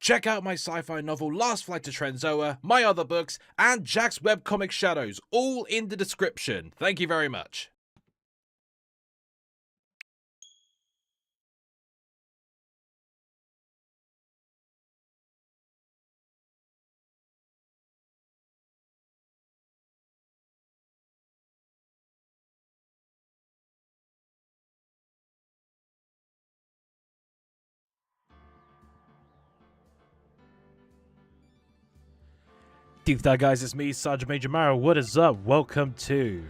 Check out my sci-fi novel Last Flight to Trenzoa, my other books, and Jack's webcomic Shadows, all in the description. Thank you very much. Deep Dive guys, it's me, Sergeant Major Mara. What is up? Welcome to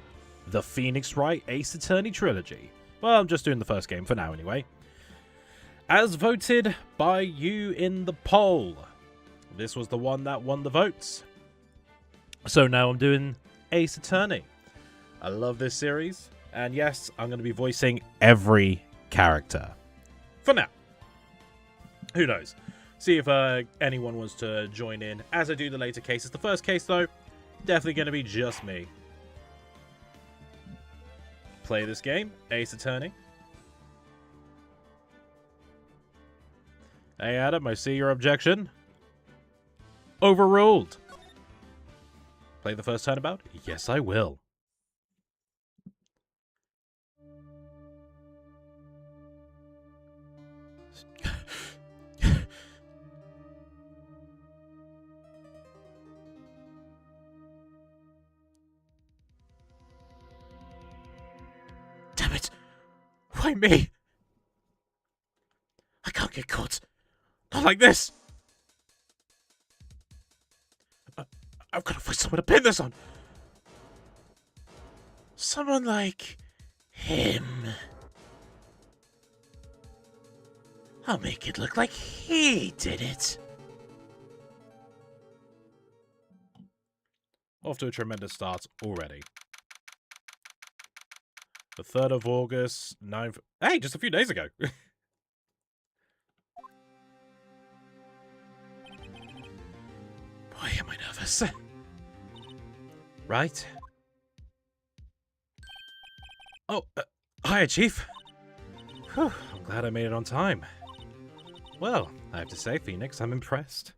the Phoenix Wright Ace Attorney Trilogy. Well, I'm just doing the first game for now anyway. As voted by you in the poll. This was the one that won the votes. So now I'm doing Ace Attorney. I love this series. And yes, I'm going to be voicing every character. For now. Who knows? See if anyone wants to join in as I do the later cases. The first case, though, definitely going to be just me. Play this game, Ace Attorney. Hey, Adam, I see your objection. Overruled. Play the first turnabout? Yes, I will. Damn it! Why me? I can't get caught. Not like this. I've got to find someone to pin this on. Someone like him. I'll make it look like he did it. Off to a tremendous start already. The 3rd of August, 9th... Hey, just a few days ago. Boy, am I nervous. Right? Oh, hiya, Chief. Whew, I'm glad I made it on time. Well, I have to say, Phoenix, I'm impressed.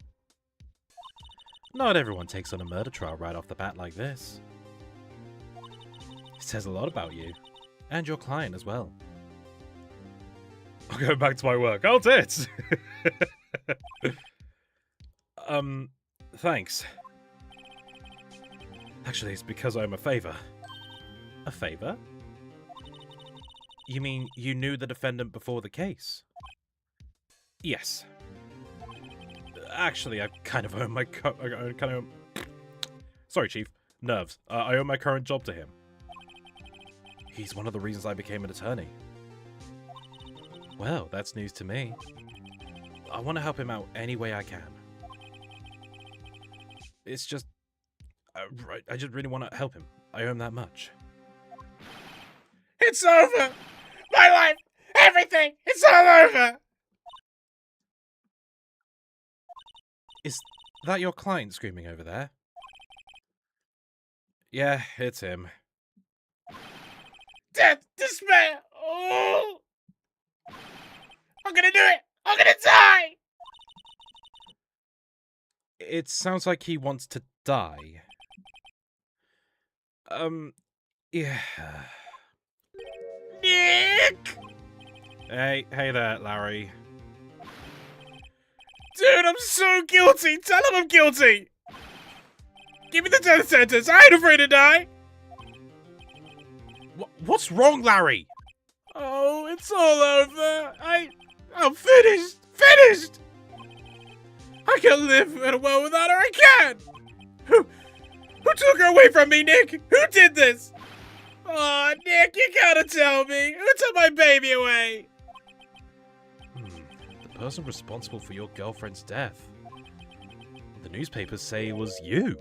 Not everyone takes on a murder trial right off the bat like this. It says a lot about you. And your client as well. I'll go back to my work. I'll tits! Thanks. Actually, it's because I'm a favor. A favor? You mean you knew the defendant before the case? Yes. Actually, I kind of owe my Sorry, Chief. Nerves. I owe my current job to him. He's one of the reasons I became an attorney. Well, that's news to me. I want to help him out any way I can. It's just... I just really want to help him. I owe him that much. It's over! My life! Everything! It's all over! Is that your client screaming over there? Yeah, it's him. Death! Despair! Oh! I'm gonna do it! I'm gonna die! It sounds like he wants to die. Yeah. Nick! Hey there, Larry. Dude, I'm so guilty! Tell him I'm guilty! Give me the death sentence! I ain't afraid to die! What's wrong, Larry? Oh, it's all over. I'm finished. Finished! I can live in a world without her. I can't! Who took her away from me, Nick? Who did this? Oh, Nick, you gotta tell me. Who took my baby away? The person responsible for your girlfriend's death. The newspapers say it was you.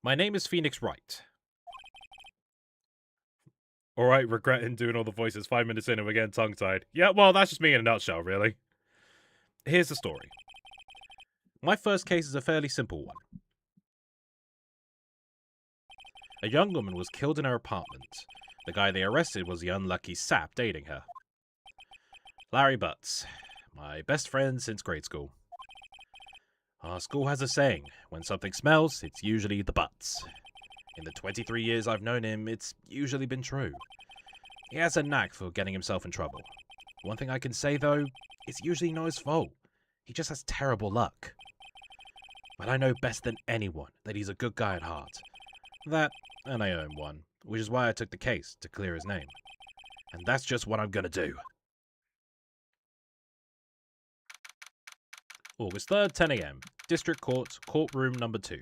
My name is Phoenix Wright. Alright, regretting doing all the voices 5 minutes in and we're getting tongue-tied. Yeah, well, that's just me in a nutshell, really. Here's the story. My first case is a fairly simple one. A young woman was killed in her apartment. The guy they arrested was the unlucky sap dating her. Larry Butts, my best friend since grade school. Our school has a saying, when something smells, it's usually the butts. In the 23 years I've known him, it's usually been true. He has a knack for getting himself in trouble. One thing I can say, though, it's usually not his fault. He just has terrible luck. But I know best than anyone that he's a good guy at heart. That, and I owe him one, which is why I took the case, to clear his name. And that's just what I'm gonna do. August 3rd, 10 AM. District Court, Courtroom Number 2.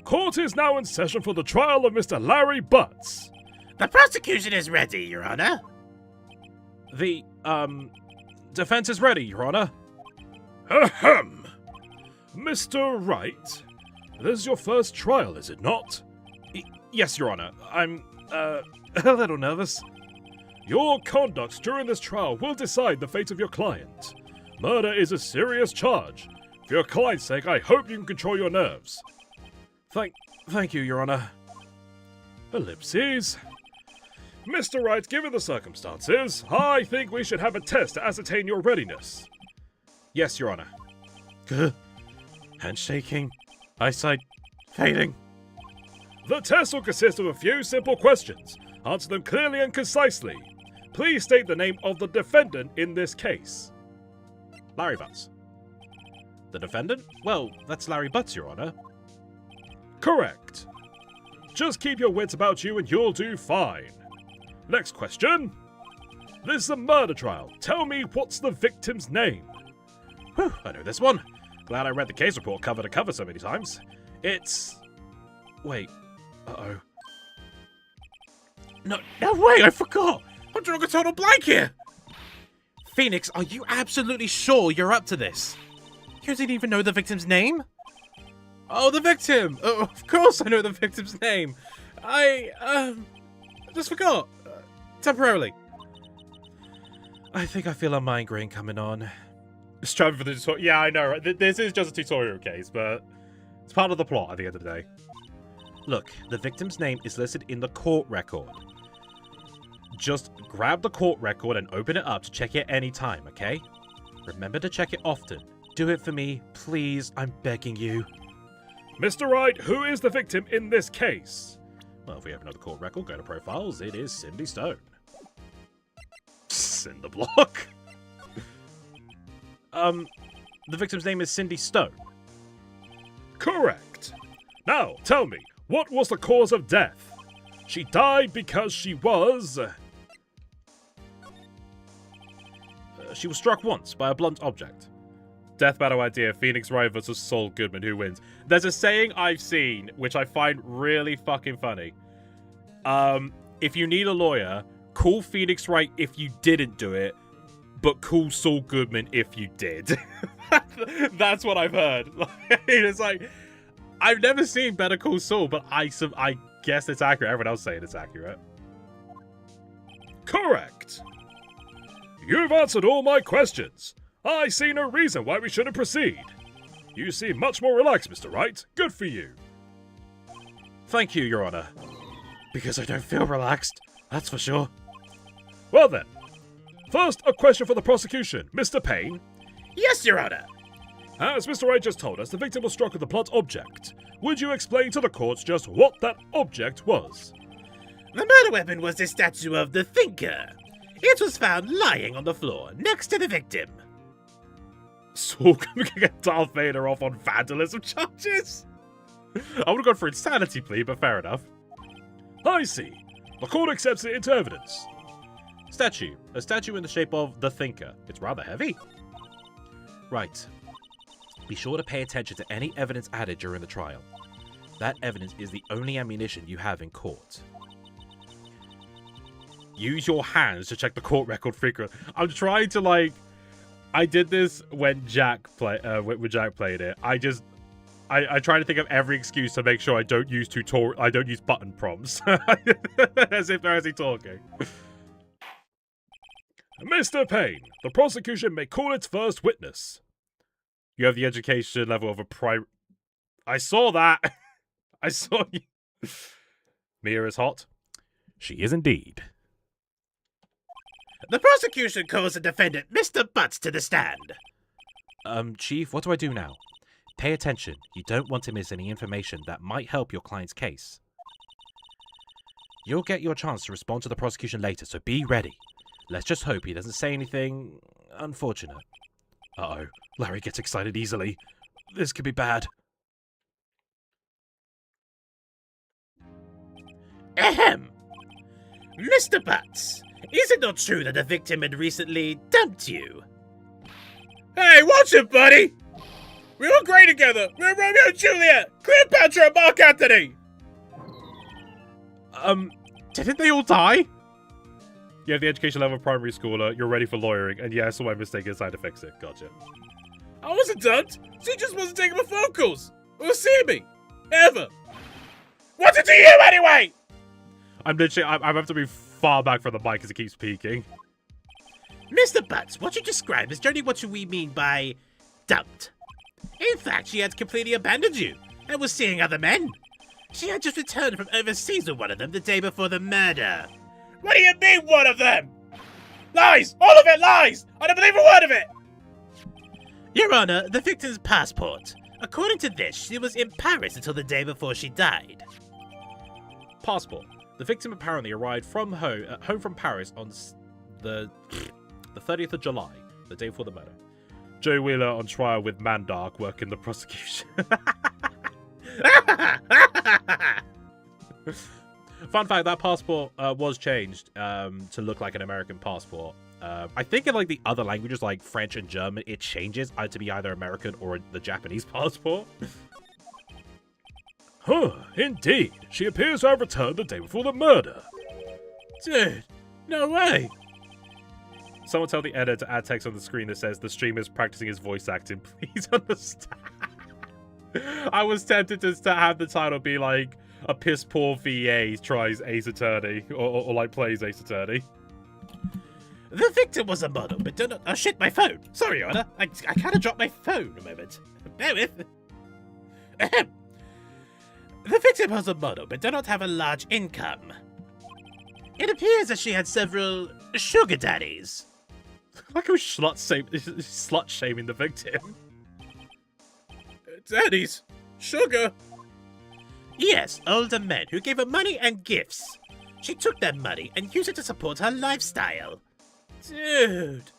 Court is now in session for the trial of Mr. Larry Butts. The prosecution is ready, Your Honor. The, defense is ready, Your Honor. Ahem. Mr. Wright, this is your first trial, is it not? Yes, Your Honor. I'm, a little nervous. Your conduct during this trial will decide the fate of your client. Murder is a serious charge. For your client's sake, I hope you can control your nerves. Thank you, Your Honor. Ellipses. Mr. Wright, given the circumstances, I think we should have a test to ascertain your readiness. Yes, Your Honor. Good. Handshaking. Eyesight fading. The test will consist of a few simple questions. Answer them clearly and concisely. Please state the name of the defendant in this case. Larry Butts. The defendant? Well, that's Larry Butts, Your Honor. Correct. Just keep your wits about you and you'll do fine. Next question. This is a murder trial. Tell me, what's the victim's name? Whew, I know this one. Glad I read the case report cover to cover so many times. It's... Wait. Uh-oh. No way, I forgot! I'm drawing a total blank here! Phoenix, are you absolutely sure you're up to this? You didn't even know the victim's name? Oh, the victim! Oh, of course I know the victim's name. I just forgot. Temporarily. I think I feel a migraine coming on. Just trying for the tutorial. Yeah, I know, right? This is just a tutorial case, but it's part of the plot at the end of the day. Look, the victim's name is listed in the court record. Just grab the court record and open it up to check it any time, okay? Remember to check it often. Do it for me, please, I'm begging you. Mr. Wright, who is the victim in this case? Well, if we open up the court record, go to profiles, it is Cindy Stone. Cinder block. The victim's name is Cindy Stone. Correct. Now, tell me, what was the cause of death? She died because she was... She was struck once by a blunt object. Death battle idea, Phoenix Wright versus Saul Goodman, who wins? There's a saying I've seen, which I find really fucking funny. If you need a lawyer, call Phoenix Wright if you didn't do it, but call Saul Goodman if you did. That's what I've heard. It's like, I've never seen Better Call Saul, but I guess it's accurate. Everyone else saying it's accurate. Correct. You've answered all my questions. I see no reason why we shouldn't proceed. You seem much more relaxed, Mr. Wright. Good for you. Thank you, Your Honor. Because I don't feel relaxed, that's for sure. Well then, first a question for the prosecution. Mr. Payne. Yes, Your Honor. As Mr. Wright just told us, the victim was struck with a blunt object. Would you explain to the courts just what that object was? The murder weapon was the statue of the Thinker. It was found lying on the floor next to the victim. Saul can get Darth Vader off on vandalism charges? I would have gone for insanity plea, but fair enough. I see. The court accepts it into evidence. Statue. A statue in the shape of the Thinker. It's rather heavy. Right. Be sure to pay attention to any evidence added during the trial. That evidence is the only ammunition you have in court. Use your hands to check the court record frequently. I'm trying to, like... I did this when Jack played it. I try to think of every excuse to make sure I don't use button prompts. As if they're actually talking. Mr. Payne, the prosecution may call its first witness. You have the education level of a I saw that! I saw you. Mia is hot. She is indeed. The prosecution calls the defendant Mr. Butts to the stand. Chief, what do I do now? Pay attention. You don't want to miss any information that might help your client's case. You'll get your chance to respond to the prosecution later, so be ready. Let's just hope he doesn't say anything unfortunate. Uh-oh, Larry gets excited easily. This could be bad. Ahem! Mr. Butts, is it not true that the victim had recently dumped you? Hey, watch it, buddy! We were great together! We were Romeo and Juliet! Cleopatra and Mark Antony! Didn't they all die? You have the education level of primary schooler, you're ready for lawyering, and yeah, so my mistake is I had to fix it. Gotcha. I wasn't dumped! She just wasn't taking my phone calls! Or seeing me! Ever! What's it to you, anyway?! I'm have to be far back from the mic because it keeps peaking. Mr. Butts, what you describe is generally what we mean by dumped. In fact, she had completely abandoned you and was seeing other men. She had just returned from overseas with one of them the day before the murder. What do you mean, one of them? Lies! All of it lies! I don't believe a word of it! Your Honor, the victim's passport. According to this, she was in Paris until the day before she died. Passport. The victim apparently arrived from home from Paris on the 30th of July, the day before the murder. Joe Wheeler on trial with Mandark working the prosecution. Fun fact, that passport was changed to look like an American passport. I think in like the other languages like French and German, it changes to be either American or the Japanese passport. Huh, indeed. She appears to have returned the day before the murder. Dude, no way. Someone tell the editor to add text on the screen that says the streamer is practicing his voice acting. Please understand. I was tempted to have the title be like a piss poor VA tries Ace Attorney or like plays Ace Attorney. The victim was a model, but don't. Oh shit, my phone. Sorry, Your Honor. I kind of dropped my phone a moment. Bear with. The victim was a model, but did not have a large income. It appears that she had several sugar daddies. Like who's slut shaming the victim? Daddies? Sugar? Yes, older men who gave her money and gifts. She took that money and used it to support her lifestyle. Dude.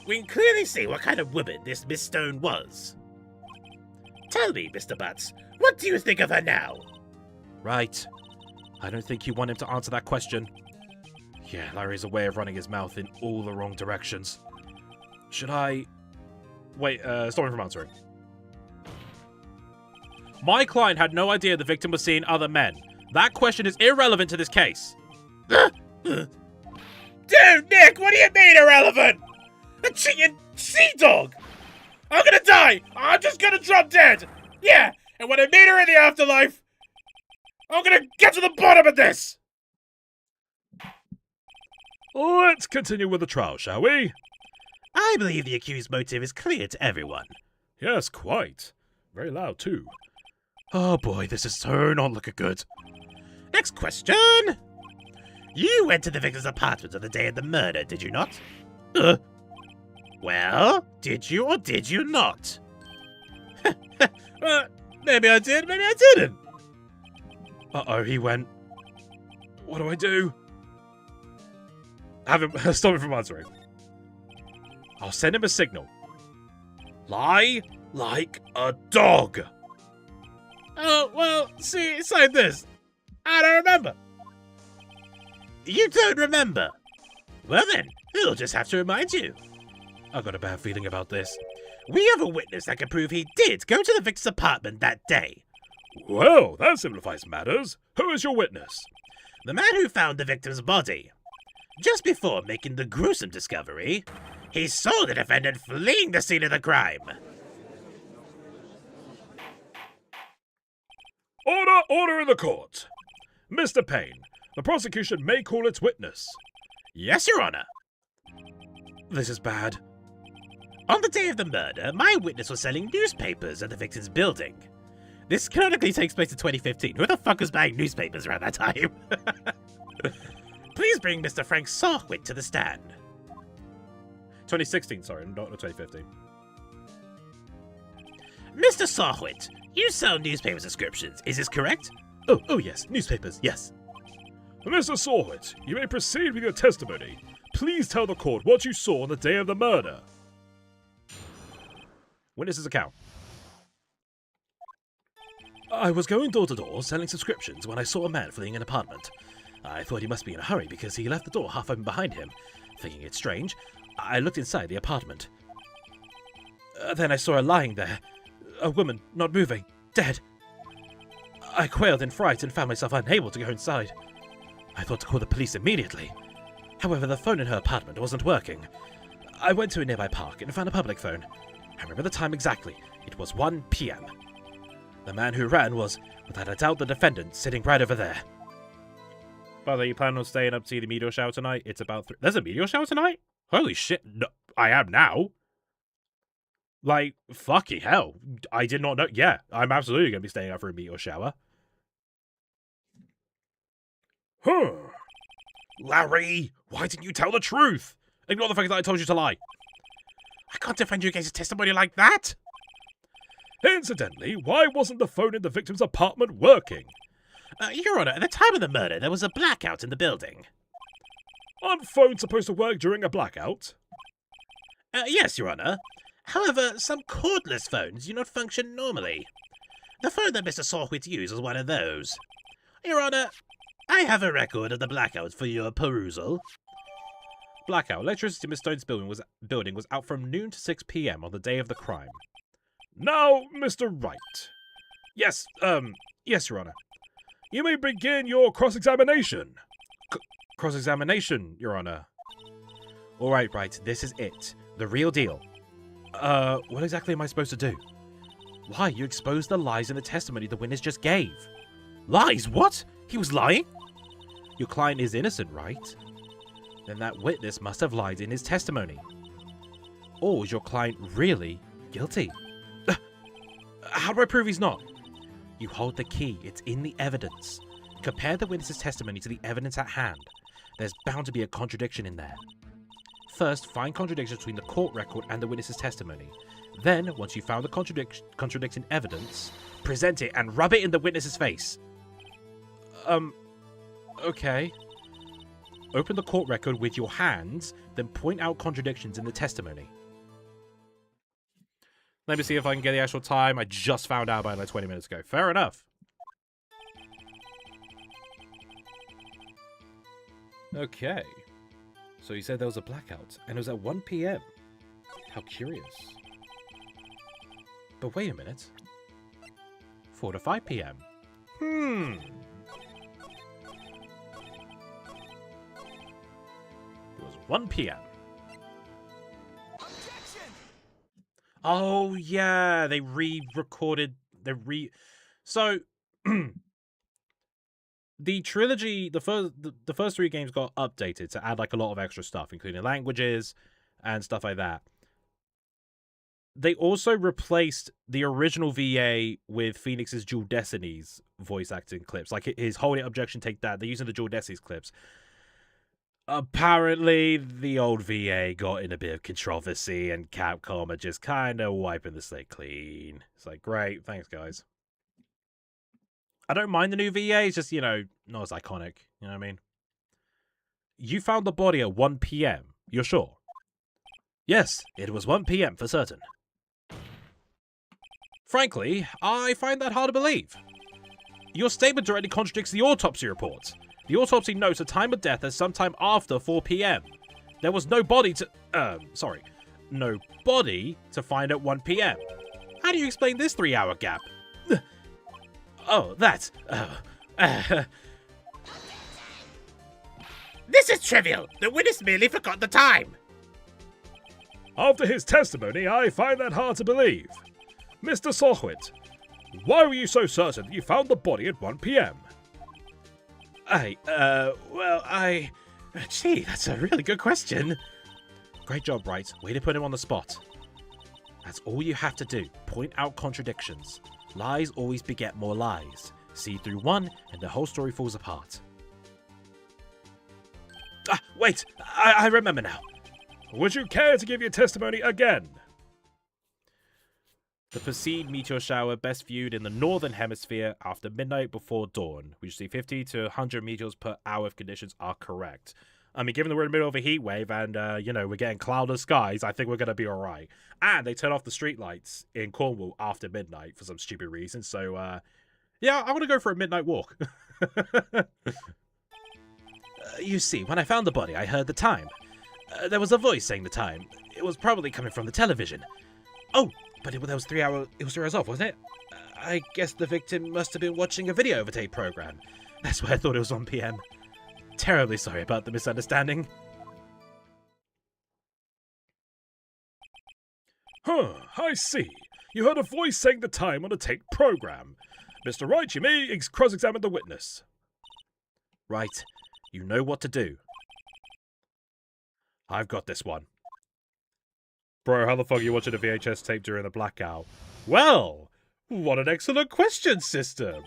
We can clearly see what kind of woman this Miss Stone was. Tell me, Mr. Butts, what do you think of her now? Right. I don't think you want him to answer that question. Yeah, Larry's a way of running his mouth in all the wrong directions. Should I... Wait, stop him from answering. My client had no idea the victim was seeing other men. That question is irrelevant to this case. Dude, Nick, what do you mean irrelevant? A cheating she-dog! I'm gonna die! I'm just gonna drop dead! Yeah, and when I meet her in the afterlife, I'm gonna get to the bottom of this! Let's continue with the trial, shall we? I believe the accused's motive is clear to everyone. Yes, quite. Very loud, too. Oh boy, this is so not looking good. Next question. You went to the victim's apartment on the day of the murder, did you not? Well, did you or did you not? Maybe I did, maybe I didn't. Uh-oh, he went. What do I do? Have him stop him from answering. I'll send him a signal. Lie like a dog. Oh, well, see, it's like this. I don't remember. You don't remember? Well then, he'll just have to remind you. I've got a bad feeling about this. We have a witness that can prove he did go to the victim's apartment that day. Well, that simplifies matters. Who is your witness? The man who found the victim's body. Just before making the gruesome discovery, he saw the defendant fleeing the scene of the crime. Order, order in the court. Mr. Payne, the prosecution may call its witness. Yes, Your Honor. This is bad. On the day of the murder, my witness was selling newspapers at the victim's building. This canonically takes place in 2015. Who the fuck was buying newspapers around that time? Please bring Mr. Frank Sawhit to the stand. 2016, sorry, not 2015. Mr. Sawhit, you sell newspaper subscriptions, is this correct? Oh yes, newspapers, yes. Mr. Sawhit, you may proceed with your testimony. Please tell the court what you saw on the day of the murder. Witness's account. I was going door to door selling subscriptions when I saw a man fleeing an apartment. I thought he must be in a hurry because he left the door half open behind him. Thinking it strange, I looked inside the apartment. Then I saw her lying there. A woman, not moving, dead. I quailed in fright and found myself unable to go inside. I thought to call the police immediately. However, the phone in her apartment wasn't working. I went to a nearby park and found a public phone. I remember the time exactly. It was 1 p.m. The man who ran was, without a doubt, the defendant, sitting right over there. By the way, you plan on staying up to see the meteor shower tonight? It's about There's a meteor shower tonight? Holy shit. No, I am now. Like, fucking hell. I did not know. Yeah, I'm absolutely going to be staying up for a meteor shower. Huh. Larry, why didn't you tell the truth? Ignore the fact that I told you to lie. I can't defend you against a testimony like that. Incidentally, why wasn't the phone in the victim's apartment working? Your Honor, at the time of the murder, there was a blackout in the building. Aren't phones supposed to work during a blackout? Yes, Your Honor. However, some cordless phones do not function normally. The phone that Mr. Sawhit used was one of those. Your Honor, I have a record of the blackout for your perusal. Blackout. Electricity in Miss Stone's building was out from noon to 6 p.m. on the day of the crime. Now, Mr. Wright. Yes, yes, Your Honor. You may begin your cross-examination. Cross-examination, Your Honor. All right, Wright, this is it. The real deal. What exactly am I supposed to do? Why, you exposed the lies in the testimony the witness just gave. Lies? What? He was lying? Your client is innocent, right? Then that witness must have lied in his testimony. Or is your client really guilty? How do I prove he's not? You hold the key. It's in the evidence. Compare the witness's testimony to the evidence at hand. There's bound to be a contradiction in there. First, find contradictions between the court record and the witness's testimony. Then, once you've found the contradicting evidence, present it and rub it in the witness's face. Okay. Open the court record with your hands, then point out contradictions in the testimony. Let me see if I can get the actual time. I just found out about it like 20 minutes ago. Fair enough. Okay. So you said there was a blackout, and it was at 1 p.m. How curious. But wait a minute. 4 to 5 p.m. It was 1 p.m. Oh, yeah, they re-recorded, So, the trilogy, the first three games got updated to add, like, a lot of extra stuff, including languages and stuff like that. They also replaced the original VA with Phoenix's Dual Destinies voice acting clips. Like, his Hold It, Objection, Take That. They're using the Dual Destinies clips. Apparently, the old VA got in a bit of controversy, and Capcom are just kind of wiping the slate clean. It's like, great, thanks, guys. I don't mind the new VA, it's just, not as iconic. You know what I mean? You found the body at 1 p.m., you're sure? Yes, it was 1 p.m. for certain. Frankly, I find that hard to believe. Your statement directly contradicts the autopsy report. The autopsy notes a time of death as sometime after 4 p.m. There was no body to... no body to find at 1 p.m. How do you explain this 3-hour gap? Oh, that... This is trivial. The witness merely forgot the time. After his testimony, I find that hard to believe. Mr. Sawhit, why were you so certain that you found the body at 1 p.m.? Gee, that's a really good question. Great job, Wright. Way to put him on the spot. That's all you have to do. Point out contradictions. Lies always beget more lies. See through one, and the whole story falls apart. Ah, wait! I remember now. Would you care to give your testimony again? The perceived meteor shower best viewed in the northern hemisphere after midnight before dawn. We see 50 to 100 meteors per hour if conditions are correct. I mean, given that we're in the middle of a heat wave and, we're getting cloudless skies, I think we're going to be alright. And they turn off the streetlights in Cornwall after midnight for some stupid reason. So, yeah, I want to go for a midnight walk. You see, when I found the body, I heard the time. There was a voice saying the time. It was probably coming from the television. Oh, but it was 3 hours off, wasn't it? I guess the victim must have been watching a video overtape program. That's why I thought it was 1 PM. Terribly sorry about the misunderstanding. Huh, I see. You heard a voice saying the time on a tape program. Mr. Wright, you may cross-examine the witness. Right. You know what to do. I've got this one. Bro, how the fuck are you watching a VHS tape during the blackout? Well, what an excellent question, system.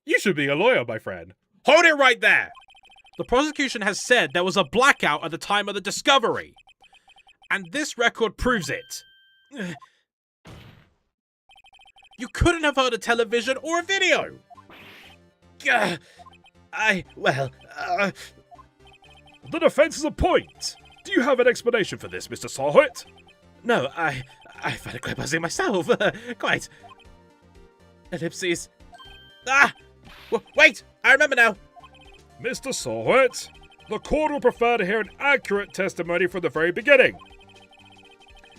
You should be a lawyer, my friend. Hold it right there! The prosecution has said there was a blackout at the time of the discovery. And this record proves it. You couldn't have heard a television or a video. The defense is a point. Do you have an explanation for this, Mr. Sawhut? No, I find it quite puzzling myself. Quite. Ellipses. Wait! I remember now. Mr. Sawhut, the court will prefer to hear an accurate testimony from the very beginning.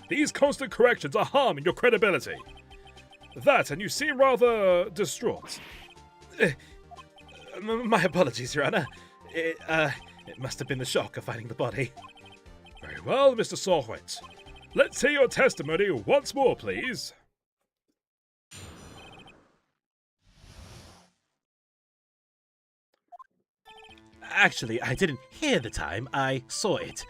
These constant corrections are harming your credibility. That, and you seem rather distraught. My apologies, Your Honor. It must have been the shock of finding the body. Very well, Mr. Sawhut. Let's hear your testimony once more, please. Actually, I didn't hear the time, I saw it.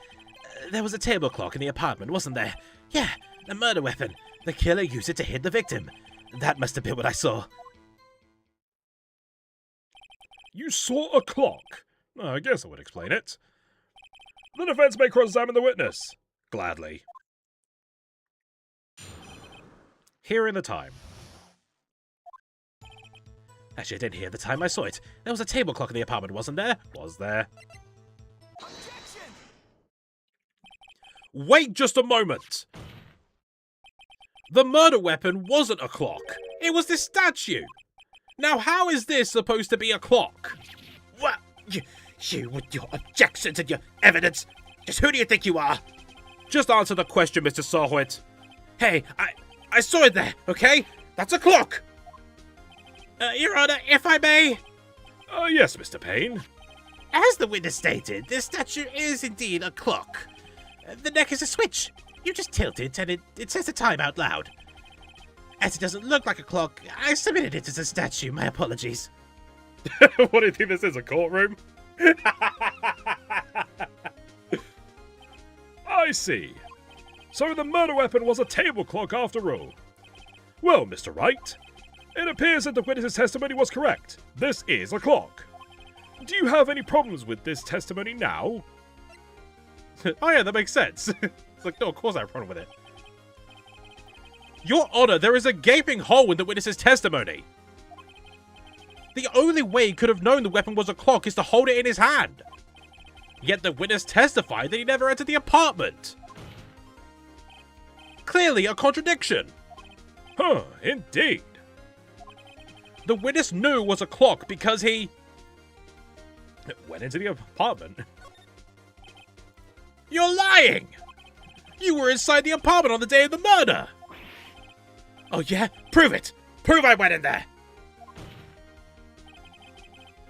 There was a table clock in the apartment, wasn't there? Yeah, a murder weapon. The killer used it to hit the victim. That must have been what I saw. You saw a clock? I guess I would explain it. The defense may cross-examine the witness. Gladly. Hearing the time. Actually, I didn't hear the time, I saw it. There was a table clock in the apartment, wasn't there? Was there? Objection! Wait just a moment. The murder weapon wasn't a clock. It was this statue. Now, how is this supposed to be a clock? What? You with your objections and your evidence. Just who do you think you are? Just answer the question, Mr. Sawhut. Hey, I saw it there, okay? That's a clock. Your Honor, if I may. Yes, Mr. Payne. As the witness stated, this statue is indeed a clock. The neck is a switch. You just tilt it and it says the time out loud. As it doesn't look like a clock, I submitted it as a statue. My apologies. What do you think this is, a courtroom? I see. So the murder weapon was a table clock after all. Well, Mr. Wright, it appears that the witness's testimony was correct. This is a clock. Do you have any problems with this testimony now? Oh yeah, that makes sense. It's like, no, of course I have a problem with it. Your Honor, there is a gaping hole in the witness's testimony. The only way he could have known the weapon was a clock is to hold it in his hand. Yet the witness testified that he never entered the apartment. Clearly a contradiction. Huh, indeed. The witness knew it was a clock because he went into the apartment. You're lying! You were inside the apartment on the day of the murder! Oh yeah? Prove it! Prove I went in there!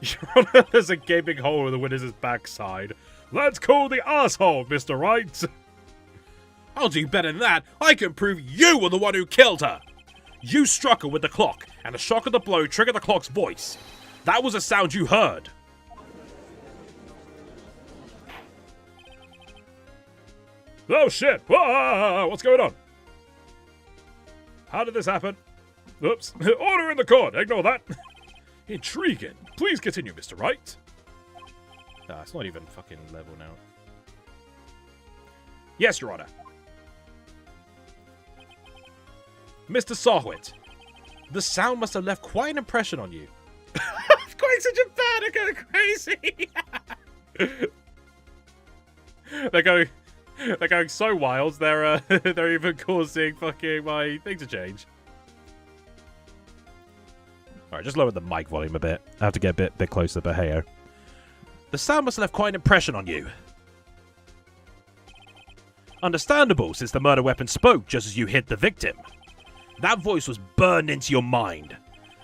Your Honor, there's a gaping hole in the witness's backside. That's called the asshole, Mr. Wright. I'll do better than that. I can prove you were the one who killed her. You struck her with the clock, and the shock of the blow triggered the clock's voice. That was a sound you heard. Oh shit! Whoa, what's going on? How did this happen? Oops. Order in the court. Ignore that. Intriguing. Please continue, Mr. Wright. Ah, it's not even fucking level now. Yes, Your Honor. Mr. Sahwit, the sound must have left quite an impression on you. I'm going to Japan. I'm going crazy. They're going so wild. They're they're even causing fucking my thing to change. All right, just lower the mic volume a bit. I have to get a bit closer, but hey-o. The sound must have left quite an impression on you. Understandable, since the murder weapon spoke just as you hit the victim. That voice was burned into your mind.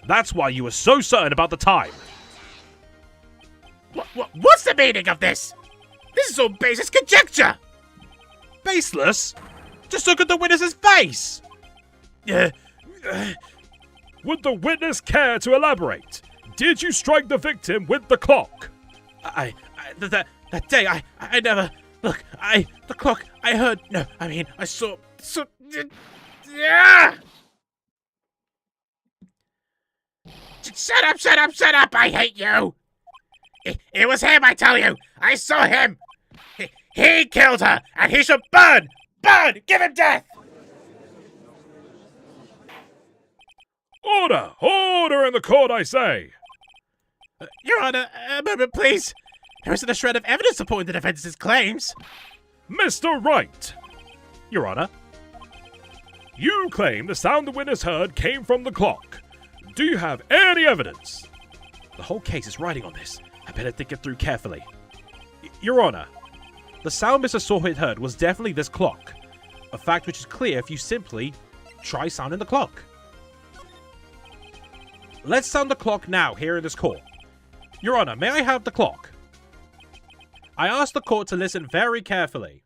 That's why you were so certain about the time. What's the meaning of this? This is all baseless conjecture. Baseless? Just look at the witness's face! Would the witness care to elaborate? Did you strike the victim with the clock? That day, I never... Look, the clock, I heard... No, I mean, I saw... Yeah! Shut up, I hate you! It was him, I tell you! I saw him! He killed her, and he should burn! Burn! Give him death! Order! Order in the court, I say! Your Honor, a moment, please. There isn't a shred of evidence supporting the defense's claims. Mr. Wright! Your Honor. You claim the sound the witness heard came from the clock. Do you have any evidence? The whole case is riding on this. I better think it through carefully. Your Honor, the sound Mr. Sawhit heard was definitely this clock. A fact which is clear if you simply try sounding the clock. Let's sound the clock now here in this court. Your Honor, may I have the clock? I ask the court to listen very carefully.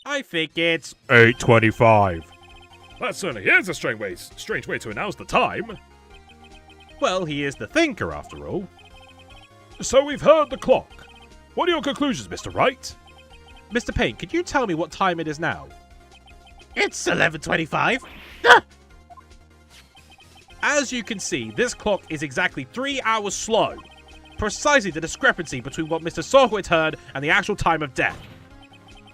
I think it's 8:25. That certainly is a strange way to announce the time. Well, he is the thinker after all. So we've heard the clock. What are your conclusions, Mr. Wright? Mr. Payne, could you tell me what time it is now? It's 11:25. As you can see, this clock is exactly 3 hours slow. Precisely the discrepancy between what Mr. Sawhit heard and the actual time of death.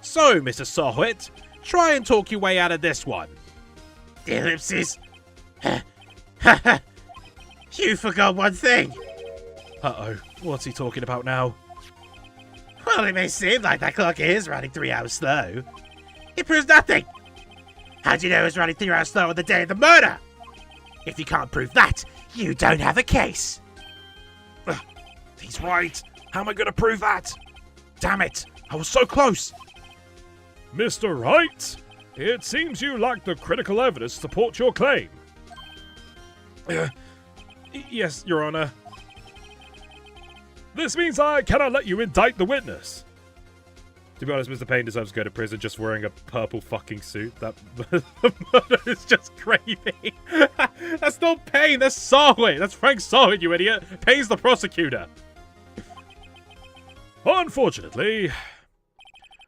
So, Mr. Sawhit, try and talk your way out of this one. Ellipses. You forgot one thing. Uh-oh, what's he talking about now? Well, it may seem like that clock is running 3 hours slow. It proves nothing. How do you know it's running 3 hours slow on the day of the murder? If you can't prove that, you don't have a case. He's right. How am I going to prove that? Damn it, I was so close. Mr. Wright, it seems you lack the critical evidence to support your claim. Yes, Your Honor. This means I cannot let you indict the witness. To be honest, Mr. Payne deserves to go to prison just for wearing a purple fucking suit. That murder is just gravy. That's not Payne, that's Sawhit. That's Frank Sawhit, you idiot. Payne's the prosecutor. Unfortunately,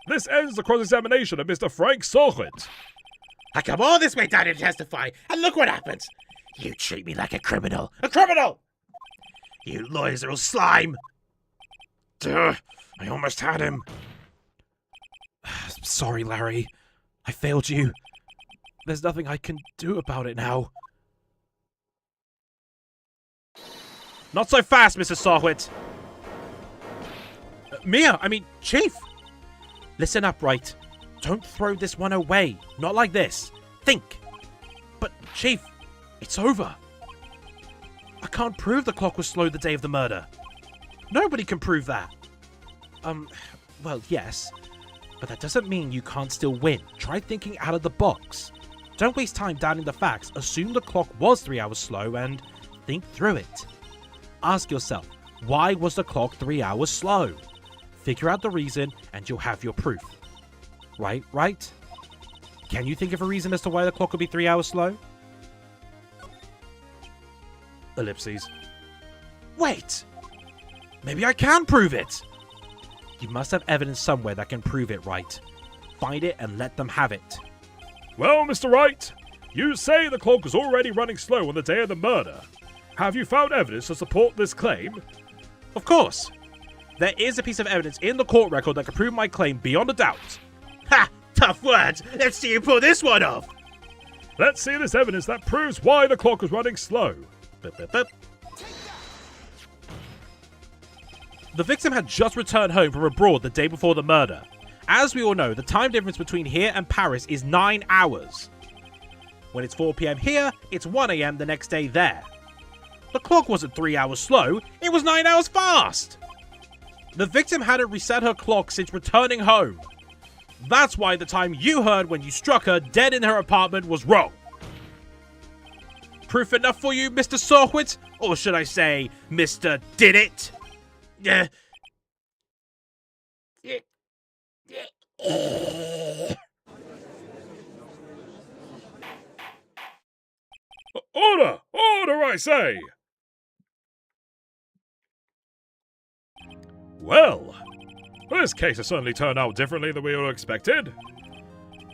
this ends the cross-examination of Mr. Frank Sawhit. I come all this way down here to testify, and look what happens. You treat me like a criminal. A criminal! You lawyers are all slime. Duh, I almost had him. Sorry, Larry. I failed you. There's nothing I can do about it now. Not so fast, Mrs. Sawhit. Chief. Listen up, Wright. Don't throw this one away. Not like this. Think. But, Chief, it's over. I can't prove the clock was slow the day of the murder. Nobody can prove that. Well, yes. But that doesn't mean you can't still win. Try thinking out of the box. Don't waste time doubting the facts. Assume the clock was 3 hours slow and think through it. Ask yourself, why was the clock 3 hours slow? Figure out the reason and you'll have your proof. Right? Can you think of a reason as to why the clock would be 3 hours slow? Ellipses. Wait! Maybe I can prove it! You must have evidence somewhere that can prove it, Wright. Find it and let them have it. Well, Mr. Wright, you say the clock was already running slow on the day of the murder. Have you found evidence to support this claim? Of course. There is a piece of evidence in the court record that can prove my claim beyond a doubt. Ha! Tough words. Let's see you pull this one off. Let's see this evidence that proves why the clock was running slow. Bup, bup, bup. The victim had just returned home from abroad the day before the murder. As we all know, the time difference between here and Paris is 9 hours. When it's 4 PM here, it's 1 AM the next day there. The clock wasn't 3 hours slow, it was 9 hours fast! The victim hadn't reset her clock since returning home. That's why the time you heard when you struck her dead in her apartment was wrong. Proof enough for you, Mr. Sorwitz? Or should I say, Mr. Did It? Order! Order, I say! Well, this case has certainly turned out differently than we all expected.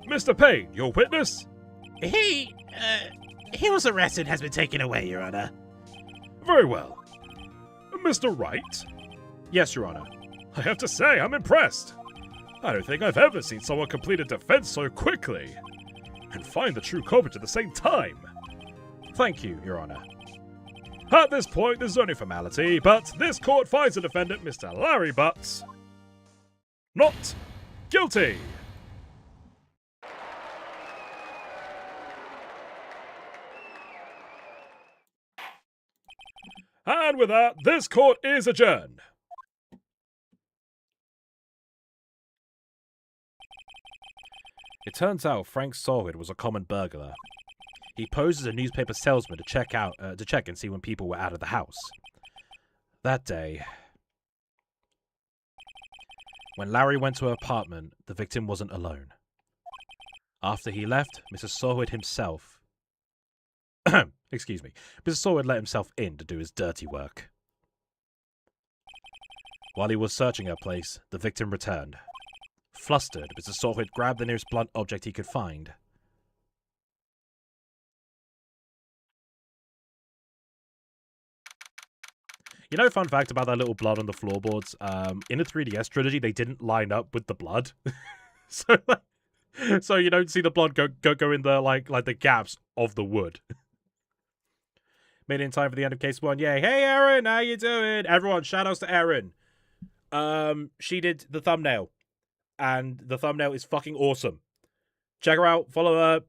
Mr. Payne, your witness? He was arrested and has been taken away, Your Honor. Very well. Mr. Wright? Yes, Your Honor. I have to say, I'm impressed. I don't think I've ever seen someone complete a defense so quickly and find the true culprit at the same time. Thank you, Your Honor. At this point, this is only formality, but this court finds the defendant, Mr. Larry Butts, not guilty. And with that, this court is adjourned. It turns out Frank Solwit was a common burglar. He posed as a newspaper salesman to check and see when people were out of the house. That day, when Larry went to her apartment, the victim wasn't alone. After he left, Mr. Solwit himself... Excuse me. Mr. Solwit let himself in to do his dirty work. While he was searching her place, the victim returned. Flustered, Mr. Solwit grabbed the nearest blunt object he could find. You know, fun fact about that little blood on the floorboards? In the 3DS trilogy, they didn't line up with the blood. so you don't see the blood go in the like the gaps of the wood. Made it in time for the end of case 1. Yay. Hey, Erin, how you doing? Everyone, shoutouts to Erin. She did the thumbnail. And the thumbnail is fucking awesome. Check her out. Follow her.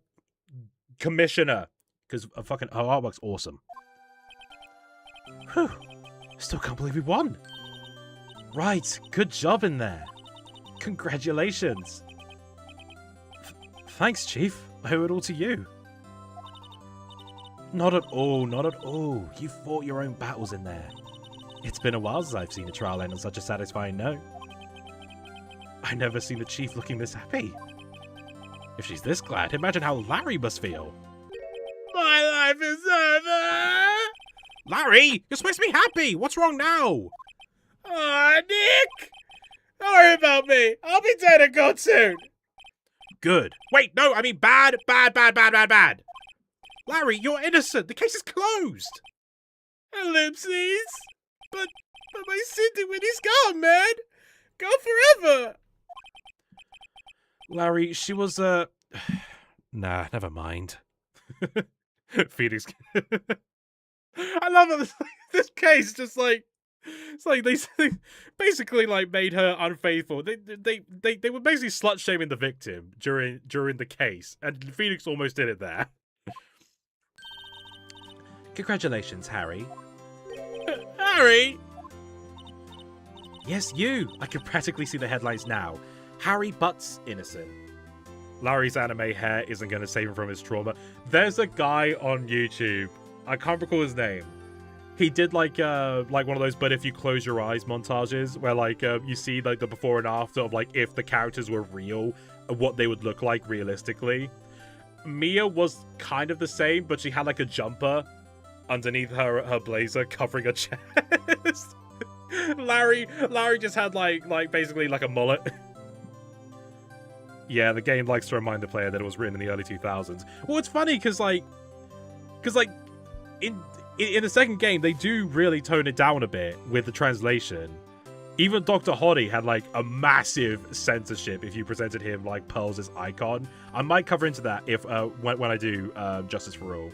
Commission her. Because her artwork's awesome. Whew. Still can't believe we won. Right. Good job in there. Congratulations. Thanks, Chief. I owe it all to you. Not at all. Not at all. You fought your own battles in there. It's been a while since I've seen a trial end on such a satisfying note. I've never seen the Chief looking this happy. If she's this glad, imagine how Larry must feel. My life is over! Larry, you're supposed to be happy! What's wrong now? Aw, Nick! Don't worry about me. I'll be dead and gone soon. Good. Wait, no, I mean bad. Larry, you're innocent. The case is closed. Ellipses? But my Cindy Winnie's gone, man. Gone forever. Larry, she was, Nah, never mind. Phoenix. I love it. This case just like it's like they basically like made her unfaithful. They were basically slut shaming the victim during the case, and Phoenix almost did it there. Congratulations, Harry. Harry? Yes, you. I can practically see the headlines now. Harry Butts innocent. Larry's anime hair isn't going to save him from his trauma. There's a guy on YouTube. I can't recall his name. He did like one of those "but if you close your eyes" montages where like you see like the before and after of like if the characters were real, what they would look like realistically. Mia was kind of the same, but she had like a jumper underneath her blazer covering her chest. Larry just had like basically like a mullet. Yeah, the game likes to remind the player that it was written in the early 2000s. Well, it's funny because in the second game they do really tone it down a bit with the translation. Even Dr. Hoddy had like a massive censorship if you presented him like Pearl's icon. I might cover into that if when I do Justice for All.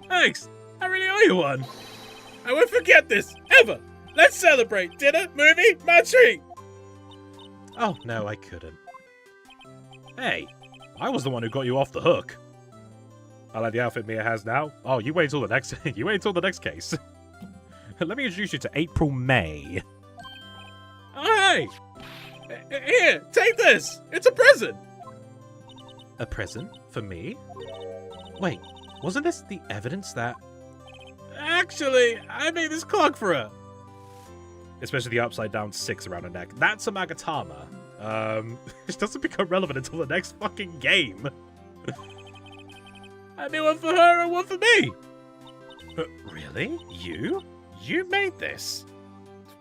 Thanks. I really owe you one. I won't forget this, ever. Let's celebrate. Dinner, movie, my treat. Oh, no, I couldn't. Hey, I was the one who got you off the hook. I like the outfit Mia has now. Oh, you wait until the next you wait until the next case. Let me introduce you to April May. Oh, hey. Here, take this. It's a present. A present? For me? Wait, wasn't this the evidence that... Actually, I made this clock for her. Especially the upside down 6 around her neck. That's a Magatama. It doesn't become relevant until the next fucking game. I made one for her and one for me. Really? You? You made this?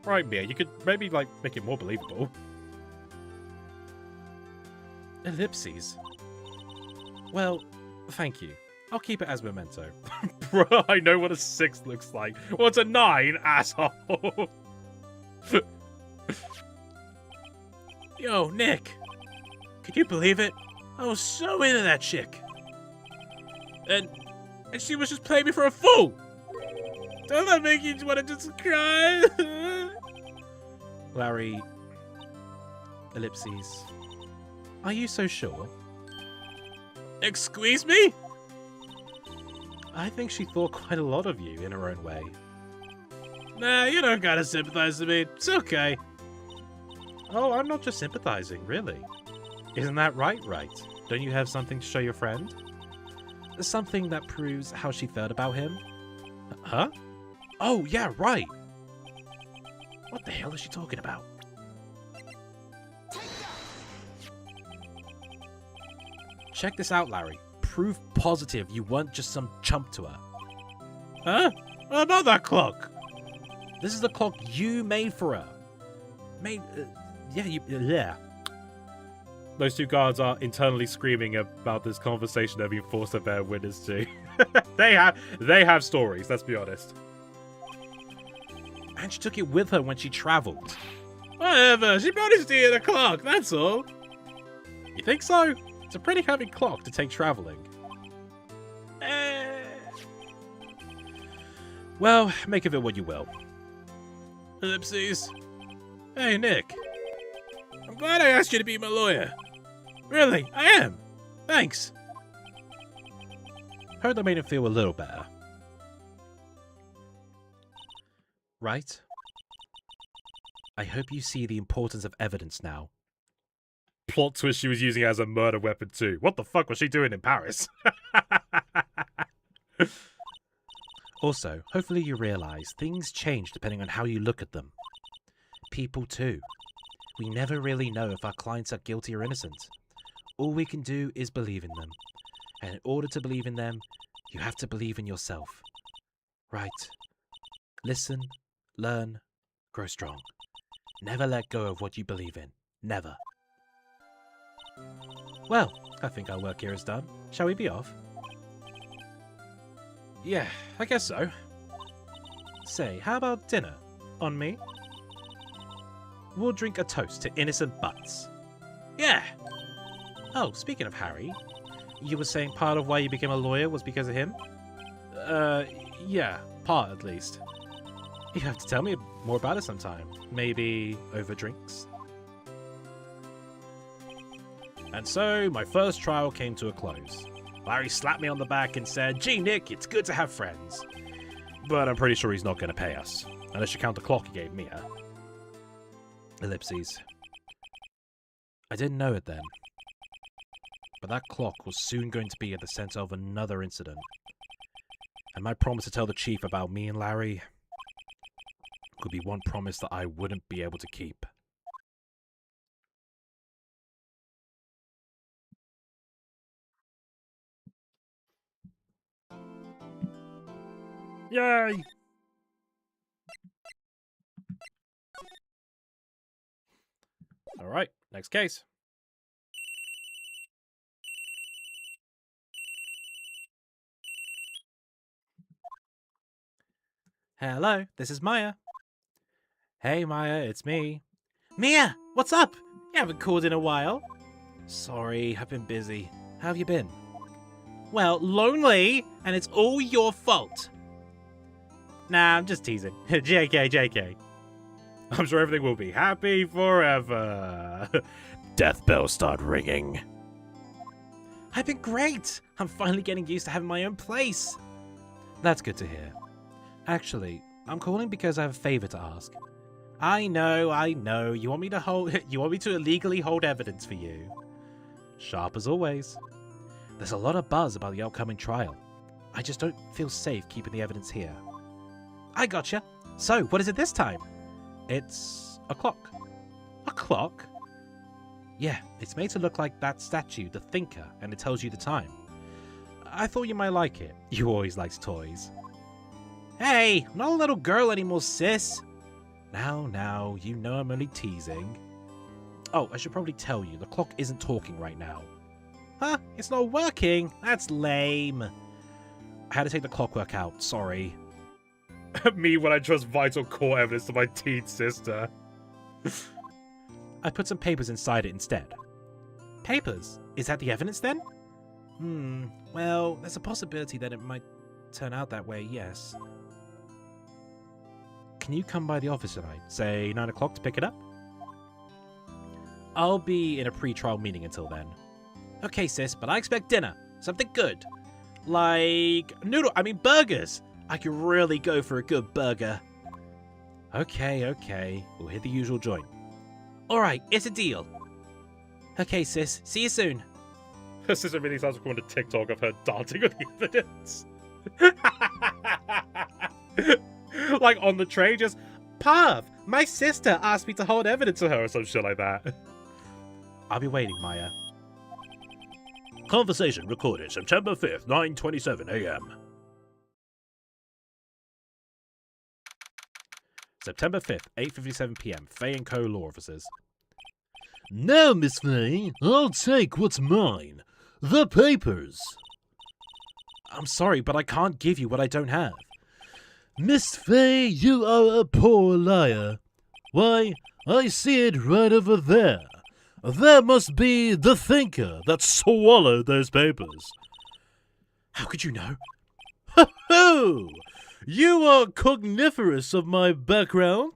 Right, Mia, you could maybe, like, make it more believable. Ellipses. Well, thank you. I'll keep it as memento. Bro, I know what a 6 looks like. What's a 9, asshole? Yo, Nick. Can you believe it? I was so into that chick. And she was just playing me for a fool. Don't that make you want to just cry? Larry... Ellipses. Are you so sure? Excuse me? I think she thought quite a lot of you in her own way. Nah, you don't gotta sympathize with me. It's okay. Oh, I'm not just sympathizing, really. Isn't that right? Don't you have something to show your friend? Something that proves how she felt about him? Huh? Oh, yeah, right. What the hell is she talking about? Check this out, Larry. Proof positive you weren't just some chump to her. Huh? What about that clock? This is the clock you made for her. Yeah. Those two guards are internally screaming about this conversation they're being forced to bear witness to. They have stories, let's be honest. And she took it with her when she traveled. Whatever, she probably steal the clock, that's all. You think so? It's a pretty heavy clock to take traveling. Well, make of it what you will. Ellipses. Hey, Nick. I'm glad I asked you to be my lawyer. Really, I am. Thanks. Heard that made him feel a little better. Right? I hope you see the importance of evidence now. Plot twist, she was using it as a murder weapon too. What the fuck was she doing in Paris? Also, hopefully you realize things change depending on how you look at them. People too. We never really know if our clients are guilty or innocent. All we can do is believe in them. And in order to believe in them, you have to believe in yourself. Right. Listen, learn, grow strong. Never let go of what you believe in. Never. Well, I think our work here is done. Shall we be off? Yeah, I guess so. Say, how about dinner? On me? We'll drink a toast to innocent butts. Yeah. Oh, speaking of Harry, you were saying part of why you became a lawyer was because of him? Yeah, part at least. You have to tell me more about it sometime. Maybe over drinks? And so, my first trial came to a close. Larry slapped me on the back and said, "Gee, Nick, it's good to have friends." But I'm pretty sure he's not going to pay us. Unless you count the clock he gave Mia. Ellipses. I didn't know it then. But that clock was soon going to be at the center of another incident. And my promise to tell the chief about me and Larry could be one promise that I wouldn't be able to keep. Yay! All right, next case. Hello, this is Maya. Hey Maya, it's me. Mia, what's up? You haven't called in a while. Sorry, I've been busy. How have you been? Well, lonely, and it's all your fault. Nah, I'm just teasing. JK. I'm sure everything will be happy forever. Death bells start ringing. I've been great. I'm finally getting used to having my own place. That's good to hear. Actually, I'm calling because I have a favor to ask. I know. You want me to illegally hold evidence for you. Sharp as always. There's a lot of buzz about the upcoming trial. I just don't feel safe keeping the evidence here. I gotcha. So, what is it this time? It's a clock. A clock? Yeah, it's made to look like that statue, the Thinker, and it tells you the time. I thought you might like it. You always liked toys. Hey, I'm not a little girl anymore, sis. Now, you know I'm only teasing. Oh, I should probably tell you, the clock isn't talking right now. Huh? It's not working? That's lame. I had to take the clockwork out, sorry. Me when I trust vital core evidence to my teen sister. I put some papers inside it instead. Papers? Is that the evidence then? Well, there's a possibility that it might turn out that way, yes. Can you come by the office tonight, say 9 o'clock to pick it up? I'll be in a pre-trial meeting until then. Okay, sis, but I expect dinner. Something good. Like burgers. I could really go for a good burger. Okay. We'll hit the usual joint. Alright, it's a deal. Okay, sis. See you soon. Her sister really sounds like on a TikTok of her dancing on the evidence. Like on the train, just, Pav, my sister asked me to hold evidence to her or some shit like that. I'll be waiting, Maya. Conversation recorded September 5th, 9:27 a.m. September 5th, 8:57 p.m. Faye & Co. Law Officers. Now, Miss Faye, I'll take what's mine. The papers. I'm sorry, but I can't give you what I don't have. Miss Faye, you are a poor liar. Why, I see it right over there. That must be the Thinker that swallowed those papers. How could you know? Ho! You are cogniferous of my background.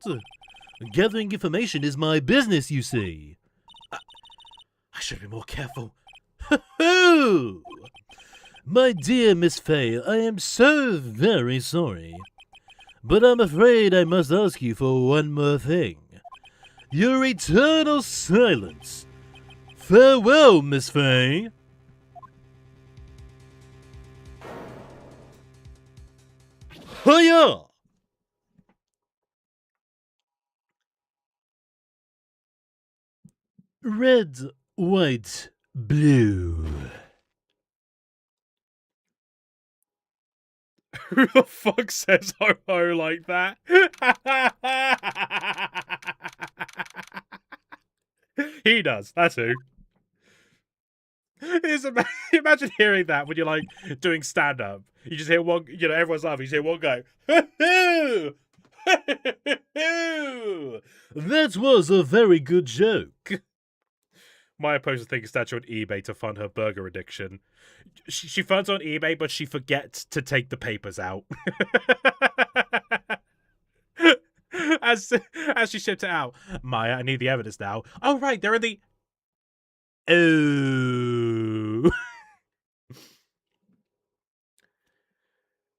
Gathering information is my business, you see. I should be more careful. Ho! My dear Miss Faye, I am so very sorry. But I'm afraid I must ask you for one more thing. Your eternal silence. Farewell, Miss Faye. Hiya! Red, white, blue. Who the fuck says ho-ho like that? He does. That's who. Imagine hearing that when you're like doing stand-up. You just hear one, everyone's laughing. You just hear one go, ho-ho! Ho-ho! That was a very good joke. My opponent thinks statue on eBay to fund her burger addiction. She funds on eBay, but she forgets to take the papers out. As she shipped it out. Maya, I need the evidence now. Oh, right, they're in the... Oh.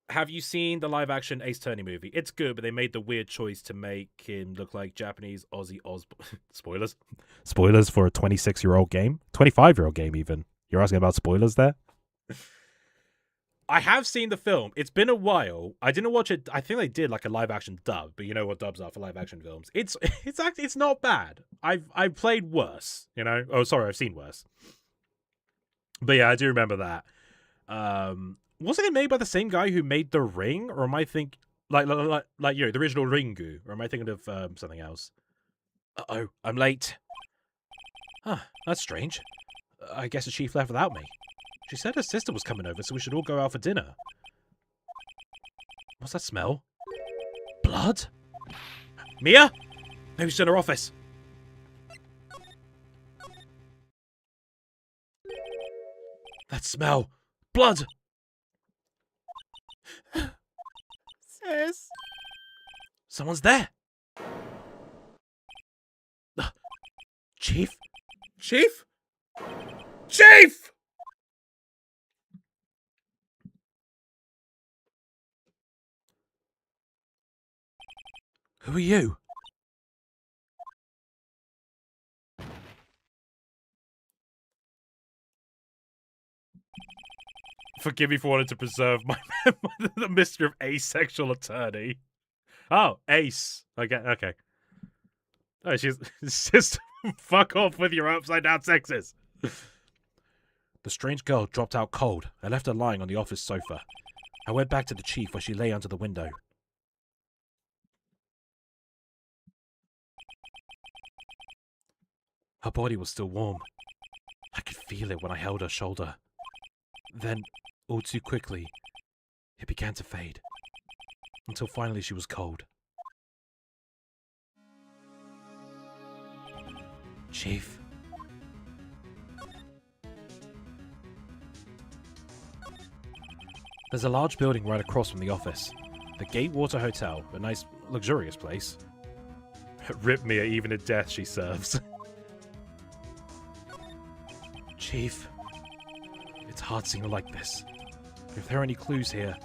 Have you seen the live-action Ace Attorney movie? It's good, but they made the weird choice to make him look like Japanese Ozzy Osbourne. Spoilers? Spoilers for a 26-year-old game? 25-year-old game, even. You're asking about spoilers there? I have seen the film. It's been a while. I didn't watch it. I think they did like a live-action dub, but you know what dubs are for live-action films. It's actually not bad. I've played worse, Oh, sorry, I've seen worse. But yeah, I do remember that. Wasn't it made by the same guy who made The Ring, or am I thinking like the original Ringu, or am I thinking of something else? Uh-oh, I'm late. Huh, that's strange. I guess the chief left without me. She said her sister was coming over, so we should all go out for dinner. What's that smell? Blood? Mia? Maybe she's in her office. That smell. Blood! Sis. Someone's there. Chief? Chief? Chief! Who are you? Forgive me for wanting to preserve my the mystery of asexual attorney. Oh, Ace. Okay. Oh, she's just fuck off with your upside down sexes. The strange girl dropped out cold. I left her lying on the office sofa. I went back to the chief where she lay under the window. Her body was still warm. I could feel it when I held her shoulder. Then, all too quickly, it began to fade. Until finally she was cold. Chief. There's a large building right across from the office. The Gatewater Hotel, a nice, luxurious place. Rip Mia, even in death she serves. Chief, it's hard seeing her like this. If there are any clues here...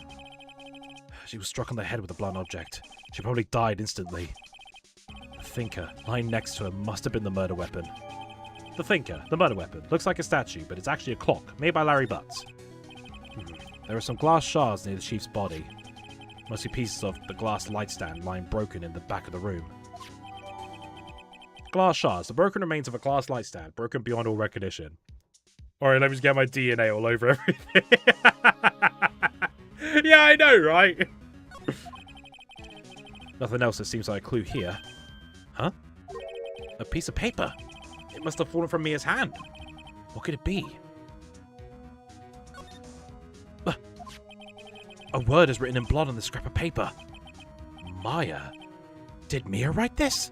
She was struck on the head with a blunt object. She probably died instantly. The Thinker, lying next to her, must have been the murder weapon. The Thinker, the murder weapon, looks like a statue, but it's actually a clock, made by Larry Butts. There are some glass shards near the chief's body. Mostly pieces of the glass light stand lying broken in the back of the room. Glass shards, the broken remains of a glass light stand, broken beyond all recognition. Alright, let me just get my DNA all over everything. Yeah, I know, right? Nothing else that seems like a clue here. Huh? A piece of paper. It must have fallen from Mia's hand. What could it be? A word is written in blood on the scrap of paper. Maya. Did Mia write this?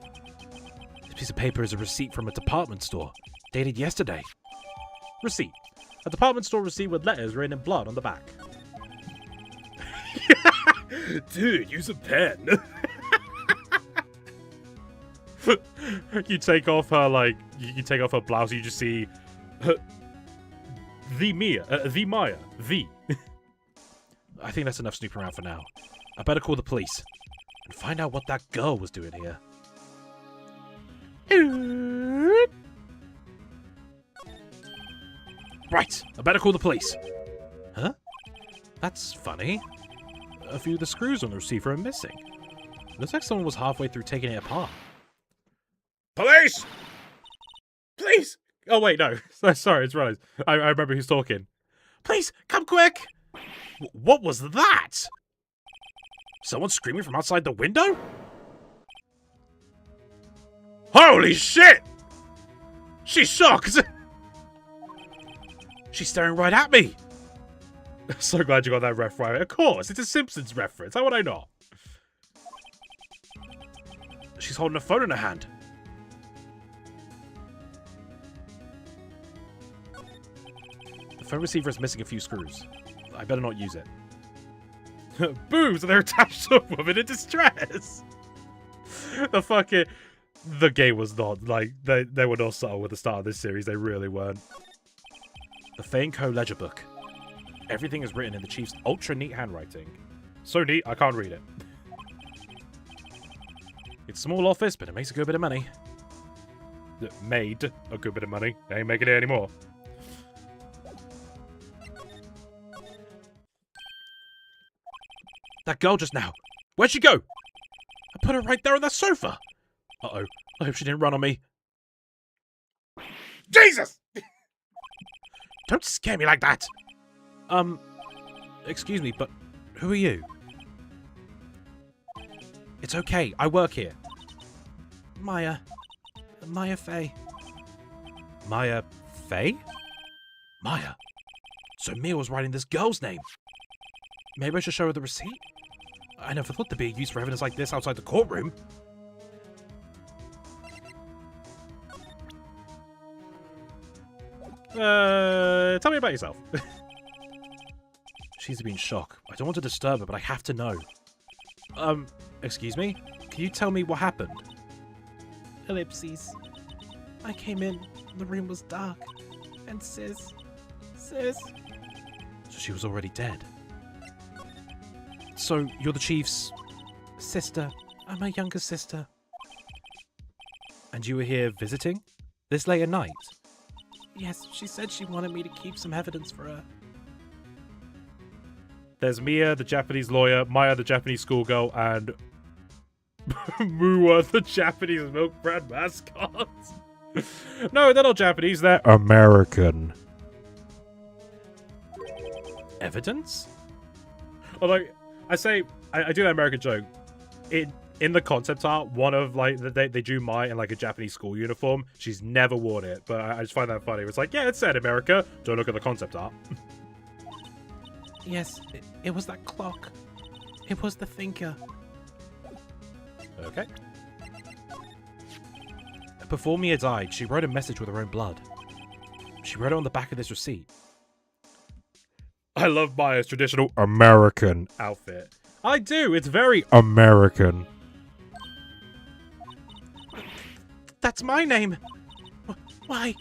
This piece of paper is a receipt from a department store, dated yesterday. Receipt. A department store receipt with letters written in blood on the back. Dude, use a pen. You take off her, like, you take off her blouse, you just see the Maya. I think that's enough snooping around for now. I better call the police and find out what that girl was doing here. Right, I better call the police. Huh? That's funny. A few of the screws on the receiver are missing. Looks like someone was halfway through taking it apart. Police! Please! Oh, wait, no. Sorry, it's right. I remember who's talking. Please, come quick! What was that? Someone screaming from outside the window? Holy shit! She's shocked! She's staring right at me! So glad you got that ref right. Of course, it's a Simpsons reference. How would I not? She's holding a phone in her hand. The phone receiver is missing a few screws. I better not use it. Boom! So they're attached to a woman in distress! The game was not, like, they were not subtle with the start of this series. They really weren't. The Fane Co. ledger book. Everything is written in the chief's ultra-neat handwriting. So neat, I can't read it. It's a small office, but it makes a good bit of money. It made a good bit of money. They ain't making it anymore. That girl just now. Where'd she go? I put her right there on that sofa. Uh-oh. I hope she didn't run on me. Jesus! Don't scare me like that. Excuse me, but who are you? It's okay. I work here. Maya Fey. Maya Faye? Maya? So Mia was writing this girl's name. Maybe I should show her the receipt? I never thought there'd be a use for evidence like this outside the courtroom. Tell me about yourself. She's been in shock. I don't want to disturb her, but I have to know. Excuse me? Can you tell me what happened? Ellipses. I came in, the room was dark, and Sis. So she was already dead. So you're the chief's Sister. I'm her younger sister. and you were here visiting? This late at night? Yes, she said she wanted me to keep some evidence for her. There's Mia, the Japanese lawyer, Maya, the Japanese schoolgirl, and Mua, the Japanese milk bread mascot. No, they're not Japanese, they're American. Evidence? Although, I do that American joke. In the concept art, one of, like, they drew Maya in, like, a Japanese school uniform. She's never worn it, but I just find that funny. It's like, yeah, it said America. Don't look at the concept art. Yes, it was that clock. It was the thinker. Okay. Before Mia died, she wrote a message with her own blood. She wrote it on the back of this receipt. I love Maya's traditional American outfit. I do. It's very American. That's my name. Why?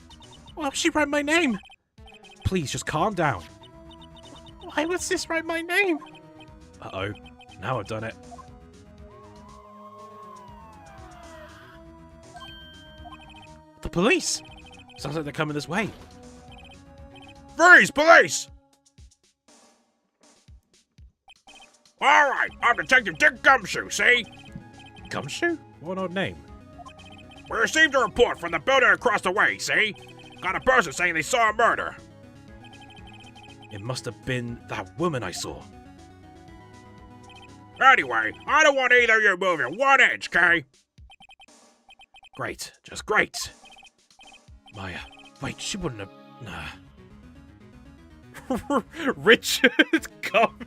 Well, she wrote my name. Please, just calm down. Why would Sis write my name? Uh-oh. Now I've done it. The police! Sounds like they're coming this way. Freeze, police! All right, I'm Detective Dick Gumshoe, see? Gumshoe? What an odd name. We received a report from the building across the way, see? Got a person saying they saw a murder. It must have been that woman I saw. Anyway, I don't want either of you moving 1 inch, okay? Great. Just great. Maya. Wait, she wouldn't have... Nah. Richard Gum.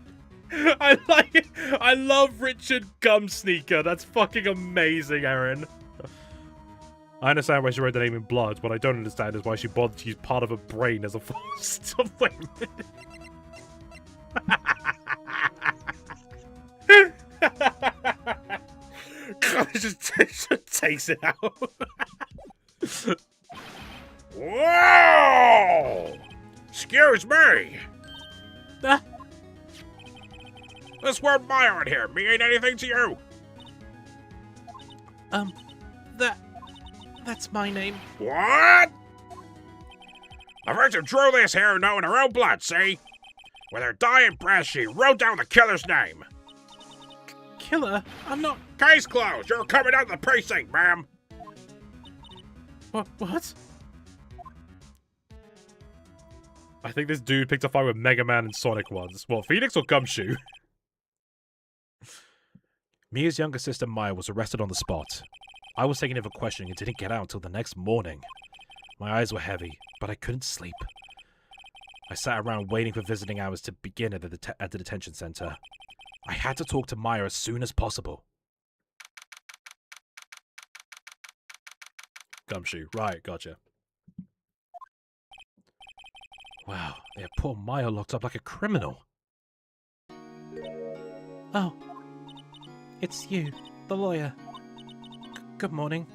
I love Richard Gum Sneaker. That's fucking amazing, Erin. I understand why she wrote the name in blood. What I don't understand is why she bothered to use part of her brain as a force. Wait a minute. God, it just takes it out. Whoa! Excuse me! This word Maya in here mean anything to you? That's my name. What? The victim drew this here note in her own blood, see? With her dying breath, she wrote down the killer's name. Killer? I'm not... Case closed. You're coming out of the precinct, ma'am. What? I think this dude picked a fight with Mega Man and Sonic once. What, Phoenix or Gumshoe? Mia's younger sister Maya was arrested on the spot. I was taken in for questioning and didn't get out until the next morning. My eyes were heavy, but I couldn't sleep. I sat around waiting for visiting hours to begin at the detention center. I had to talk to Maya as soon as possible. Gumshoe. Right, gotcha. Wow, they had poor Maya locked up like a criminal. Oh. It's you, the lawyer. Good morning.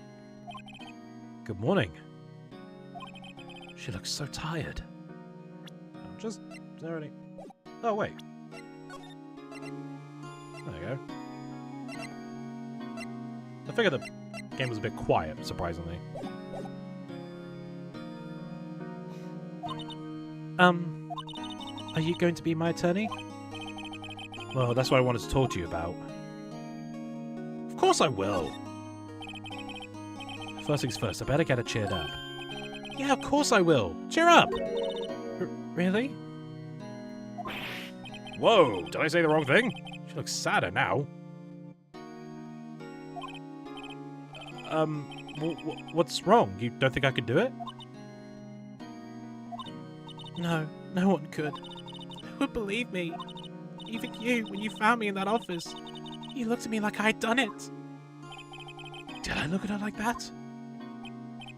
Good morning. She looks so tired. I'm just... Is there any... Oh, wait. There you go. I figured the game was a bit quiet, surprisingly. Are you going to be my attorney? Well, that's what I wanted to talk to you about. Of course I will. First things first, I better get her cheered up. Yeah, of course I will. Cheer up! Really? Whoa, did I say the wrong thing? She looks sadder now. What's wrong? You don't think I could do it? No, no one could. Who would believe me? Even you, when you found me in that office. You looked at me like I'd done it. Did I look at her like that?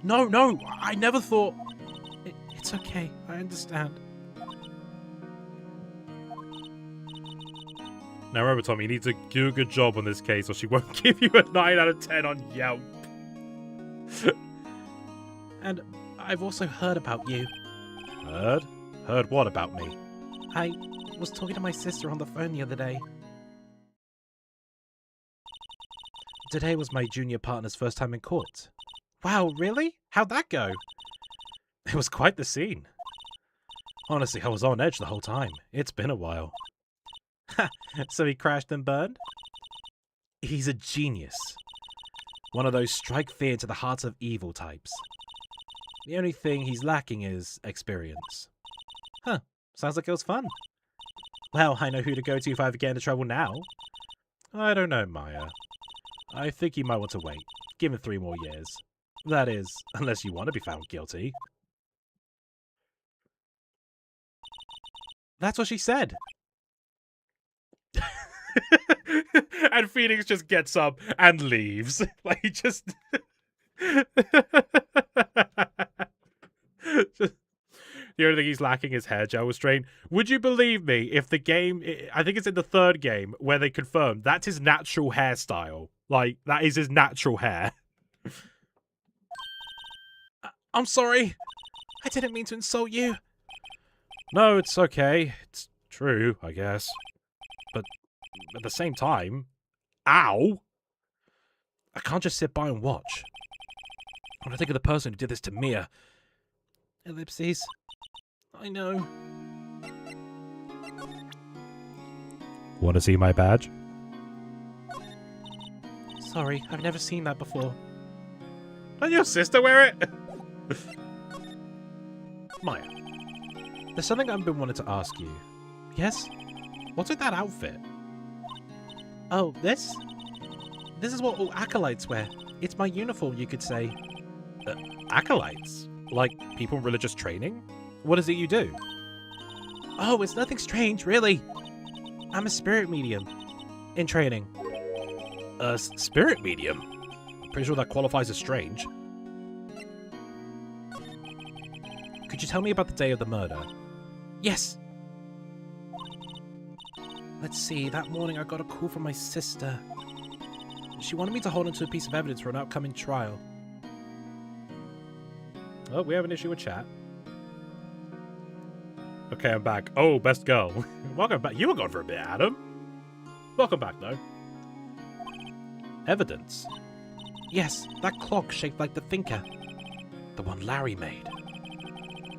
No, I never thought... It's okay, I understand. Now remember, Tom, you need to do a good job on this case or she won't give you a 9 out of 10 on Yelp. And I've also heard about you. Heard? Heard what about me? I was talking to my sister on the phone the other day. Today was my junior partner's first time in court. Wow, really? How'd that go? It was quite the scene. Honestly, I was on edge the whole time. It's been a while. So he crashed and burned? He's a genius. One of those strike fear into the hearts of evil types. The only thing he's lacking is experience. Huh, sounds like it was fun. Well, I know who to go to if I ever get into trouble now. I don't know, Maya. I think you might want to wait. Give him 3 more years. That is, unless you want to be found guilty. That's what she said. And Phoenix just gets up and leaves. Like, he just... The only thing he's lacking is hair gel restraint. Would you believe me if the game, I think it's in the 3rd game, where they confirmed that's his natural hairstyle. Like, that is his natural hair. I'm sorry. I didn't mean to insult you. No, it's okay. It's true, I guess. But at the same time, ow! I can't just sit by and watch. When I think of the person who did this to Mia. Ellipses. I know. Want to see my badge? Sorry, I've never seen that before. Doesn't your sister wear it? Maya, there's something I've been wanting to ask you. Yes? What's with that outfit? Oh, this? This is what all acolytes wear. It's my uniform, you could say. Acolytes? Like people in religious training? What is it you do? Oh, it's nothing strange, really. I'm a spirit medium. In training. A spirit medium? I'm pretty sure that qualifies as strange. Could you tell me about the day of the murder? Yes. Let's see, that morning I got a call from my sister. She wanted me to hold onto a piece of evidence for an upcoming trial. Oh, we have an issue with chat. Okay, I'm back. Oh, best girl. Welcome back. You were gone for a bit, Adam. Welcome back, though. Evidence? Yes, that clock shaped like the thinker. The one Larry made.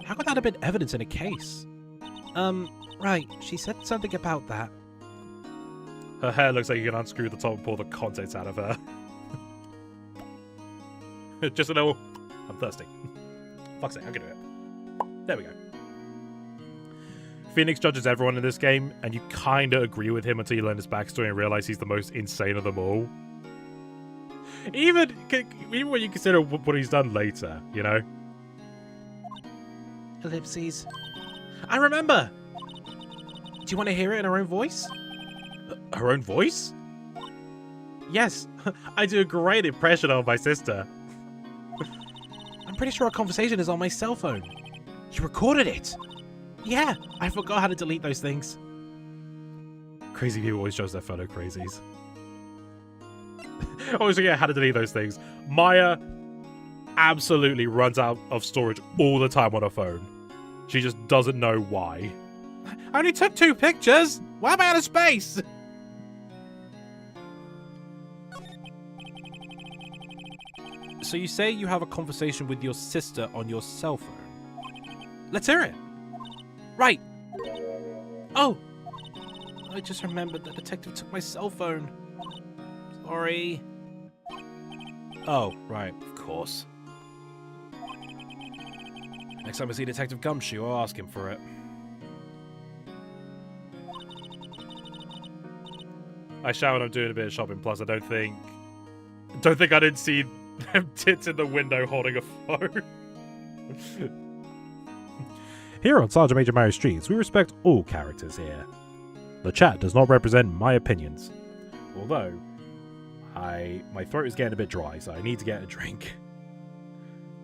How could that have been evidence in a case? Right, she said something about that. Her hair looks like you can unscrew the top and pull the contents out of her. Just a little... I'm thirsty. Fuck's sake, I can do it. There we go. Phoenix judges everyone in this game, and you kind of agree with him until you learn his backstory and realize he's the most insane of them all. Even when you consider what he's done later, you know? Ellipses. I remember! Do you want to hear it in her own voice? Her own voice? Yes. I do a great impression of my sister. I'm pretty sure our conversation is on my cell phone. You recorded it? Yeah, I forgot how to delete those things. Crazy people always shows their fellow crazies. I always forget how to delete those things. Maya absolutely runs out of storage all the time on her phone. She just doesn't know why. I only took 2 pictures! Why am I out of space? So you say you have a conversation with your sister on your cell phone? Let's hear it. Right. Oh. I just remembered the detective took my cell phone. Sorry. Oh, right, of course. Next time I see Detective Gumshoe, I'll ask him for it. I shower when I'm doing a bit of shopping, plus I don't think I didn't see them tits in the window holding a phone. Here on Sergeant Major Mario Streets, we respect all characters here. The chat does not represent my opinions. Although, my throat is getting a bit dry, so I need to get a drink.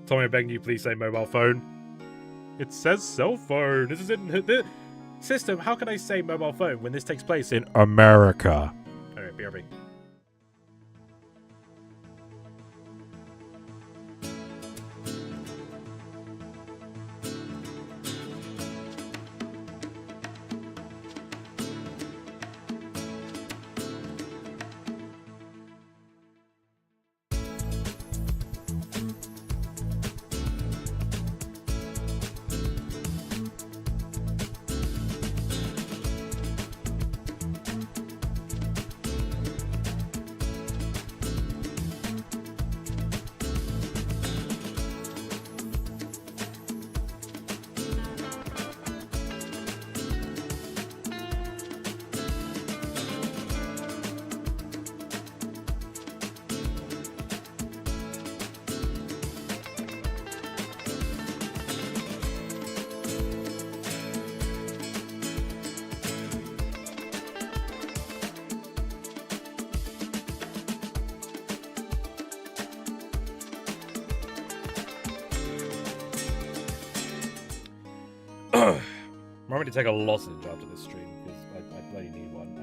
Tommy, I'm begging you, please say mobile phone. It says cell phone. This is in... System, how can I say mobile phone when this takes place in America. Alright, BRB. I'm going to take a lozenge after this stream because I bloody need one.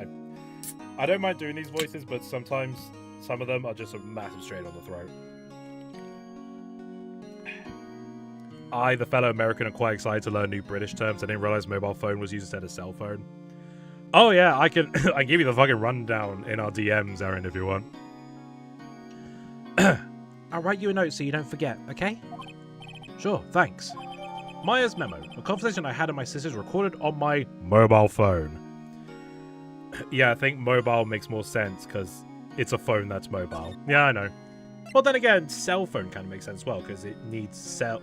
I don't mind doing these voices, but sometimes some of them are just a massive strain on the throat. I, the fellow American, am quite excited to learn new British terms. I didn't realize mobile phone was used instead of cell phone. Oh yeah, I can I give you the fucking rundown in our DMs, Erin, if you want. I'll write you a note so you don't forget, okay? Sure, thanks. Maya's memo. A conversation I had with my sisters recorded on my mobile phone. Yeah, I think mobile makes more sense because it's a phone that's mobile. Yeah, I know. Well, then again, cell phone kind of makes sense as well because it needs cell.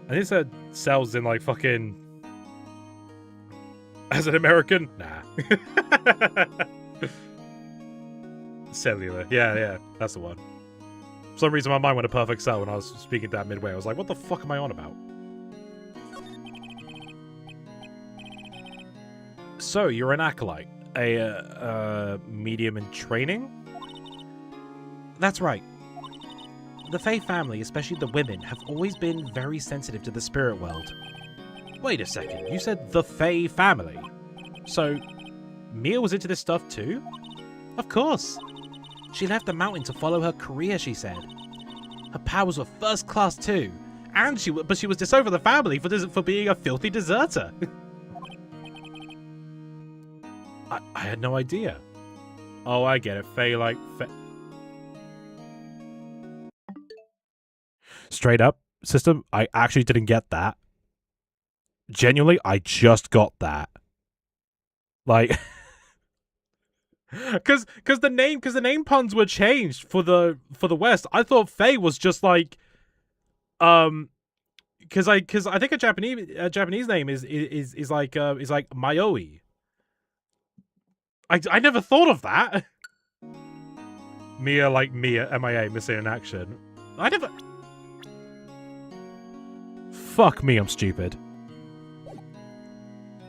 I think it said cells in like fucking. As an American? Nah. Cellular. Yeah, that's the one. For some reason, my mind went a perfect cell when I was speaking that midway. I was like, what the fuck am I on about? So, you're an acolyte. A medium in training? That's right. The Fae family, especially the women, have always been very sensitive to the spirit world. Wait a second, you said the Fae family. So, Mia was into this stuff too? Of course. She left the mountain to follow her career, she said. Her powers were first class too, and she was disowned from the family for being a filthy deserter. I had no idea. Oh, I get it. Fae like... Straight up, system, I actually didn't get that. Genuinely, I just got that. Like... Cause the name puns were changed for the West. I thought Fae was just like, cause I think a Japanese name is like Mayoi. I never thought of that. Mia like Mia, MIA, missing in action. I never. Fuck me, I'm stupid.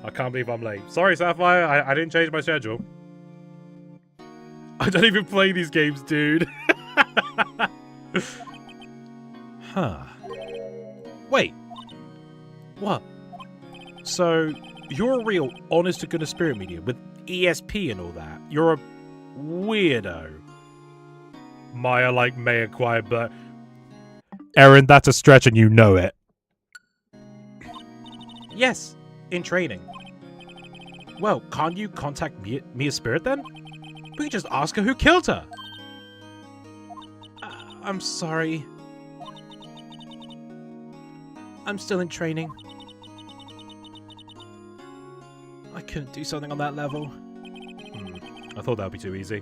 I can't believe I'm late. Sorry, Sapphire. I didn't change my schedule. I don't even play these games, dude. Huh. Wait. What? So, you're a real honest-to-goodness spirit medium with ESP and all that. You're a weirdo. Maya like may acquire, but... Erin, that's a stretch and you know it. Yes, in training. Well, can't you contact Mia's spirit then? We can just ask her who killed her. I'm sorry. I'm still in training. I couldn't do something on that level. I thought that would be too easy.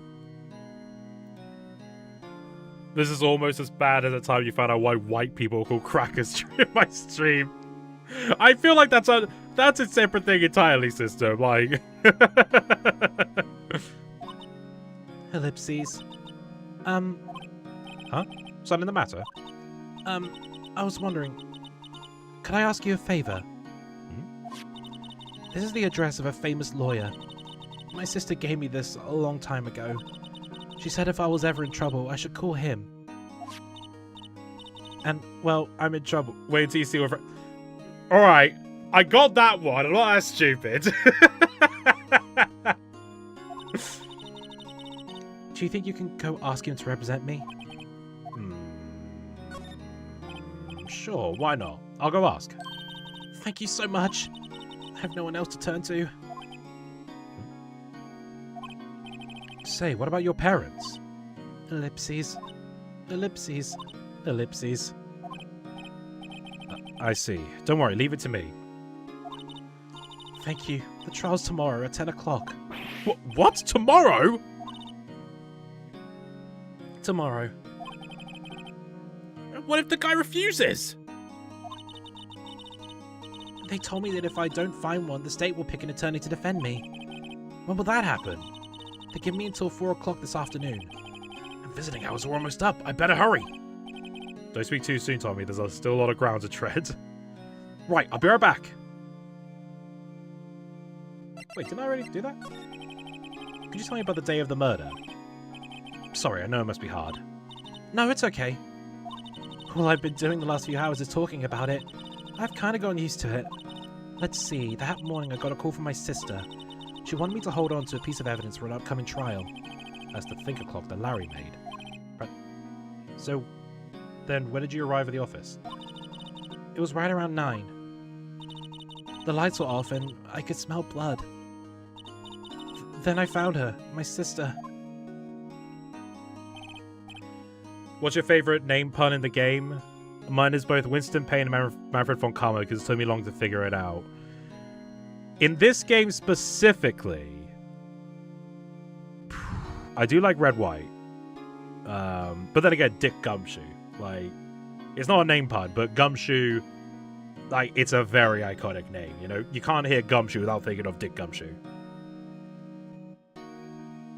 This is almost as bad as the time you found out why white people call crackers during my stream. I feel like that's a separate thing entirely, system. Like... Ellipses. Huh? Something the matter? I was wondering, Could I ask you a favor? This is the address of a famous lawyer. My sister gave me this a long time ago. She said if I was ever in trouble, I should call him. And, well, I'm in trouble. Wait until you see what... Alright, I got that one. I'm not that stupid. Do you think you can go ask him to represent me? Sure, why not? I'll go ask. Thank you so much. I have no one else to turn to. Say, what about your parents? Ellipses. Ellipses. Ellipses. I see. Don't worry, leave it to me. Thank you. The trial's tomorrow at 10 o'clock. What? Tomorrow? Tomorrow. What if the guy refuses? They told me that if I don't find one, the state will pick an attorney to defend me. When will that happen? They give me until 4 o'clock this afternoon. And visiting hours are almost up. I better hurry. Don't speak too soon, Tommy. There's still a lot of ground to tread. Right, I'll be right back. Wait, didn't I already do that? Could you tell me about the day of the murder? Sorry, I know it must be hard. No, it's okay. All I've been doing the last few hours is talking about it. I've kind of gotten used to it. Let's see, that morning I got a call from my sister. She wanted me to hold on to a piece of evidence for an upcoming trial. That's the thinker clock that Larry made. Right. So, then when did you arrive at the office? It was right around 9. The lights were off and I could smell blood. Then I found her, my sister. What's your favorite name pun in the game? Mine is both Winston Payne and Manfred von Karma because it took me long to figure it out. In this game specifically, I do like Red White. But then again, Dick Gumshoe. Like, it's not a name pun, but Gumshoe, like, it's a very iconic name. You know, you can't hear Gumshoe without thinking of Dick Gumshoe.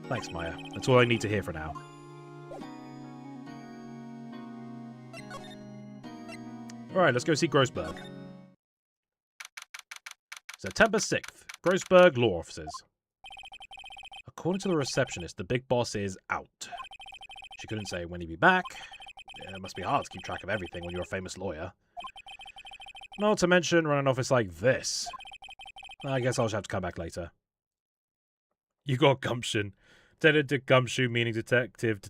Thanks, Maya. That's all I need to hear for now. Alright, let's go see Grossberg. September 6th. Grossberg Law Offices. According to the receptionist, the big boss is out. She couldn't say when he'd be back. It must be hard to keep track of everything when you're a famous lawyer. Not to mention run an office like this. I guess I'll just have to come back later. You got gumption. Detective Gumshoe meaning detective.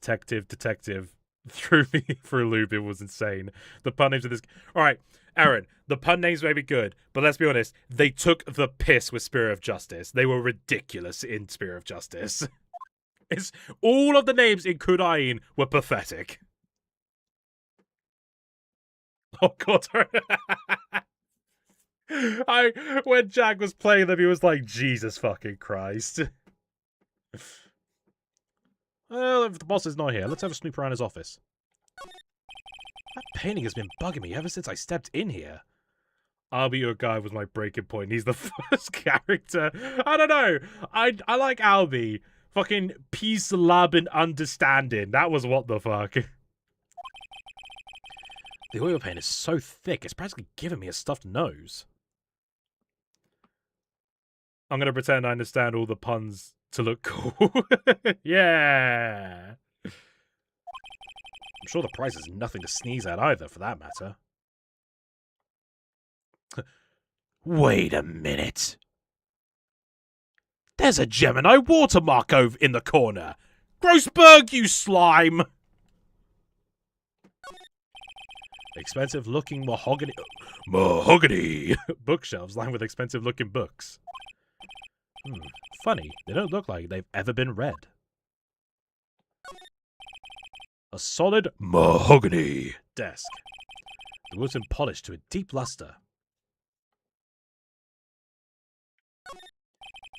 Threw me for a loop. It was insane. The pun names of this... Alright, Erin, the pun names may be good, but let's be honest, they took the piss with Spirit of Justice. They were ridiculous in Spirit of Justice. All of the names in Kudain were pathetic. Oh god. When Jack was playing them, he was like, Jesus fucking Christ. Well, if the boss is not here, let's have a snoop around his office. That painting has been bugging me ever since I stepped in here. I'll Be Your Guy was my breaking point. He's the first character. I don't know. I like Albie. Fucking peace, love, and understanding. That was what the fuck. The oil paint is so thick, it's practically giving me a stuffed nose. I'm gonna pretend I understand all the puns to look cool. Yeah. I'm sure the price is nothing to sneeze at either, for that matter. Wait a minute. There's a Gemini watermark over in the corner. Grossberg, you slime! Expensive-looking mahogany bookshelves lined with expensive-looking books. Funny, they don't look like they've ever been read. A solid mahogany desk. The wood's been polished to a deep luster.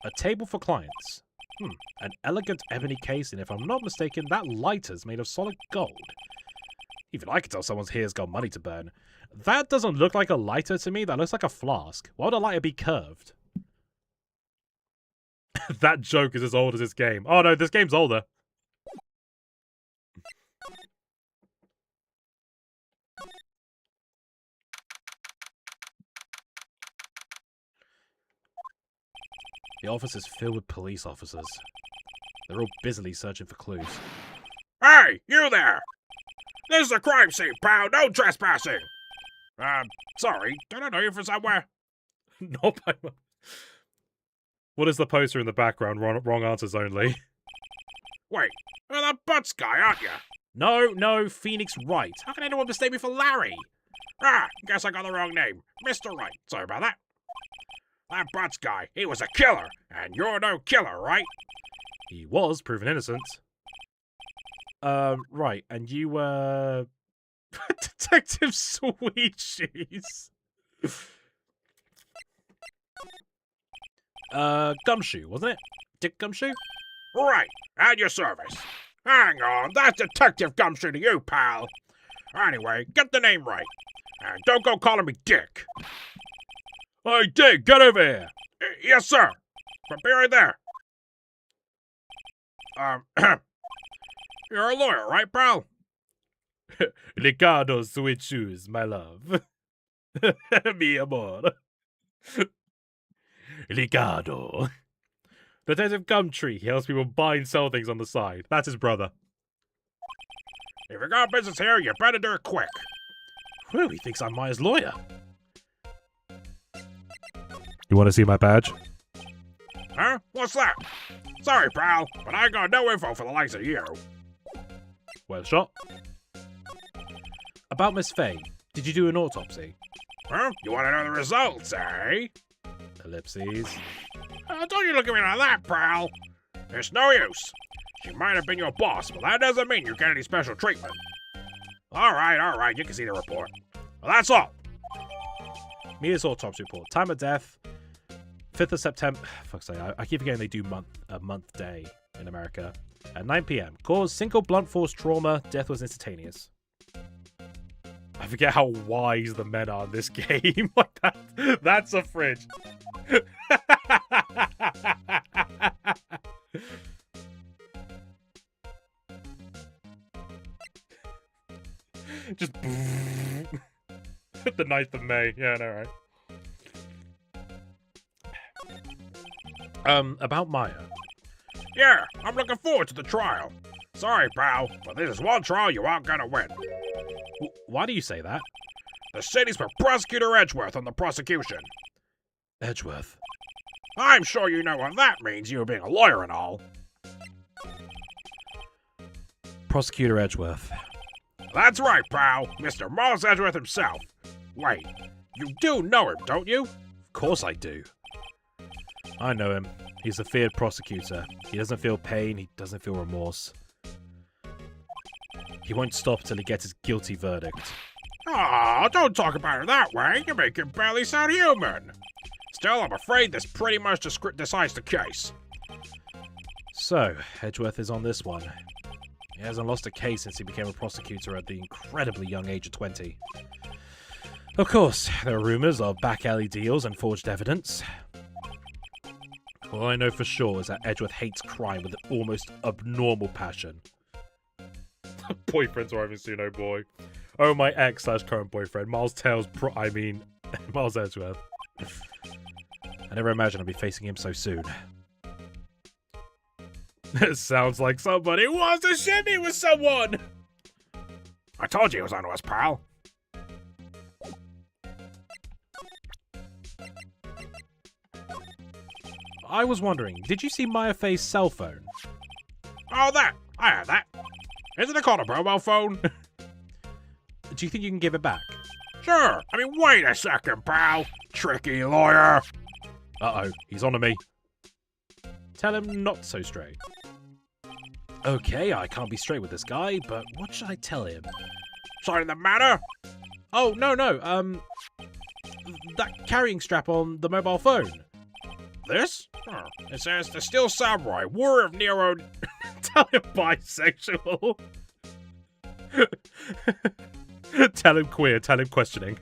A table for clients. An elegant ebony case, and if I'm not mistaken, that lighter's made of solid gold. Even I can tell someone's here's got money to burn. That doesn't look like a lighter to me, that looks like a flask. Why would a lighter be curved? That joke is as old as this game. Oh no, this game's older. The office is filled with police officers. They're all busily searching for clues. Hey, you there! This is a crime scene, pal. No trespassing. Sorry. Did I know you from somewhere? Not by much. What is the poster in the background? Wrong answers only. Wait, you're the Butts guy, aren't you? No, Phoenix Wright. How can anyone mistake me for Larry? Ah, guess I got the wrong name. Mr. Wright. Sorry about that. That Butts guy, he was a killer. And you're no killer, right? He was proven innocent. Right, and you were... Detective Sweet Shoes. Gumshoe, wasn't it? Dick Gumshoe? Right, at your service. Hang on, that's Detective Gumshoe to you, pal. Anyway, get the name right. And don't go calling me Dick. Hey, Dick, get over here! Yes, sir. But be right there. You're a lawyer, right, pal? Ricardo Sweet Shoes, my love. Mi amor. Ricardo. Detective Gumtree. He helps people buy and sell things on the side. That's his brother. If you got business here, you better do it quick. Whew, he thinks I'm Maya's lawyer. You want to see my badge? Huh? What's that? Sorry, pal, but I got no info for the likes of you. Well shot. About Miss Faye, did you do an autopsy? Huh? You want to know the results, eh? Ellipses. Don't you look at me like that, pal. It's no use. She might have been your boss, but that doesn't mean you get any special treatment. All right, you can see the report. Well, that's all. Mia's autopsy report. Time of death, 5th of September. Fuck's sake, I keep forgetting they do a month day in America. At 9 p.m. Cause, single blunt force trauma. Death was instantaneous. I forget how wise the men are in this game. Like that's a fridge. Just the 9th of May. Yeah, I know, right? About Maya. Yeah, I'm looking forward to the trial. Sorry, pal, but this is one trial you aren't gonna win. Why do you say that? The city's put Prosecutor Edgeworth on the prosecution. Edgeworth. I'm sure you know what that means, you being a lawyer and all. Prosecutor Edgeworth. That's right, pal. Mr. Miles Edgeworth himself. Wait, you do know him, don't you? Of course I do. I know him. He's a feared prosecutor. He doesn't feel pain, he doesn't feel remorse. He won't stop till he gets his guilty verdict. Aw, don't talk about it that way. You make him barely sound human. Still, I'm afraid this pretty much decides the case. So, Edgeworth is on this one. He hasn't lost a case since he became a prosecutor at the incredibly young age of 20. Of course, there are rumours of back alley deals and forged evidence. All I know for sure is that Edgeworth hates crime with an almost abnormal passion. Boyfriend's arriving soon, oh boy. Oh, my ex/current boyfriend, Miles Miles Edgeworth. I never imagined I'd be facing him so soon. It sounds like somebody wants to shimmy with someone! I told you he was onto us, pal. I was wondering, did you see Maya Faye's cell phone? Oh, that! I had that. Isn't it called a mobile phone? Do you think you can give it back? Sure. I mean, wait a second, pal. Tricky lawyer. Uh-oh, he's on to me. Tell him not so straight. Okay, I can't be straight with this guy, but what should I tell him? Something the matter? Oh, no, that carrying strap on the mobile phone. This? Oh, it says the Steel Samurai, Warrior of Nero. Tell him bisexual. Tell him queer, tell him questioning.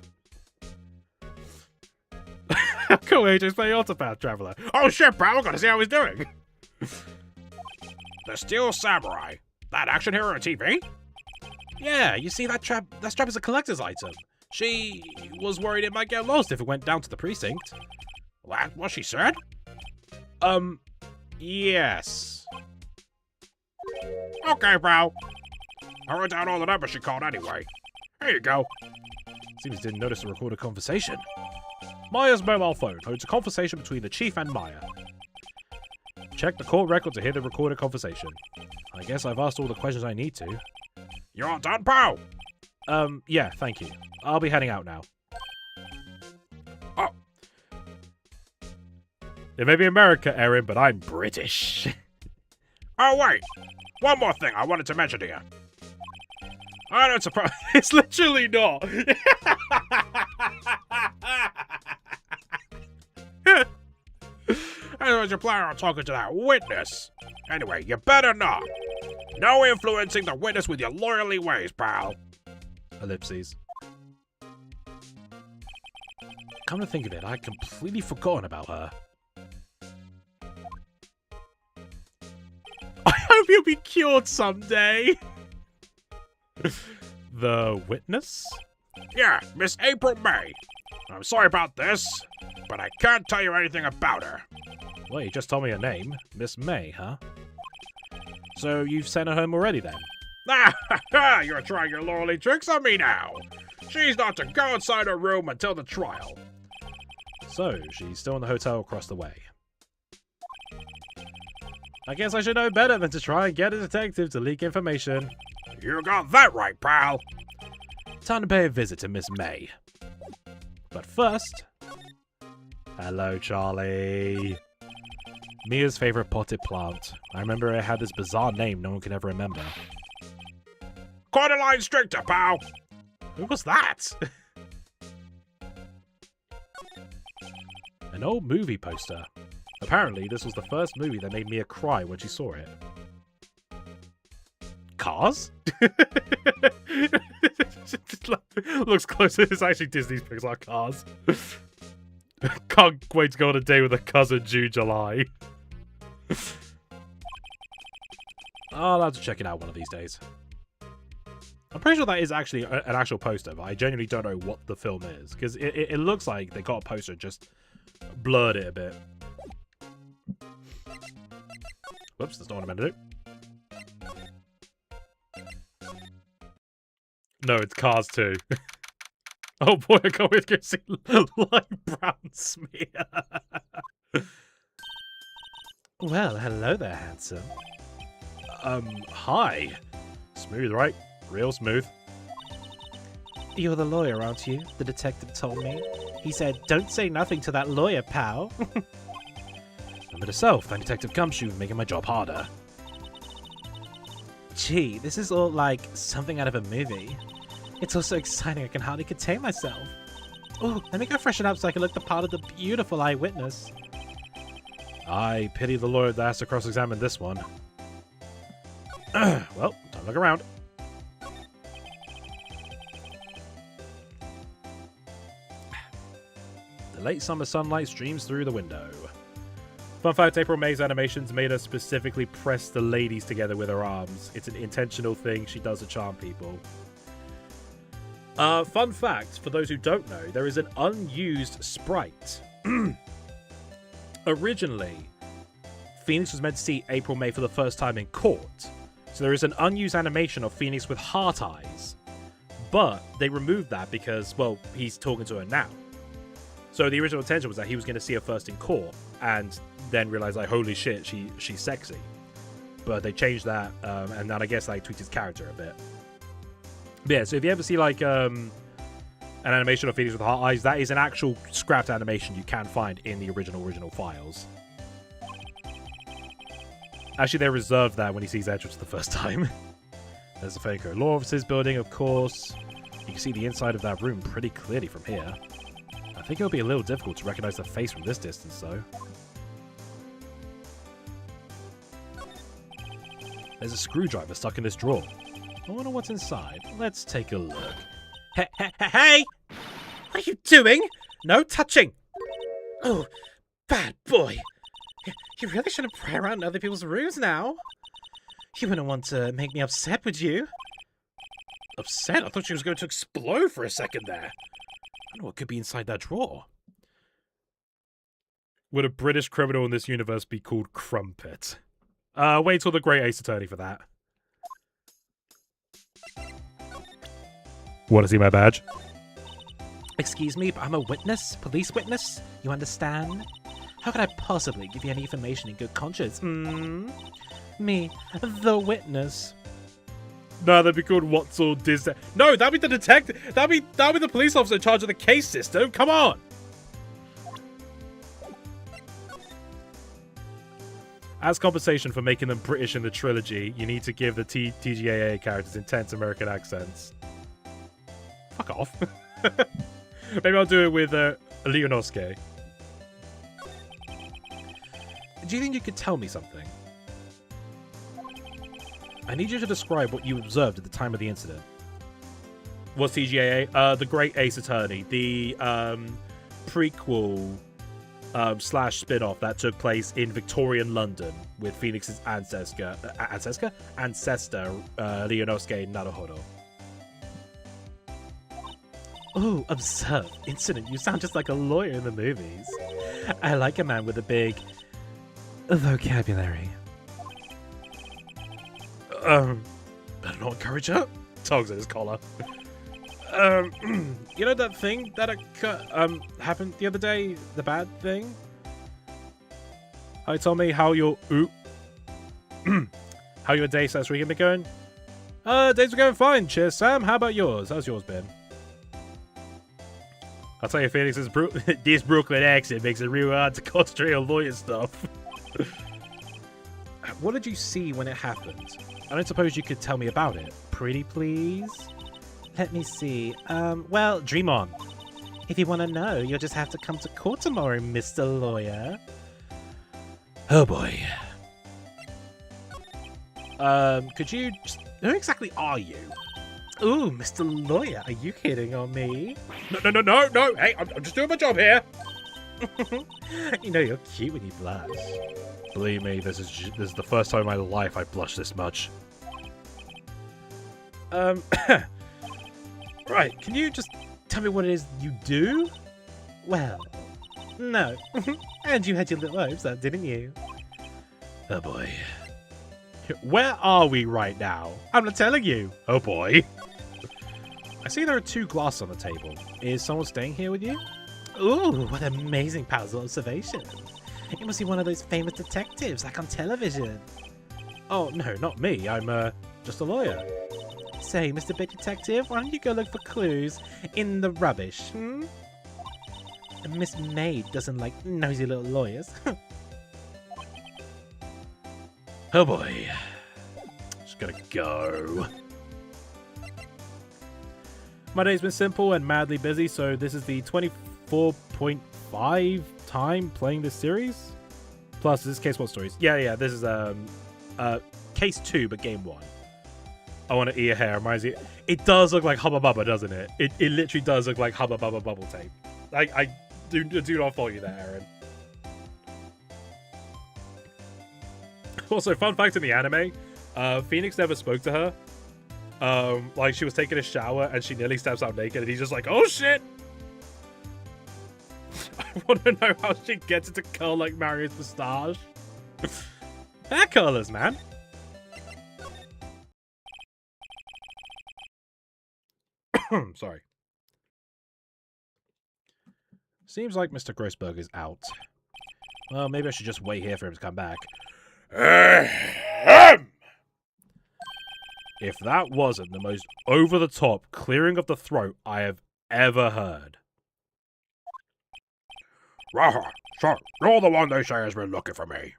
Cool, AJ's playing Octopath Traveler. Oh shit, pal, I gotta see how he's doing. The Steel Samurai. That action hero on TV? Yeah, you see, that strap is a collector's item. She was worried it might get lost if it went down to the precinct. That's what she said? Yes. Okay, pal. I wrote down all the numbers she called anyway. Here you go. Seems didn't notice the recorded conversation. Maya's mobile phone holds a conversation between the chief and Maya. Check the court record to hear the recorded conversation. I guess I've asked all the questions I need to. You all done, pal? Yeah, thank you. I'll be heading out now. Oh. It may be America, Erin, but I'm British. Oh, wait. One more thing I wanted to mention to you. I don't surprise. It's literally not. I was your plan on talking to that witness. Anyway, you better not. No influencing the witness with your lawyerly ways, pal. Ellipses. Come to think of it, I'd completely forgotten about her. I hope you'll be cured someday. The witness? Yeah, Miss April May. I'm sorry about this, but I can't tell you anything about her. Well, you just told me her name. Miss May, huh? So you've sent her home already then? Ah, you're trying your lawyerly tricks on me now. She's not to go inside her room until the trial. So, she's still in the hotel across the way. I guess I should know better than to try and get a detective to leak information. You got that right, pal. Time to pay a visit to Miss May. But first... Hello, Charlie. Mia's favorite potted plant. I remember it had this bizarre name no one could ever remember. Quarter-line stricter, pal. Who was that? An old movie poster. Apparently, this was the first movie that made Mia cry when she saw it. Cars? Looks closer. It's actually Disney's Pixar Cars. Can't wait to go on a day with a cousin June, July. I'll have to check it out one of these days. I'm pretty sure that is actually an actual poster, but I genuinely don't know what the film is. Because it looks like they got a poster, just blurred it a bit. Whoops, that's not what I meant to do. No, it's Cars 2. Oh boy, I can't wait to go see light brown smear. Well, hello there, handsome. Hi. Smooth, right? Real smooth. You're the lawyer, aren't you? The detective told me. He said, don't say nothing to that lawyer, pal. Remember to self, and Detective Gumshoe making my job harder. Gee, this is all like something out of a movie. It's all so exciting I can hardly contain myself. Oh, let me go freshen up so I can look the part of the beautiful eyewitness. I pity the lawyer that has to cross-examine this one. Well, time to look around. The late summer sunlight streams through the window. Fun fact, April May's animations made her specifically press the ladies together with her arms. It's an intentional thing she does to charm people. Fun fact, for those who don't know, there is an unused sprite. Originally, Phoenix was meant to see April May for the first time in court. So there is an unused animation of Phoenix with heart eyes. But they removed that because, well, he's talking to her now. So the original intention was that he was going to see her first in court and then realize, like, holy shit, she's sexy. But they changed that, and then I guess like tweaked his character a bit. But yeah, so if you ever see like an animation of Phoenix with heart eyes, that is an actual scrapped animation you can find in the original files. Actually, they reserved that when he sees Edgeworth for the first time. There's the Faker Law Offices building, of course. You can see the inside of that room pretty clearly from here. I think it'll be a little difficult to recognize the face from this distance, though. There's a screwdriver stuck in this drawer. I wonder what's inside. Let's take a look. Hey! What are you doing? No touching! Oh, bad boy. You really shouldn't pry around in other people's rooms now. You wouldn't want to make me upset, would you? Upset? I thought she was going to explode for a second there. I wonder what could be inside that drawer. Would a British criminal in this universe be called Crumpet? Wait till the Great Ace Attorney for that. Want to see my badge? Excuse me, but I'm a witness? Police witness? You understand? How could I possibly give you any information in good conscience? Me, the witness. No, that'd be called What's All Disney. No, that'd be the detective. That'd be the police officer in charge of the case system. Come on. As compensation for making them British in the trilogy, you need to give the TGAA characters intense American accents. Fuck off. Maybe I'll do it with Leonosuke. Do you think you could tell me something? I need you to describe what you observed at the time of the incident. What's TGAA? The Great Ace Attorney. The prequel slash spin-off that took place in Victorian London with Phoenix's ancestor Leonosuke Naruhodo. Oh, observe. Incident. You sound just like a lawyer in the movies. I like a man with a big vocabulary. Better not encourage her. Tugs at his collar. You know that thing that happened the other day? The bad thing? Hi, Tommy. How your how your day / weekend been going? Days are going fine. Cheers, Sam. How about yours? How's yours been? I'll tell you, Phoenix, this Brooklyn accent makes it real hard to concentrate on lawyer stuff. What did you see when it happened? I don't suppose you could tell me about it. Pretty please? Let me see. Well, dream on. If you want to know, you'll just have to come to court tomorrow, Mr. Lawyer. Oh boy. Could you just... Who exactly are you? Ooh, Mr. Lawyer, are you kidding on me? No. Hey, I'm just doing my job here. You know you're cute when you blush. Believe me, this is the first time in my life I blushed this much. Right, can you just tell me what it is you do? Well, no. And you had your little hopes up, didn't you? Oh boy. Where are we right now? I'm not telling you. Oh boy. I see there are 2 glasses on the table. Is someone staying here with you? Ooh, what amazing powers of observation. You must be one of those famous detectives, like on television. Oh, no, not me. I'm, just a lawyer. Say, Mr. Big Detective, why don't you go look for clues in the rubbish, Miss Maid doesn't like nosy little lawyers. Oh boy. Just gotta go. My day's been simple and madly busy, so this is the 24.5 time playing this series. Plus, this is Case 1 stories. Yeah, this is Case 2, but Game 1. I want to eat a hair. Reminds you. It does look like Hubba Bubba, doesn't it? It literally does look like Hubba Bubba bubble tape. I do not follow you there, Erin. Also, fun fact in the anime, Phoenix never spoke to her. Like, she was taking a shower and she nearly steps out naked and he's just like, oh shit! I want to know how she gets it to curl like Mario's moustache. Hair curlers, man. Sorry. Seems like Mr. Grossberg is out. Well, maybe I should just wait here for him to come back. If that wasn't the most over-the-top clearing of the throat I have ever heard. So, you're the one they say has been looking for me.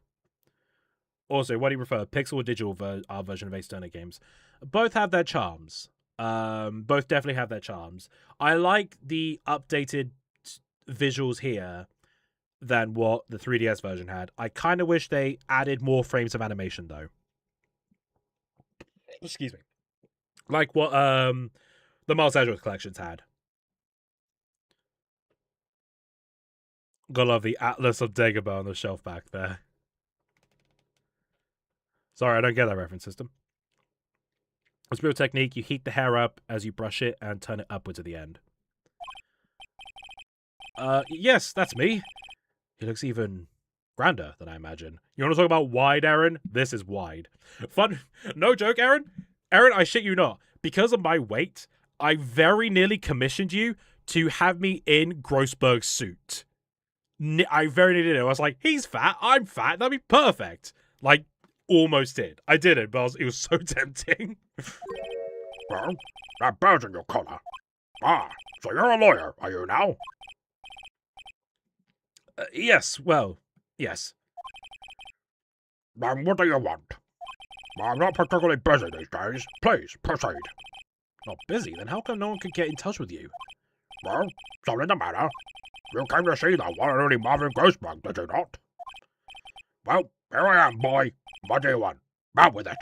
Also, what do you prefer, pixel or digital version of Ace Attorney games? Both have their charms. Both definitely have their charms. I like the updated visuals here than what the 3DS version had. I kind of wish they added more frames of animation, though. Excuse me. Like what the Miles Edgeworth collections had. Gotta love the Atlas of Dagobah on the shelf back there. Sorry, I don't get that reference system. It's real technique. You heat the hair up as you brush it and turn it upwards at the end. Yes, that's me. He looks even grander than I imagine. You want to talk about wide, Erin? This is wide. Fun. No joke, Erin. Erin, I shit you not. Because of my weight, I very nearly commissioned you to have me in Grossberg's suit. I very nearly did. I was like, he's fat, I'm fat, that'd be perfect. Like, almost did. I did it, but it was so tempting. Well, that badge in your collar. Ah, so you're a lawyer, are you now? Yes, well, yes. Then what do you want? I'm not particularly busy these days. Please, proceed. Not busy? Then how come no one could get in touch with you? Well, something the matter. You came to see that one and only Marvin Grossberg, did you not? Well, here I am, boy. What do you want? Out with it.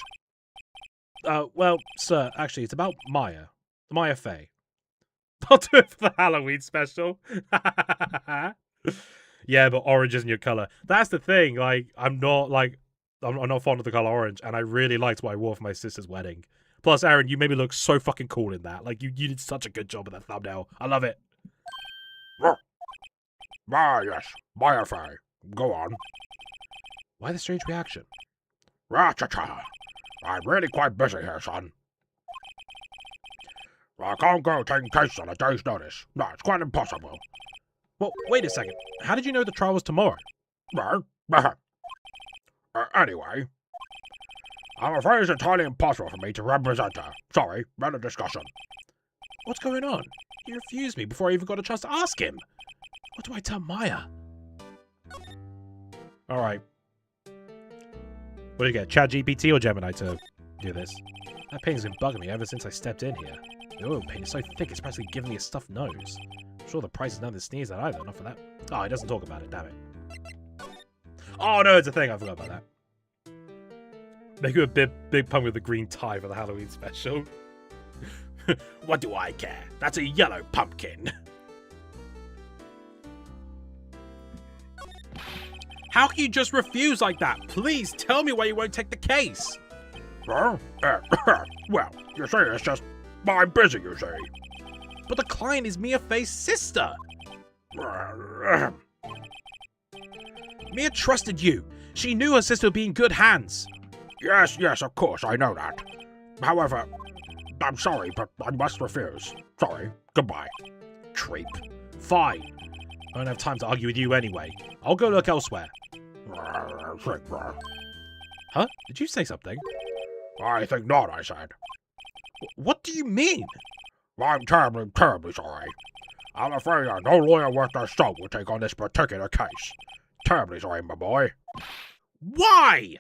Well, sir, actually, it's about Maya. Maya Fey. I'll do it for the Halloween special. Yeah, but orange isn't your color. That's the thing. Like, I'm not fond of the color orange, and I really liked what I wore for my sister's wedding. Plus, Erin, you made me look so fucking cool in that. Like, you did such a good job with that thumbnail. I love it. Ah, yes. Maya Fey. Go on. Why the strange reaction? Ra-cha-cha. I'm really quite busy here, son. I can't go taking cases on a day's notice. No, it's quite impossible. Well, wait a second. How did you know the trial was tomorrow? Well, anyway, I'm afraid it's entirely impossible for me to represent her. Sorry, better discussion. What's going on? He refused me before I even got a chance to ask him. What do I tell Maya? Alright. What do you get, ChatGPT or Gemini to do this? That painting's been bugging me ever since I stepped in here. The oil paint is so thick it's practically giving me a stuffed nose. I'm sure the price is nothing to sneeze at either, not for that. Oh, he doesn't talk about it, damn it. Oh no, it's a thing, I forgot about that. Make you a big pun with the green tie for the Halloween special. What do I care? That's a yellow pumpkin. How can you just refuse like that? Please tell me why you won't take the case. Well, you see, it's just, I'm busy, you see. But the client is Mia Fey's sister. Mia trusted you. She knew her sister would be in good hands. Yes, of course, I know that. However, I'm sorry, but I must refuse. Sorry, goodbye. Creep. Fine. I don't have time to argue with you anyway. I'll go look elsewhere. Huh? Did you say something? I think not, I said. What do you mean? I'm terribly, terribly sorry. I'm afraid no lawyer worth their salt will take on this particular case. Terribly sorry, my boy. Why?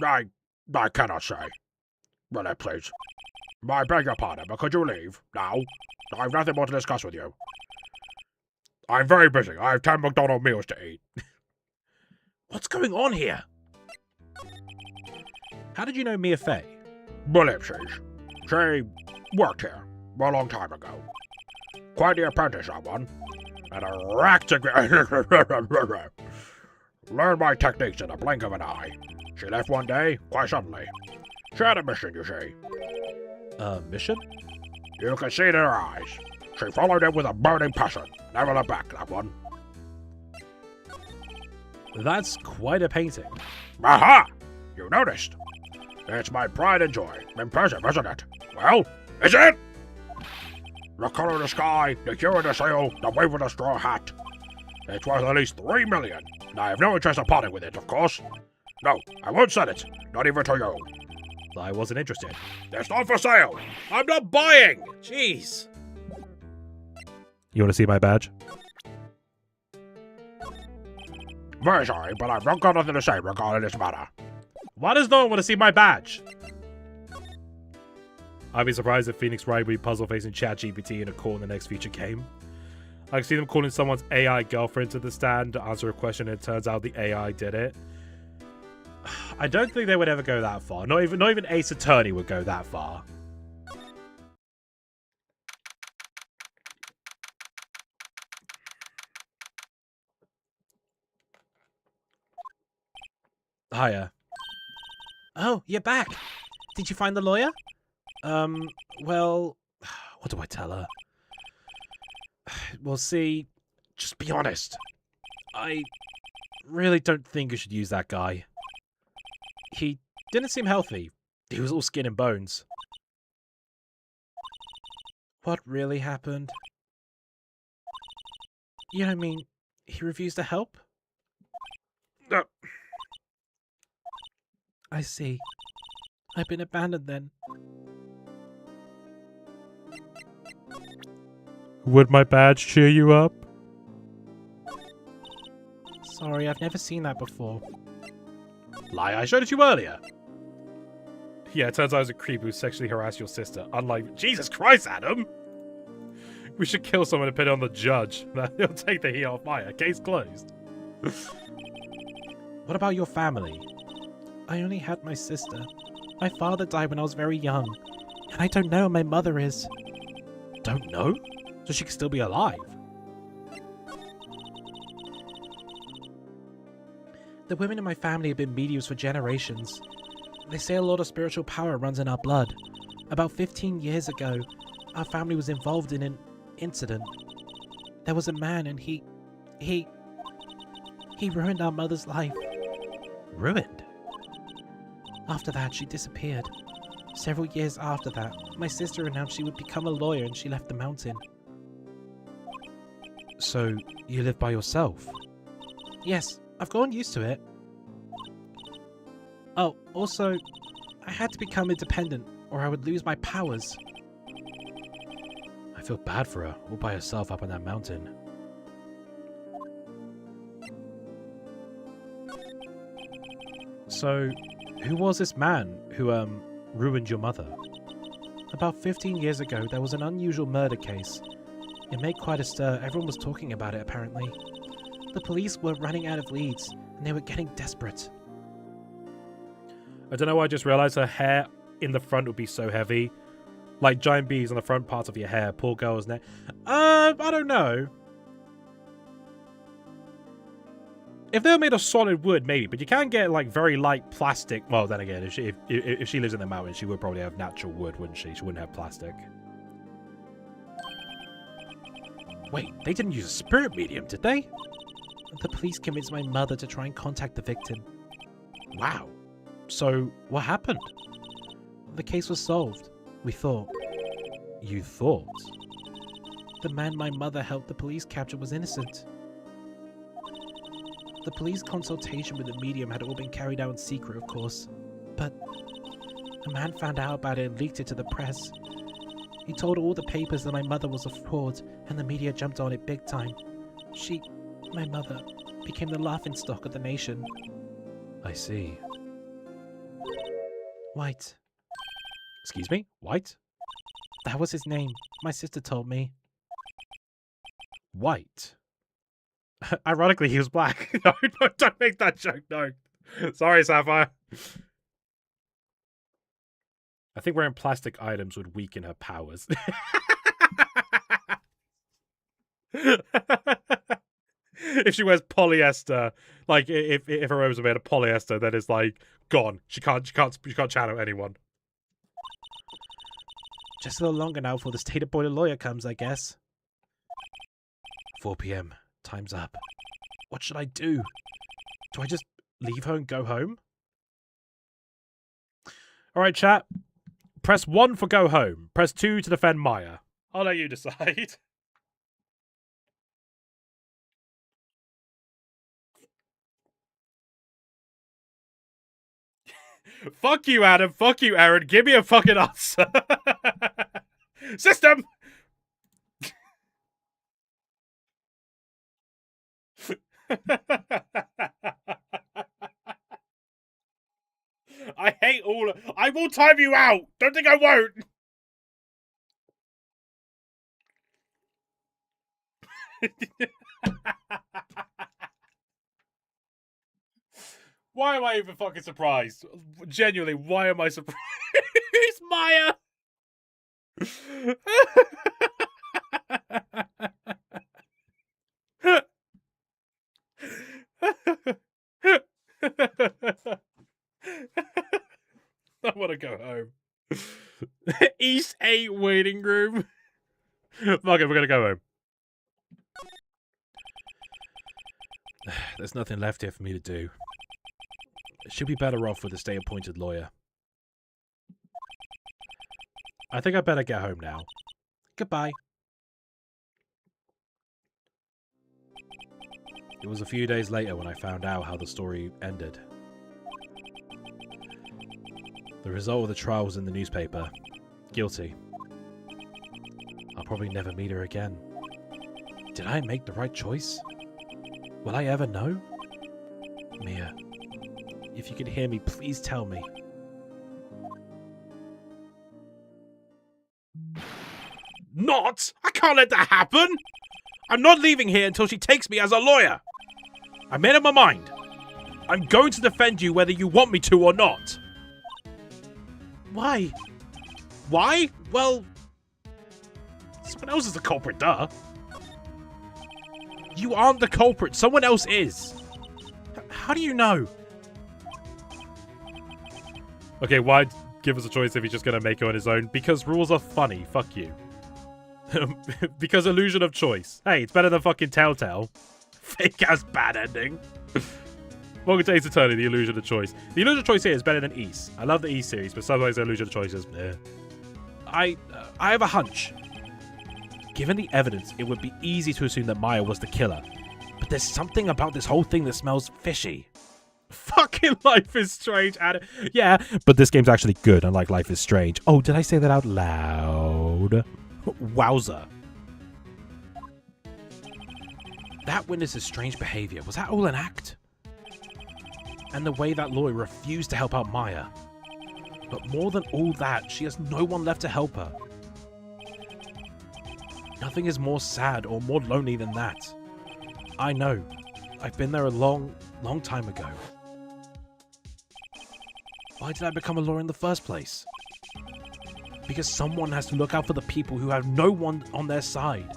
I cannot say. Will it please? I beg your pardon, but could you leave now? I have nothing more to discuss with you. I'm very busy. I have 10 McDonald's meals to eat. What's going on here? How did you know Mia Fey? Ellipses. She worked here a long time ago. Quite the apprentice, that one. And a rack to learn my techniques in the blink of an eye. She left one day, quite suddenly. She had a mission, you see. A mission? You can see it in her eyes. She followed it with a burning passion. Never looked back, that one. That's quite a painting. Aha! You noticed. It's my pride and joy. Impressive, isn't it? Well, is it? The color of the sky, the hue of the sail, the wave of the straw hat. It's worth at least 3 million. I have no interest in parting with it, of course. No, I won't sell it. Not even to you. I wasn't interested. It's not for sale. I'm not buying. Jeez. You want to see my badge? Very sorry, but I've not got nothing to say regarding this matter. Why does no one want to see my badge? I'd be surprised if Phoenix Wright would be puzzle facing ChatGPT in a call in the next feature game. I can see them calling someone's AI girlfriend to the stand to answer a question, and it turns out the AI did it. I don't think they would ever go that far. Not even Ace Attorney would go that far. Hiya. Oh, you're back. Did you find the lawyer? Well, what do I tell her? Well, see, just be honest. I really don't think you should use that guy. He didn't seem healthy. He was all skin and bones. What really happened? You don't mean he refused to help? No. I see. I've been abandoned then. Would my badge cheer you up? Sorry, I've never seen that before. Lie, I showed it to you earlier. Yeah, it turns out I was a creep who sexually harassed your sister. Unlike Jesus Christ, Adam! We should kill someone and put it on the judge. He'll take the heat off Maya. Case closed. What about your family? I only had my sister. My father died when I was very young. And I don't know who my mother is. Don't know? So she could still be alive. The women in my family have been mediums for generations. They say a lot of spiritual power runs in our blood. About 15 years ago, our family was involved in an incident. There was a man and he ruined our mother's life. Ruined? After that, she disappeared. Several years after that, my sister announced she would become a lawyer and she left the mountain. So, you live by yourself? Yes, I've gotten used to it. Oh, also, I had to become independent or I would lose my powers. I feel bad for her, all by herself up on that mountain. So, who was this man who, ruined your mother? About 15 years ago, there was an unusual murder case. It made quite a stir. Everyone was talking about it, apparently. The police were running out of leads, and they were getting desperate. I don't know why I just realized her hair in the front would be so heavy. Like giant bees on the front parts of your hair. Poor girl's neck. I don't know. If they were made of solid wood, maybe. But you can get, like, very light plastic. Well, then again, if she lives in the mountains, she would probably have natural wood, wouldn't she? She wouldn't have plastic. Wait, they didn't use a spirit medium, did they? The police convinced my mother to try and contact the victim. Wow. So, what happened? The case was solved, we thought. You thought? The man my mother helped the police capture was innocent. The police consultation with the medium had all been carried out in secret, of course. But a man found out about it and leaked it to the press. He told all the papers that my mother was a fraud, and the media jumped on it big time. My mother, became the laughingstock of the nation. I see. White. Excuse me? White? That was his name. My sister told me. White? Ironically, he was black. No, don't make that joke, no. Sorry, Sapphire. I think wearing plastic items would weaken her powers. If she wears polyester, like if her robes are made of polyester, then it's like gone. She can't channel anyone. Just a little longer now before the state-appointed lawyer comes, I guess. 4 p.m. Time's up. What should I do? Do I just leave her and go home? Alright, chat. Press 1 for go home. Press 2 to defend Maya. I'll let you decide. Fuck you, Adam. Fuck you, Erin. Give me a fucking answer. System! I hate all. I will time you out. Don't think I won't. Why am I even fucking surprised? Genuinely, why am I surprised? It's Maya. I want to go home. East 8 waiting room. Fuck it, we're gonna go home. There's nothing left here for me to do. She'll be better off with a state-appointed lawyer. I think I better get home now. Goodbye. It was a few days later when I found out how the story ended. The result of the trial was in the newspaper. Guilty. I'll probably never meet her again. Did I make the right choice? Will I ever know? Mia, if you can hear me, please tell me. Not! I can't let that happen! I'm not leaving here until she takes me as a lawyer! I made up my mind. I'm going to defend you whether you want me to or not. Why? Why? Well, someone else is the culprit, duh. You aren't the culprit, someone else is. How do you know? Okay, why give us a choice if he's just gonna make it on his own? Because rules are funny, fuck you. Because illusion of choice. Hey, it's better than fucking Telltale. Fake-ass bad ending. Welcome to Ace Attorney, the illusion of choice. The illusion of choice here is better than East. I love the East series, but sometimes the illusion of choice is meh. I have a hunch. Given the evidence, it would be easy to assume that Maya was the killer. But there's something about this whole thing that smells fishy. Fucking Life is Strange. Yeah, but this game's actually good, unlike Life is Strange. Oh, did I say that out loud? Wowza. That witness's strange behavior, was that all an act? And the way that lawyer refused to help out Maya. But more than all that, she has no one left to help her. Nothing is more sad or more lonely than that. I know. I've been there a long, long time ago. Why did I become a lawyer in the first place? Because someone has to look out for the people who have no one on their side.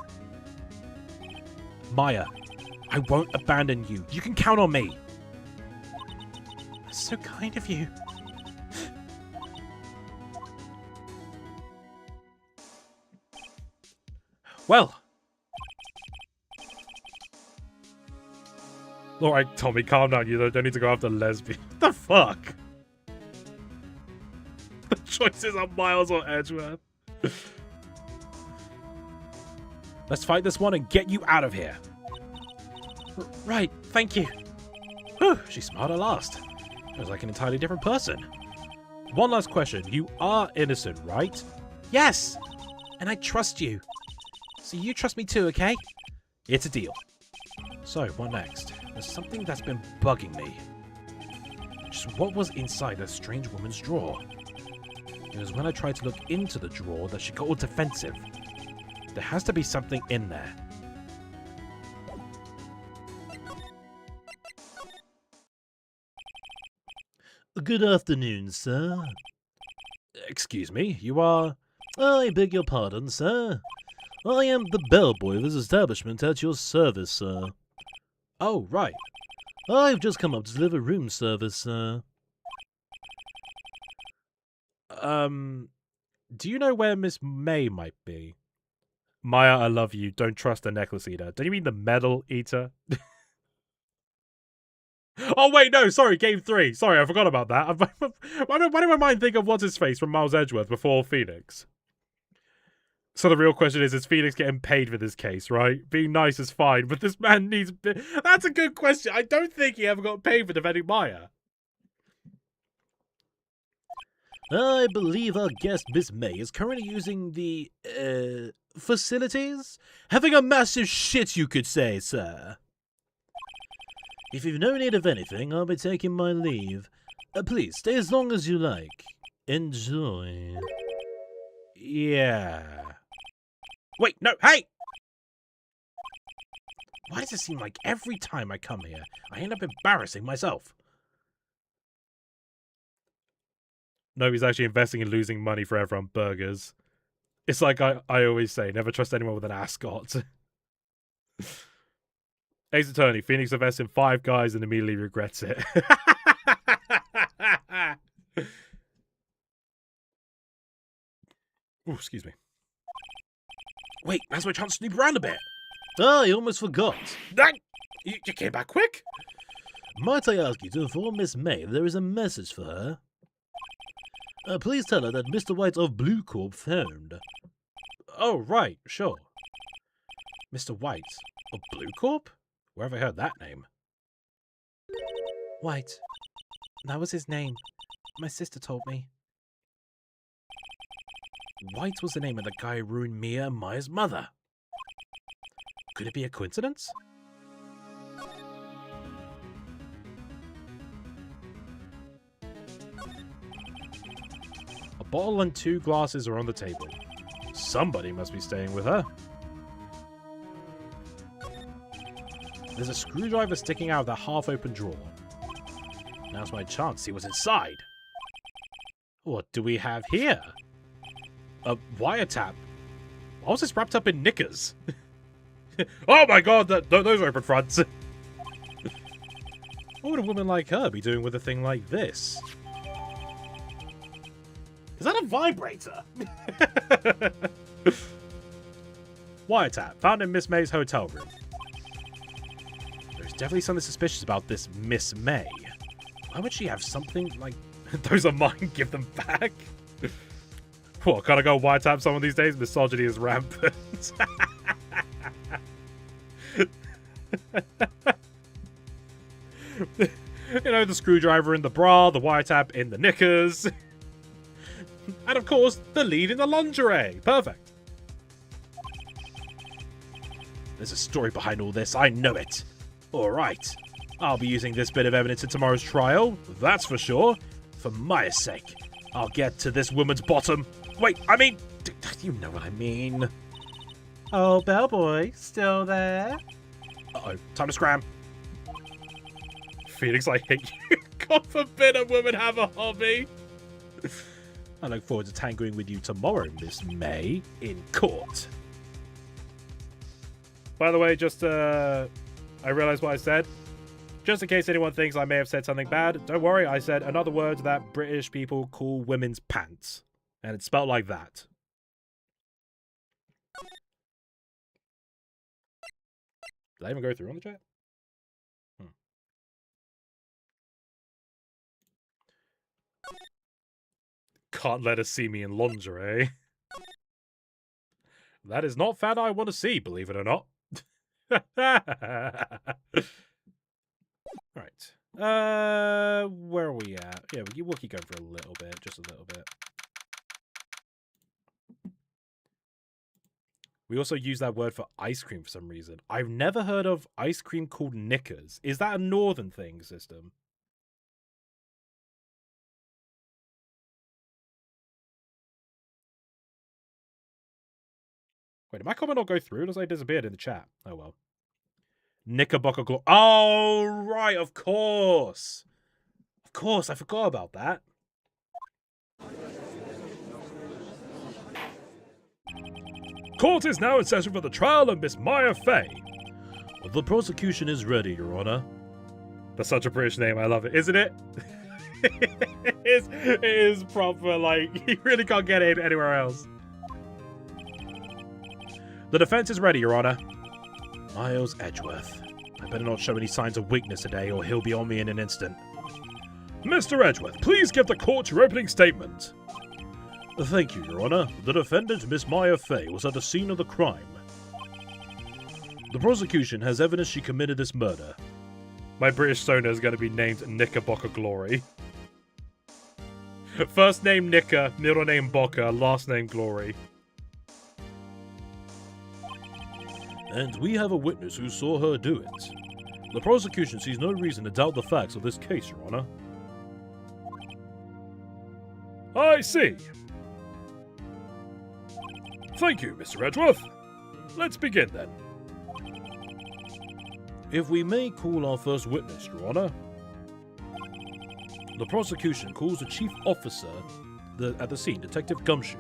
Maya, I won't abandon you. You can count on me. That's so kind of you. Well. Alright, Tommy, calm down. You don't need to go after lesbian. What the fuck? The choices are Miles or Edgeworth. Let's fight this one and get you out of here. Right, thank you. Whew, she smiled at last. I was like an entirely different person. One last question. You are innocent, right? Yes, and I trust you. So you trust me too, okay? It's a deal. So, what next? There's something that's been bugging me. Just what was inside that strange woman's drawer? It was when I tried to look into the drawer that she got all defensive. There has to be something in there. Good afternoon, sir. Excuse me, you are... I beg your pardon, sir. I am the bellboy of this establishment at your service, sir. Oh, right. I've just come up to deliver room service, sir. Do you know where Miss May might be? Maya, I love you. Don't trust the necklace eater. Don't you mean the medal eater? Oh, wait, no, sorry, game 3. Sorry, I forgot about that. Why did my mind think of what's-his-face from Miles Edgeworth before Phoenix? So the real question is Phoenix getting paid for this case, right? Being nice is fine, but this man needs... That's a good question. I don't think he ever got paid for defending Maya. I believe our guest, Miss May, is currently using the, facilities? Having a massive shit, you could say, sir. If you've no need of anything, I'll be taking my leave. Please, stay as long as you like. Enjoy. Yeah. Wait, no, hey! Why does it seem like every time I come here, I end up embarrassing myself? No, he's actually investing in losing money for everyone burgers. It's like I always say, never trust anyone with an ascot. Ace Attorney, Phoenix invests in 5 guys and immediately regrets it. Ooh, excuse me. Wait, now's my chance to snoop around a bit. I almost forgot. You came back quick? Might I ask you to inform Miss May there is a message for her? Please tell her that Mr. White of Blue Corp phoned. Oh, right, sure. Mr. White of Blue Corp? Where have I heard that name? White. That was his name. My sister told me. White was the name of the guy who ruined Mia and Maya's mother. Could it be a coincidence? A bottle and 2 glasses are on the table. Somebody must be staying with her. There's a screwdriver sticking out of that half-open drawer. Now's my chance to see what's inside. What do we have here? A wiretap. Why was this wrapped up in knickers? Oh my god, those are open fronts. What would a woman like her be doing with a thing like this? Is that a vibrator? Wiretap, found in Miss May's hotel room. There's definitely something suspicious about this Miss May. Why would she have something like... Those are mine, give them back? What, gotta go wiretap someone these days? Misogyny is rampant. You know, the screwdriver in the bra, the wiretap in the knickers. And of course, the lead in the lingerie. Perfect. There's a story behind all this, I know it. Alright. I'll be using this bit of evidence in tomorrow's trial, that's for sure. For Maya's sake. I'll get to this woman's bottom. Wait, I mean... You know what I mean. Oh, bellboy, still there? Uh-oh, time to scram. Phoenix, I hate you. God forbid a woman have a hobby. I look forward to tangling with you tomorrow, Miss May, in court. By the way, just, I realized what I said. Just in case anyone thinks I may have said something bad, don't worry, I said another word that British people call women's pants. And it's spelled like that. Did I even go through on the chat? Can't let her see me in lingerie. That is not fat I want to see, believe it or not. Right. Where are we at? Yeah, we'll keep going for a little bit, just a little bit. We also use that word for ice cream for some reason. I've never heard of ice cream called knickers. Is that a northern thing, system? Wait, did my comment not go through? It looks like it disappeared in the chat. Oh, well. Knickerbocker Glory. Oh, right, of course. Of course, I forgot about that. Court is now in session for the trial of Miss Maya Fey. The prosecution is ready, Your Honor. That's such a British name. I love it. Isn't it? It is proper. Like, you really can't get it anywhere else. The defense is ready, Your Honor. Miles Edgeworth. I better not show any signs of weakness today, or he'll be on me in an instant. Mr. Edgeworth, please give the court your opening statement. Thank you, Your Honor. The defendant, Miss Maya Fey, was at the scene of the crime. The prosecution has evidence she committed this murder. My British Sona is going to be named Knickerbocker Glory. First name Knicker, middle name Bocker, last name Glory. And we have a witness who saw her do it. The prosecution sees no reason to doubt the facts of this case, Your Honor. I see. Thank you, Mr. Edgeworth. Let's begin then. If we may call our first witness, Your Honor. The prosecution calls the chief officer at the scene, Detective Gumshoe.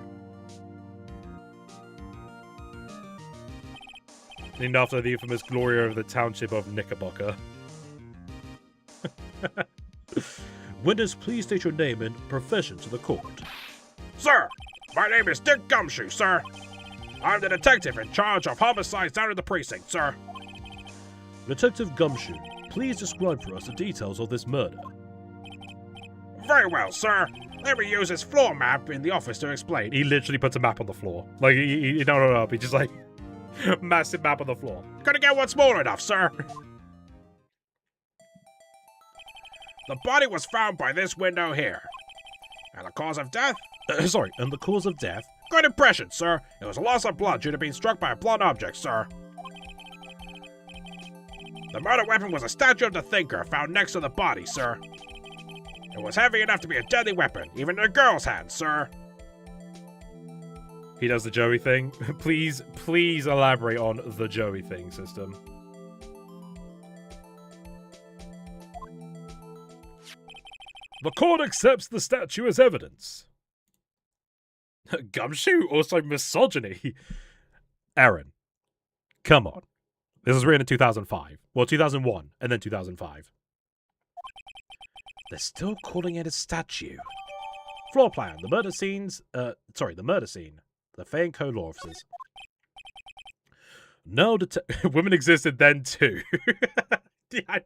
Named after the infamous Gloria of the township of Knickerbocker. Witness, please state your name and profession to the court. Sir, my name is Dick Gumshoe, sir. I'm the detective in charge of homicides down at the precinct, sir. Detective Gumshoe, please describe for us the details of this murder. Very well, sir. Let me use this floor map in the office to explain. He literally puts a map on the floor. Like, he no. He just like, massive map on the floor. Couldn't get one small enough, sir. The body was found by this window here. And the cause of death? Sorry, and the cause of death? Good impression, sir. It was a loss of blood due to being struck by a blunt object, sir. The murder weapon was a statue of the Thinker found next to the body, sir. It was heavy enough to be a deadly weapon, even in a girl's hand, sir. He does the Joey thing. Please elaborate on the Joey thing, system. The court accepts the statue as evidence. Gumshoe? Also misogyny. Erin, come on. This was written in 2005. Well, 2001, and then 2005. They're still calling it a statue. Floor plan. The murder scenes. The murder scene. The Faye and Co. law officers. No, women existed then too. Yeah,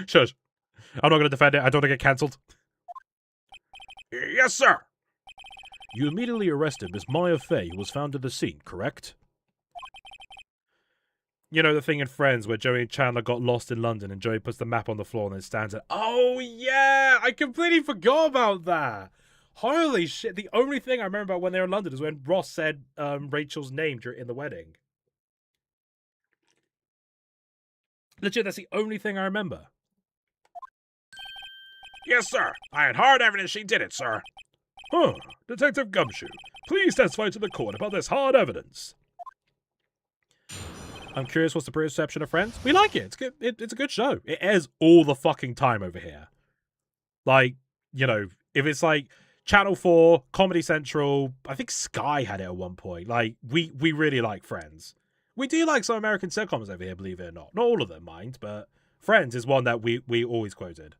shush. I'm not going to defend it. I don't want to get cancelled. Yes, sir. You immediately arrested Miss Maya Fey, who was found at the scene, correct? You know the thing in Friends where Joey and Chandler got lost in London and Joey puts the map on the floor and then stands there. Oh, yeah! I completely forgot about that. Holy shit. The only thing I remember about when they were in London is when Ross said Rachel's name in the wedding. Legit, that's the only thing I remember. Yes, sir. I had hard evidence she did it, sir. Huh. Detective Gumshoe, please testify to the court about this hard evidence. I'm curious what's the perception of Friends? We like it. It's good. It's a good show. It airs all the fucking time over here. Like, you know, if it's like Channel 4, Comedy Central, I think Sky had it at one point. Like, we really like Friends. We do like some American sitcoms over here, believe it or not. Not all of them, mind, but Friends is one that we always quoted.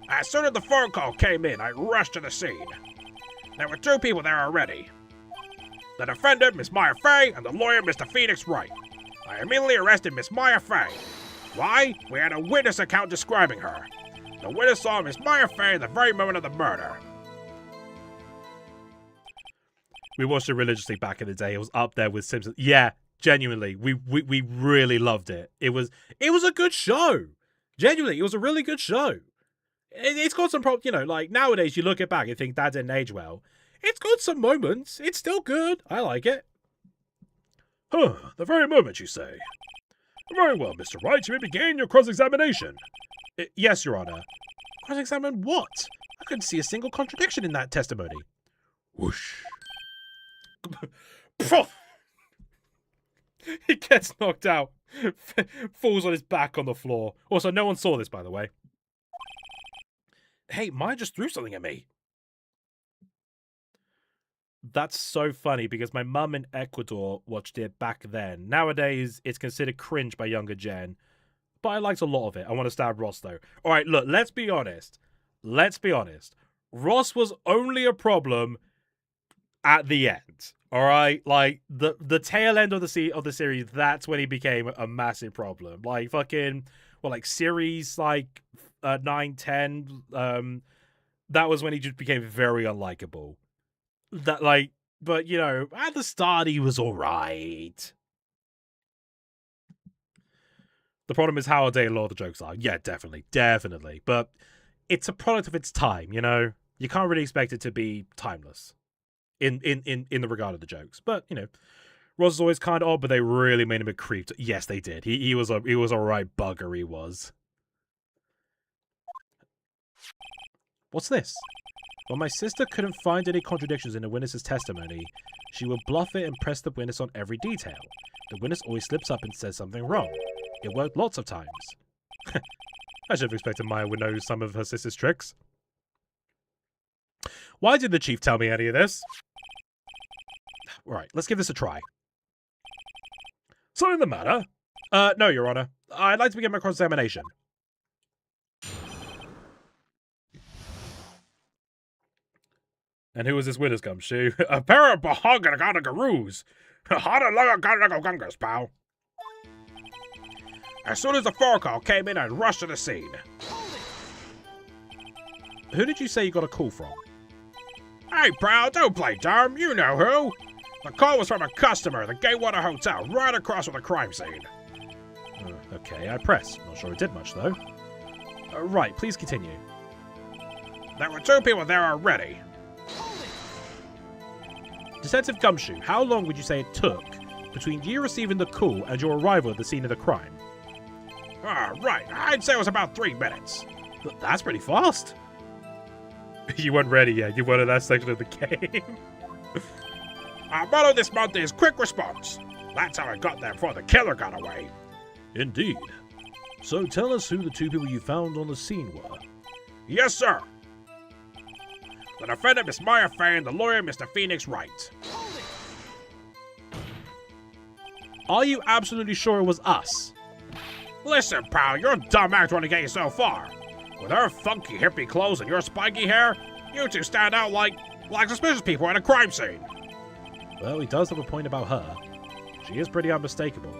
As soon as the phone call came in, I rushed to the scene. There were two people there already. The defendant, Miss Maya Fey, and the lawyer, Mr. Phoenix Wright. I immediately arrested Miss Maya Fey. Why? We had a witness account describing her. The witness saw Miss Maya Fey at the very moment of the murder. We watched it religiously back in the day. It was up there with Simpsons. Yeah, genuinely, we really loved it. It was a good show. Genuinely, it was a really good show. It's got some problems, you know, like nowadays you look it back and think that didn't age well. It's got some moments. It's still good. I like it. Huh, the very moment, you say. Very well, Mr. Wright, you may begin your cross-examination. Yes, Your Honor. Cross-examine what? I couldn't see a single contradiction in that testimony. Whoosh. He gets knocked out. Falls on his back on the floor. Also, no one saw this, by the way. Hey, Maya just threw something at me. That's so funny because my mum in Ecuador watched it back then. Nowadays, it's considered cringe by younger gen. But I liked a lot of it. I want to stab Ross, though. All right, look, let's be honest. Let's be honest. Ross was only a problem at the end. All right? Like, the tail end of the series, that's when he became a massive problem. Like, fucking, well, like, series, like, 9, 10, that was when he just became very unlikable. That, like, but, you know, at the start, he was all right. The problem is how outdated a lot of the jokes are. Yeah, definitely. But it's a product of its time, you know? You can't really expect it to be timeless in the regard of the jokes. But, you know, Ross is always kind of odd, but they really made him a creep. Yes, they did. He was a right bugger, he was. What's this? When my sister couldn't find any contradictions in the witness's testimony, she would bluff it and press the witness on every detail. The witness always slips up and says something wrong. It worked lots of times. I should have expected Maya would know some of her sister's tricks. Why did the chief tell me any of this? Alright, let's give this a try. Something the matter? No, Your Honor. I'd like to begin my cross-examination. And who was this witness, Gumshoe? A pair of bahaganaganagaroos. Hada-laga-ganagangas, pal. As soon as the phone call came in, I rushed to the scene. Who did you say you got a call from? Hey, pal, don't play dumb. You know who. The call was from a customer at the Gatewater Hotel right across from the crime scene. Okay, I pressed. Not sure it did much, though. Right, please continue. There were 2 people there already. Detective Gumshoe, how long would you say it took between you receiving the call and your arrival at the scene of the crime? Right. I'd say it was about 3 minutes. That's pretty fast. You weren't ready yet. You weren't in that section of the game. Our motto this month is quick response. That's how I got there before the killer got away. Indeed. So tell us who the 2 people you found on the scene were. Yes, sir. The defendant, Miss Maya Fay, and the lawyer, Mr. Phoenix Wright. Are you absolutely sure it was us? Listen, pal, your dumb act won't get you so far. With her funky hippie clothes and your spiky hair, you 2 stand out like suspicious people at a crime scene. Well, he does have a point about her. She is pretty unmistakable.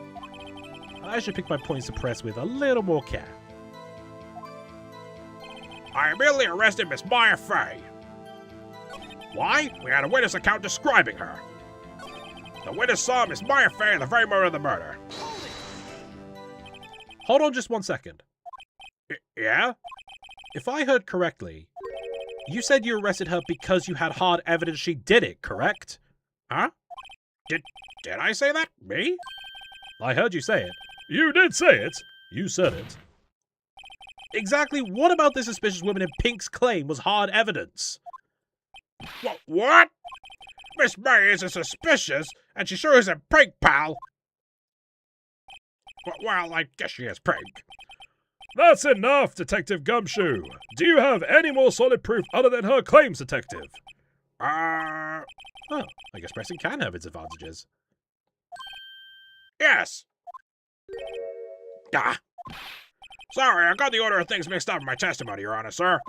I should pick my points to press with a little more care. I immediately arrested Miss Maya Fay. Why? We had a witness account describing her. The witness saw Miss Maya Fay at the very moment of the murder. Hold on just 1 second. Yeah? If I heard correctly, you said you arrested her because you had hard evidence she did it, correct? Huh? Did I say that? Me? I heard you say it. You did say it. You said it. Exactly what about this suspicious woman in Pink's claim was hard evidence? What? Miss May isn't suspicious, and she sure isn't pink, pal. Well, I guess she is pink. That's enough, Detective Gumshoe. Do you have any more solid proof other than her claims, Detective? Oh, I guess pressing can have its advantages. Yes. Sorry, I got the order of things mixed up in my testimony, Your Honor, sir.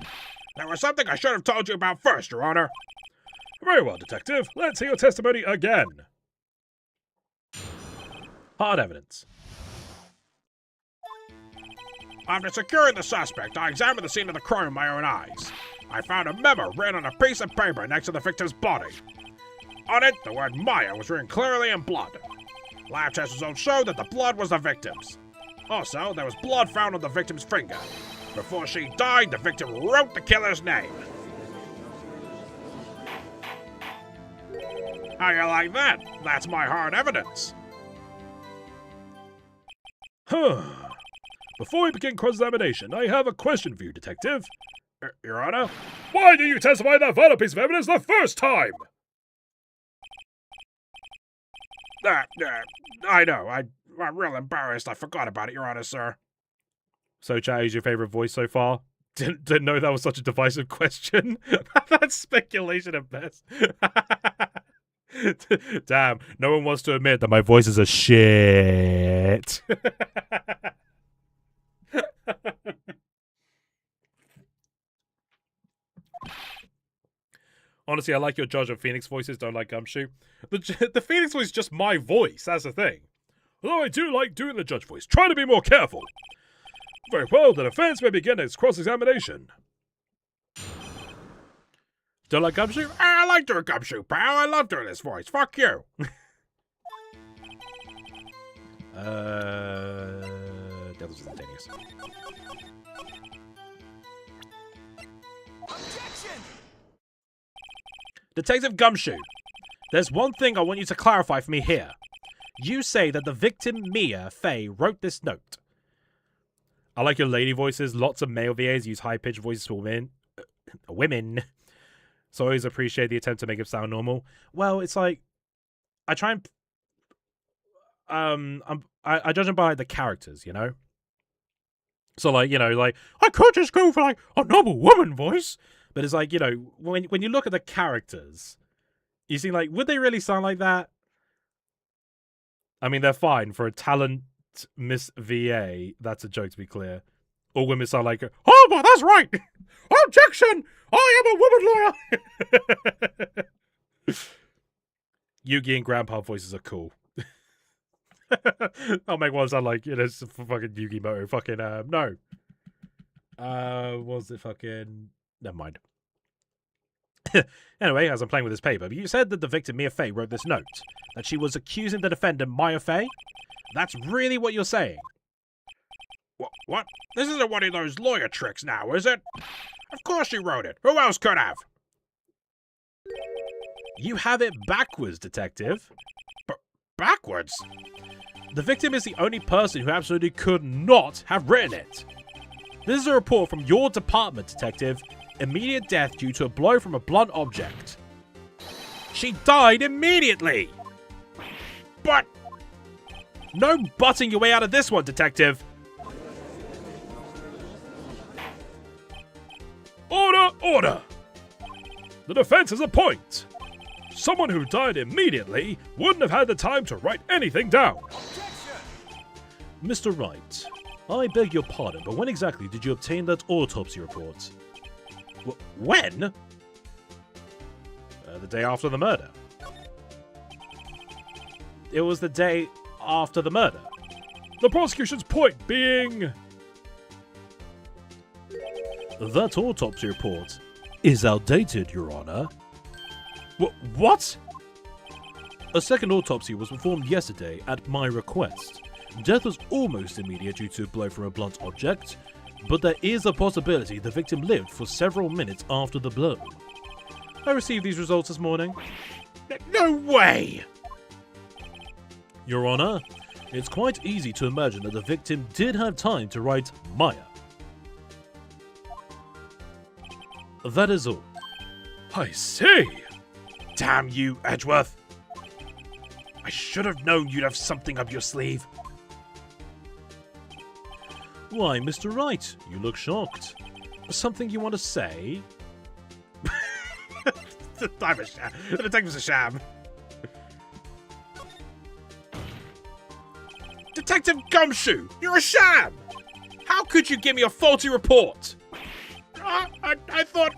There was something I should have told you about first, Your Honor. Very well, Detective. Let's hear your testimony again. Hard evidence. After securing the suspect, I examined the scene of the crime with my own eyes. I found a memo written on a piece of paper next to the victim's body. On it, the word Maya was written clearly in blood. Lab test results showed that the blood was the victim's. Also, there was blood found on the victim's finger. Before she died, the victim wrote the killer's name. How you like that? That's my hard evidence. Before we begin cross-examination, I have a question for you, Detective. Your Honor? Why did you testify that vital piece of evidence the first time? I know. I'm real embarrassed. I forgot about it, Your Honor, sir. So, chat, who's your favorite voice so far? Didn't know that was such a divisive question. That's speculation at best. Damn, no one wants to admit that my voice is a shit. Honestly, I like your judge of Phoenix voices, don't like Gumshoe. The Phoenix voice is just my voice, that's the thing. Although I do like doing the judge voice, try to be more careful. Very well, the defense may begin its cross-examination. Don't like Gumshoe? I like doing Gumshoe, pal. I love doing this voice. Fuck you. That was instantaneous. Detective Gumshoe, there's one thing I want you to clarify for me here. You say that the victim, Mia Fay, wrote this note. I like your lady voices. Lots of male VAs use high-pitched voices for women. So I always appreciate the attempt to make it sound normal. Well, it's like, I try and I judge them by the characters, you know? So, like, you know, like, I could just go for, like, a normal woman voice. But it's like, you know, when you look at the characters, you see, like, would they really sound like that? I mean, they're fine. For a talent Miss VA, that's a joke, to be clear. All women sound like, oh, well, that's right. Objection! I am a woman lawyer! Yugi and Grandpa voices are cool. I'll make one sound like, it's fucking Yu-Gi-Oh! Fucking, no. Was it fucking... Never mind. Anyway, as I'm playing with this paper, you said that the victim, Mia Fey, wrote this note. That she was accusing the defendant, Maya Fey? That's really what you're saying? What? This isn't one of those lawyer tricks now, is it? Of course she wrote it. Who else could have? You have it backwards, detective. Backwards? The victim is the only person who absolutely could not have written it. This is a report from your department, detective. Immediate death due to a blow from a blunt object. She died immediately! But... No butting your way out of this one, detective. Order, order! The defense has a point. Someone who died immediately wouldn't have had the time to write anything down. Mr. Wright, I beg your pardon, but when exactly did you obtain that autopsy report? When? The day after the murder. It was the day after the murder. The prosecution's point being... That autopsy report is outdated, Your Honor. What? A second autopsy was performed yesterday at my request. Death was almost immediate due to a blow from a blunt object, but there is a possibility the victim lived for several minutes after the blow. I received these results this morning. No way! Your Honor, it's quite easy to imagine that the victim did have time to write Maya. That is all. I see! Damn you, Edgeworth! I should have known you'd have something up your sleeve. Why, Mr. Wright, you look shocked. Something you want to say? I'm a sham. The detective's a sham. Detective Gumshoe, you're a sham! How could you give me a faulty report? I thought...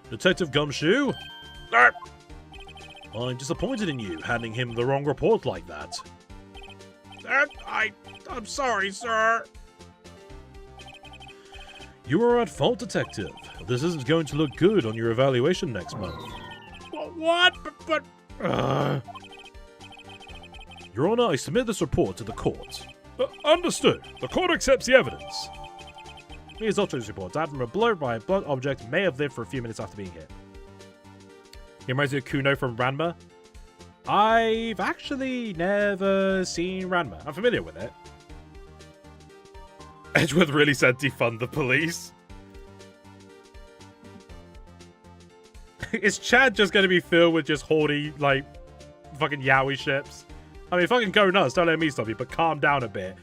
Detective Gumshoe? I'm disappointed in you, handing him the wrong report like that. I'm sorry, sir. You are at fault, Detective. This isn't going to look good on your evaluation next month. What? But... Your Honor, I submit this report to the court. Understood. The court accepts the evidence. Here's autopsy report. Died from a blow by a blunt object. May have lived for a few minutes after being hit. He reminds me of Kuno from Ranma. I've actually never seen Ranma. I'm familiar with it. Edgeworth really said defund the police. Is Chad just going to be filled with just haughty, like, fucking yaoi ships? I mean, fucking go nuts. Don't let me stop you, but calm down a bit.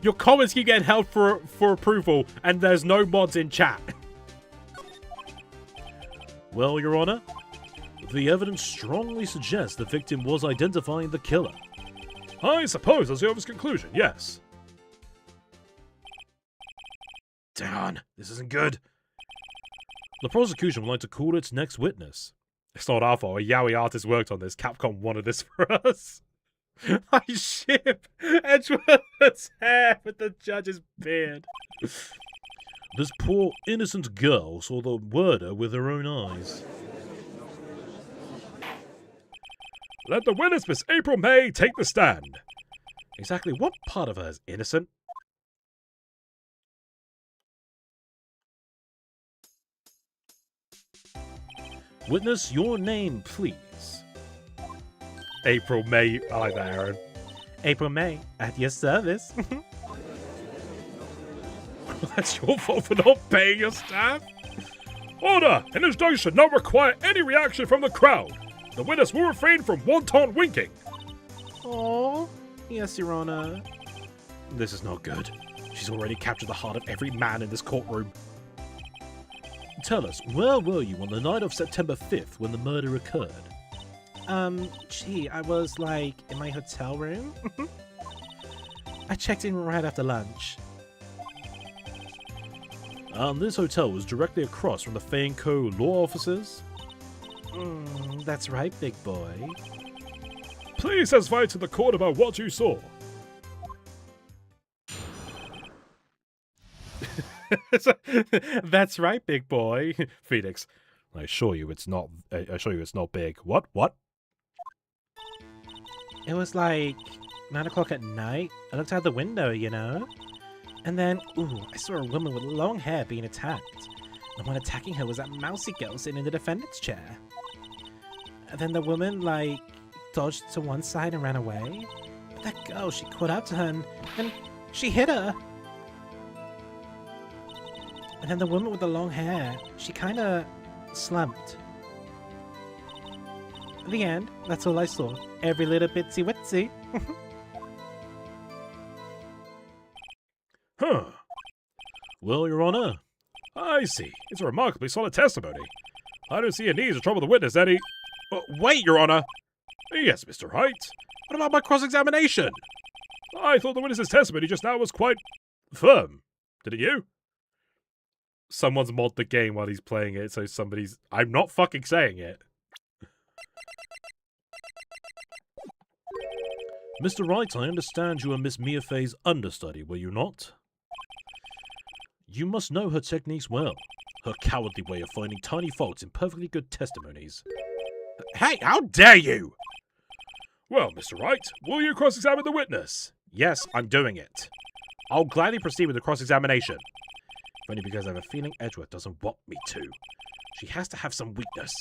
Your comments keep getting held for approval, and there's no mods in chat. Well, Your Honor, the evidence strongly suggests the victim was identifying the killer. I suppose that's the officer's conclusion, yes. Hang on, this isn't good. The prosecution would like to call its next witness. It's not our fault. A yaoi artist worked on this. Capcom wanted this for us. I ship Edgeworth's hair with the judge's beard. This poor, innocent girl saw the murder with her own eyes. Let the witness, Miss April May, take the stand. Exactly what part of her is innocent? Witness, your name, please. April May. I like that, Aaron. April May, at your service. That's your fault for not paying your staff. Order! And this day should not require any reaction from the crowd. The witness will refrain from wanton winking. Oh, yes, Your Honor. This is not good. She's already captured the heart of every man in this courtroom. Tell us, where were you on the night of September 5th when the murder occurred? Gee, I was, like, in my hotel room. I checked in right after lunch. And this hotel was directly across from the Fane Co. law offices? That's right, big boy. Please testify to the court about what you saw. That's right, big boy. Phoenix, I assure you it's not big. What? It was like 9 o'clock at night. I looked out the window, you know? And then, I saw a woman with long hair being attacked. The one attacking her was that mousy girl sitting in the defendant's chair. And then the woman, like, dodged to one side and ran away. But that girl, she caught up to her and she hit her. And then the woman with the long hair, she kind of slumped. The end. That's all I saw. Every little bitsy witsy. Huh. Well, Your Honor, I see. It's a remarkably solid testimony. I don't see a need to trouble the witness any... Wait, Your Honor. Yes, Mr. Wright. What about my cross-examination? I thought the witness's testimony just now was quite firm. Didn't you? Someone's modded the game while he's playing it, so somebody's... I'm not fucking saying it. Mr. Wright, I understand you were Miss Mia Fey's understudy, were you not? You must know her techniques well. Her cowardly way of finding tiny faults in perfectly good testimonies. Hey, how dare you! Well, Mr. Wright, will you cross-examine the witness? Yes, I'm doing it. I'll gladly proceed with the cross-examination. Only because I have a feeling Edgeworth doesn't want me to. She has to have some weakness.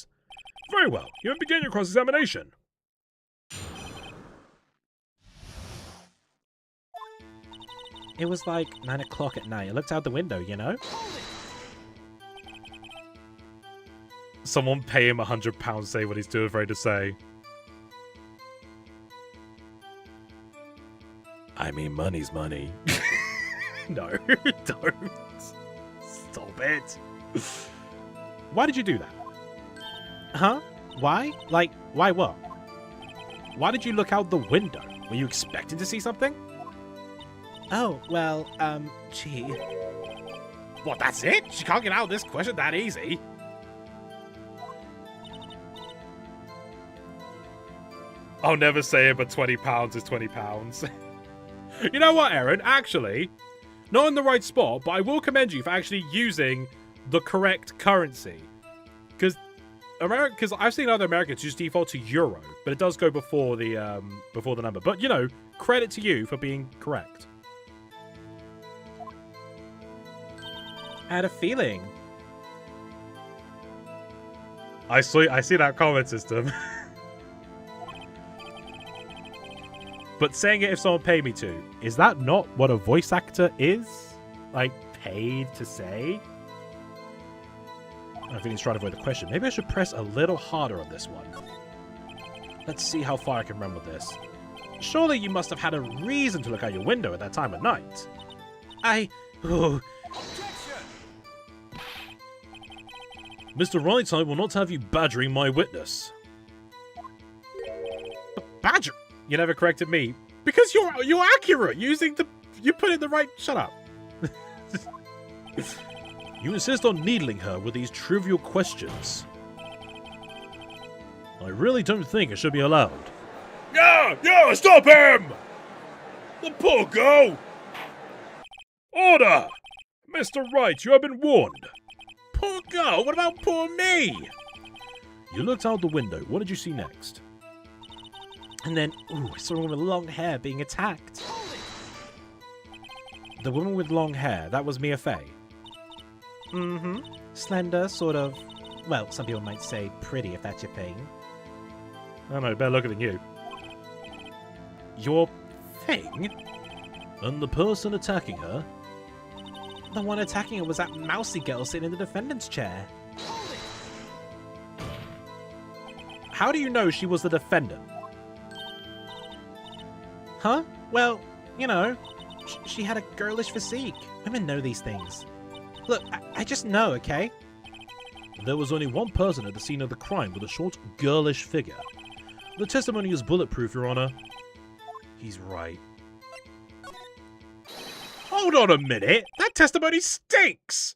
Very well. You may begin your cross-examination. It was like 9 o'clock at night. I looked out the window, you know? Someone pay him £100 say what he's too afraid to say. I mean, money's money. No, don't. Stop it. Why did you do that? Huh? Why? Like, why what? Why did you look out the window? Were you expecting to see something? Oh, well, gee. What, that's it? She can't get out of this question that easy. I'll never say it, but £20 is £20. You know what, Erin? Actually, not in the right spot, but I will commend you for actually using the correct currency. Because I've seen other Americans just default to euro, but it does go before the number. But, you know, credit to you for being correct. I had a feeling. I see that comment system. But saying it if someone paid me to, is that not what a voice actor is? Like, paid to say? I think he's trying to avoid the question. Maybe I should press a little harder on this one. Let's see how far I can run with this. Surely you must have had a reason to look out your window at that time of night. Mr. Wright, I will not have you badgering my witness. Badger? You never corrected me. Because you're accurate using the... You put in the right... Shut up. You insist on needling her with these trivial questions. I really don't think it should be allowed. Yeah, stop him! The poor girl! Order! Mr. Wright, you have been warned. Poor girl? What about poor me? You looked out the window. What did you see next? And then, I saw a woman with long hair being attacked. The woman with long hair, that was Mia Fey. Mm-hmm. Slender, sort of... Well, some people might say pretty, if that's your thing. I don't know, better looker than you. Your thing? And the person attacking her? The one attacking her was that mousy girl sitting in the defendant's chair. How do you know she was the defendant? Huh? Well, you know, she had a girlish physique. Women know these things. Look, I just know, okay? There was only one person at the scene of the crime with a short, girlish figure. The testimony is bulletproof, Your Honor. He's right. Hold on a minute! That testimony stinks!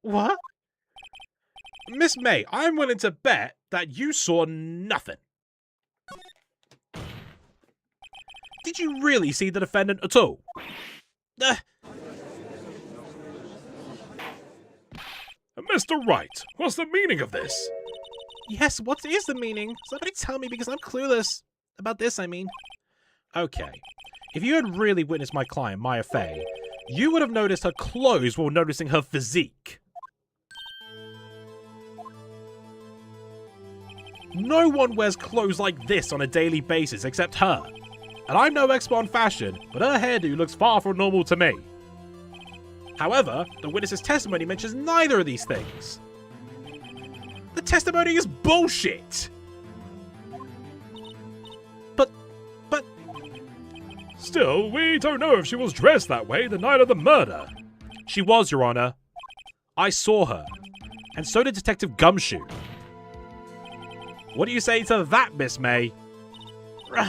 What? Miss May, I'm willing to bet that you saw nothing. Did you really see the defendant at all? Mr. Wright, what's the meaning of this? Yes, what is the meaning? Somebody tell me because I'm clueless. About this, I mean. Okay. If you had really witnessed my client, Maya Fey, you would have noticed her clothes while noticing her physique. No one wears clothes like this on a daily basis except her. And I'm no expert on fashion, but her hairdo looks far from normal to me. However, the witness's testimony mentions neither of these things. The testimony is bullshit! But... Still, we don't know if she was dressed that way the night of the murder. She was, Your Honor. I saw her. And so did Detective Gumshoe. What do you say to that, Miss May? What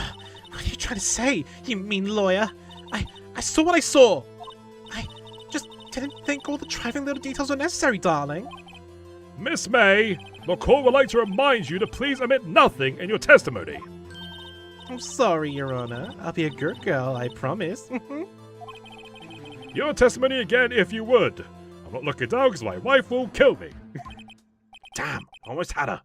are you trying to say, you mean lawyer? I saw what I saw. I just didn't think all the trifling little details were necessary, darling. Miss May, the court would like to remind you to please omit nothing in your testimony. I'm sorry, Your Honor. I'll be a good girl, I promise. Your testimony again if you would. I'm not looking down because my wife will kill me. Damn, almost had her.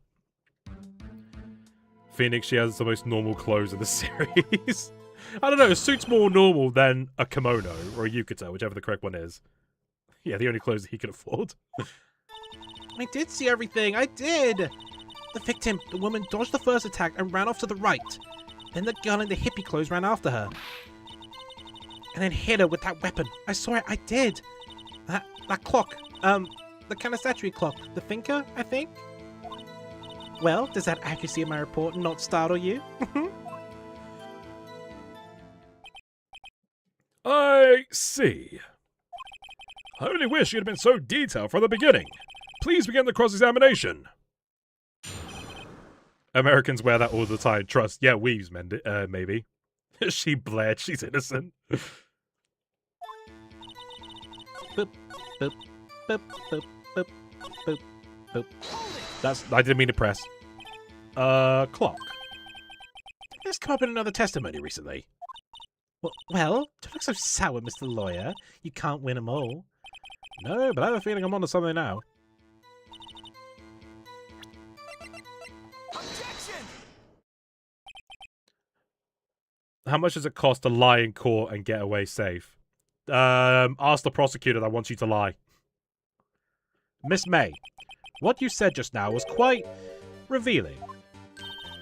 Phoenix, she has the most normal clothes in the series. I don't know, it suits more normal than a kimono or a yukata, whichever the correct one is. Yeah, the only clothes that he can afford. I did see everything, I did! The victim, the woman, dodged the first attack and ran off to the right. Then the girl in the hippie clothes ran after her. And then hit her with that weapon. I saw it, I did! That clock, the kind of statuary clock. The thinker, I think? Well, does that accuracy of my report not startle you? I see. I only wish you had been so detailed from the beginning. Please begin the cross-examination. Americans wear that all the time. Trust. Yeah, weaves, maybe. She blared. She's innocent. Boop, boop, boop, boop, boop, boop, boop. I didn't mean to press. Clock. Did this come up in another testimony recently? Well, don't look so sour, Mr. Lawyer. You can't win them all. No, but I have a feeling I'm onto something now. How much does it cost to lie in court and get away safe? Ask the prosecutor that wants you to lie. Miss May, what you said just now was quite revealing.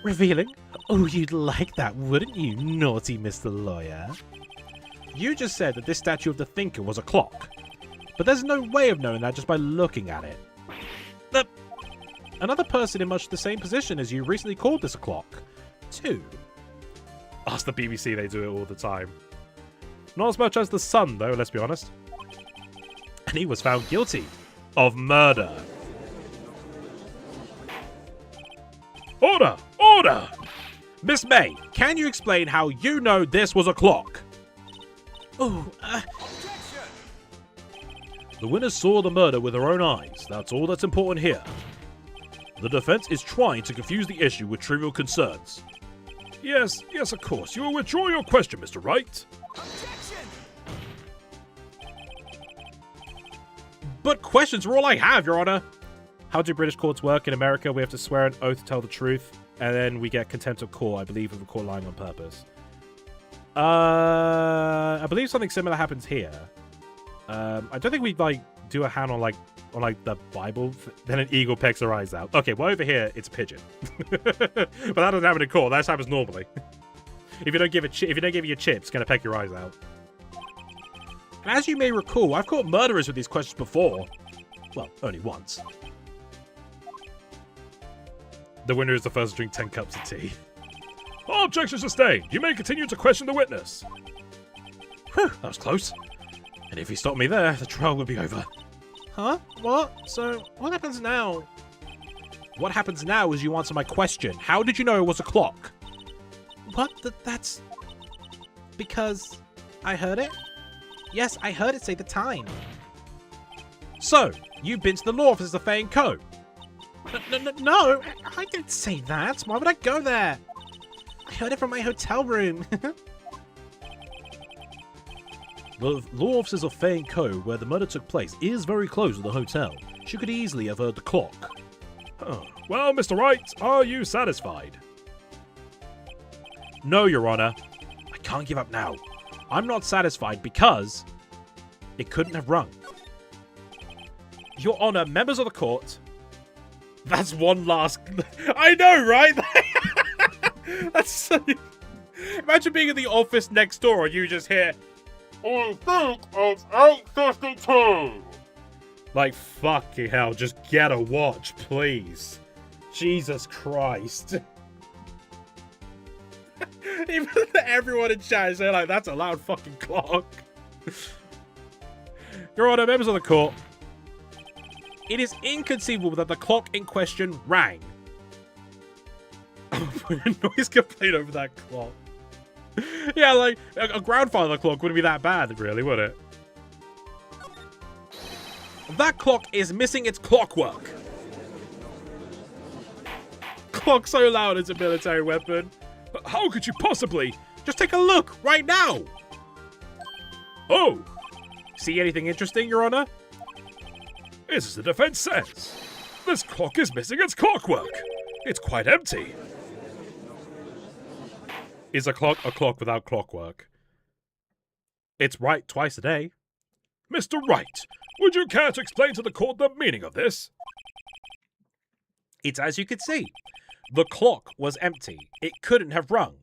Revealing? Oh, you'd like that, wouldn't you, naughty Mr. Lawyer? You just said that this statue of the thinker was a clock. But there's no way of knowing that just by looking at it. Another person in much the same position as you recently called this a clock. Too. Ask the BBC, they do it all the time. Not as much as the Sun, though, let's be honest. And he was found guilty of murder. Order! Order! Miss May, can you explain how you know this was a clock? Oh, The witness saw the murder with her own eyes. That's all that's important here. The defense is trying to confuse the issue with trivial concerns. Yes, of course. You will withdraw your question, Mr. Wright. But questions are all I have, Your Honor. How do British courts work in America? We have to swear an oath to tell the truth, and then we get contempt of court, I believe, if the court lying on purpose. I believe something similar happens here. I don't think we do a hand on the Bible. Then an eagle pecks her eyes out. Okay, well over here it's a pigeon, but that doesn't happen in court. That happens normally. If you don't give it your chips, it's gonna peck your eyes out. And as you may recall, I've caught murderers with these questions before. Well, only once. The winner is the first to drink 10 cups of tea. Objection sustained. You may continue to question the witness. Whew, that was close. And if he stopped me there, the trial would be over. huh? What? So, what happens now? What happens now is you answer my question. How did you know it was a clock? What? That's... Because I heard it? Yes, I heard it say the time. So, you've been to the law office of Fay & Co. No, I didn't say that. Why would I go there? I heard it from my hotel room. The law offices of Fay & Co., where the murder took place, is very close to the hotel. She could easily have heard the clock. Oh, well, Mr. Wright, are you satisfied? No, Your Honor. I can't give up now. I'm not satisfied because it couldn't have rung. Your Honor, members of the court. That's one last... I know, right? That's so... Imagine being in the office next door and you just hear... I think it's 8:52. Like, fucking hell, just get a watch, please. Jesus Christ. Even everyone in chat is like, that's a loud fucking clock. Your Honor, members of the court. It is inconceivable that the clock in question rang. Noise complaint over that clock. Yeah, like, a grandfather clock wouldn't be that bad, really, would it? That clock is missing its clockwork. Clock so loud it's a military weapon. How could you possibly? Just take a look right now. Oh, See anything interesting, Your Honor? as the defense says, this clock is missing its clockwork. It's quite empty. Is a clock without clockwork? It's right twice a day. Mr. Wright, would you care to explain to the court the meaning of this? It's as you can see. The clock was empty. It couldn't have rung.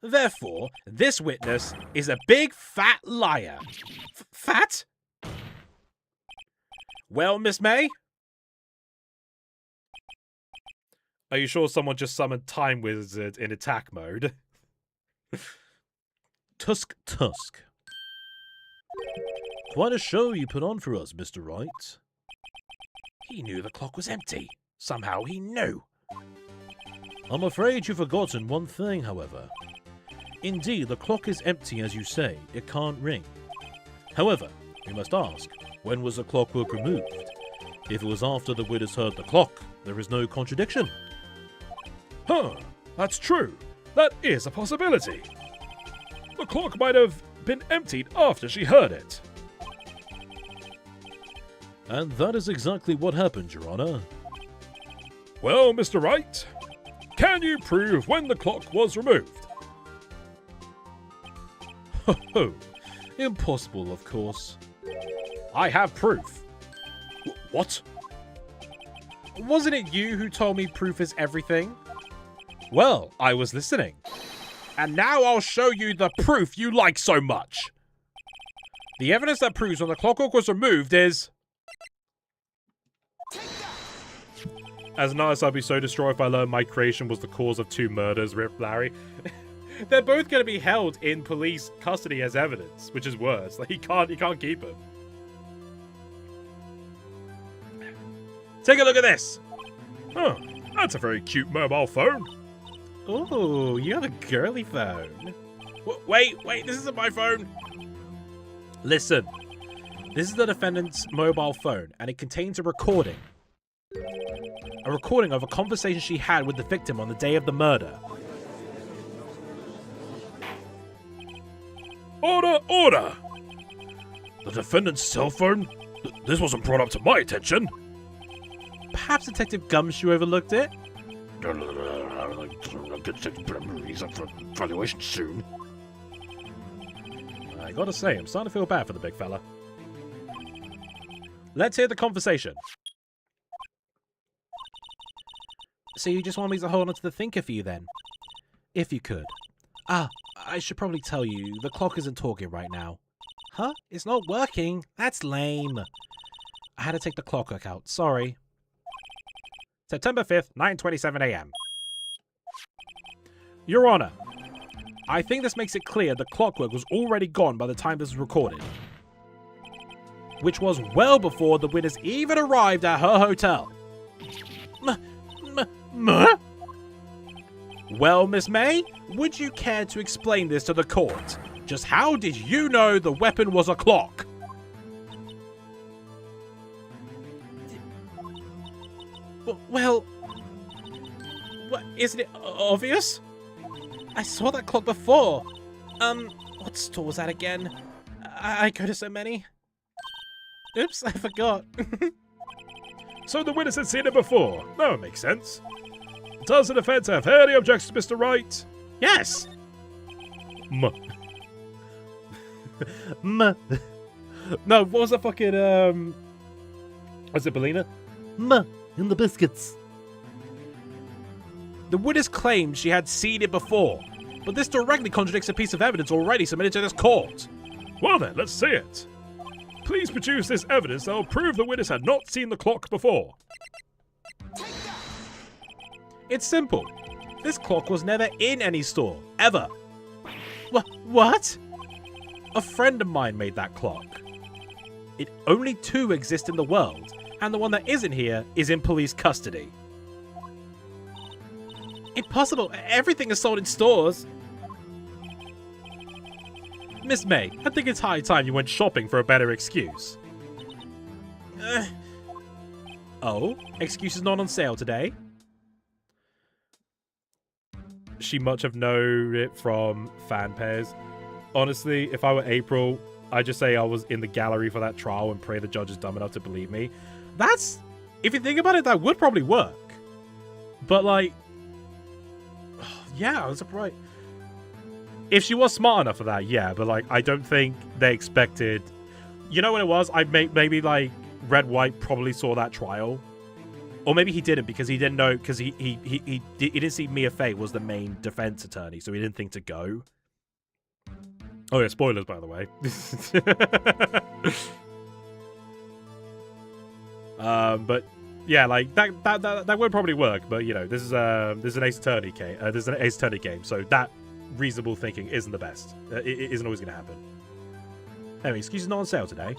Therefore, this witness is a big fat liar. Fat? Well, Miss May? Are you sure someone just summoned Time Wizard in attack mode? Tusk. Quite a show you put on for us, Mr. Wright. He knew the clock was empty. Somehow he knew. I'm afraid you've forgotten one thing, however. Indeed, the clock is empty as you say. It can't ring. However, we must ask, when was the clockwork removed? If it was after the witness heard the clock, there is no contradiction. Huh, that's true. That is a possibility. The clock might have been emptied after she heard it. And that is exactly what happened, Your Honor. Well, Mr. Wright, can you prove when the clock was removed? Ho! Impossible, of course. I have proof. What? Wasn't it you who told me proof is everything? Well, I was listening. And now I'll show you the proof you like so much. The evidence that proves when the clockwork was removed is... As an artist, I'd be so distraught if I learned my creation was the cause of 2 murders, Rip Larry. They're both going to be held in police custody as evidence, which is worse. Like, you can't keep them. Take a look at this. Huh, that's a very cute mobile phone. Ooh, you have a girly phone. Wait, this isn't my phone. Listen, this is the defendant's mobile phone, and it contains a recording. A recording of a conversation she had with the victim on the day of the murder. Order! The defendant's cell phone? This wasn't brought up to my attention. Perhaps Detective Gumshoe overlooked it? He's up for evaluation soon. I gotta say, I'm starting to feel bad for the big fella. Let's hear the conversation. So you just want me to hold on to the thinker for you then? If you could. Ah, I should probably tell you, the clock isn't talking right now. Huh? It's not working? That's lame. I had to take the clockwork out, sorry. September 5th, 9:27 a.m. Your Honor, I think this makes it clear the clockwork was already gone by the time this was recorded. Which was well before the witness even arrived at her hotel. Well, Miss May, would you care to explain this to the court? Just how did you know the weapon was a clock? Well, isn't it obvious? I saw that clock before. What store was that again? I go to so many. Oops, I forgot. So the witness had seen it before. No, it makes sense. Does the defense have any objections, Mr. Wright? Yes! No, what was that fucking, was it Belina? In the biscuits. The witness claimed she had seen it before, but this directly contradicts a piece of evidence already submitted to this court. Well then, let's see it. Please produce this evidence that will prove the witness had not seen the clock before. It's simple. This clock was never in any store, ever. What? A friend of mine made that clock. Only 2 exist in the world, and the one that isn't here is in police custody. Impossible. Everything is sold in stores. Miss May, I think it's high time you went shopping for a better excuse. Oh? Excuse is not on sale today? She must have known it from fan pairs. Honestly, if I were April, I'd just say I was in the gallery for that trial and pray the judge is dumb enough to believe me. That's... If you think about it, that would probably work. But, like... Yeah, I was surprised. If she was smart enough for that, yeah, but, like, I don't think they expected... You know what it was? Maybe, like, Red White probably saw that trial. Or maybe he didn't, because he didn't know, because he didn't see Mia Fey was the main defense attorney, so he didn't think to go. Oh yeah, spoilers, by the way. But yeah, like that would probably work. But you know, this is an Ace Attorney game. There's an Ace Attorney game, so that reasonable thinking isn't the best. It isn't always going to happen. Anyway, excuse is not on sale today.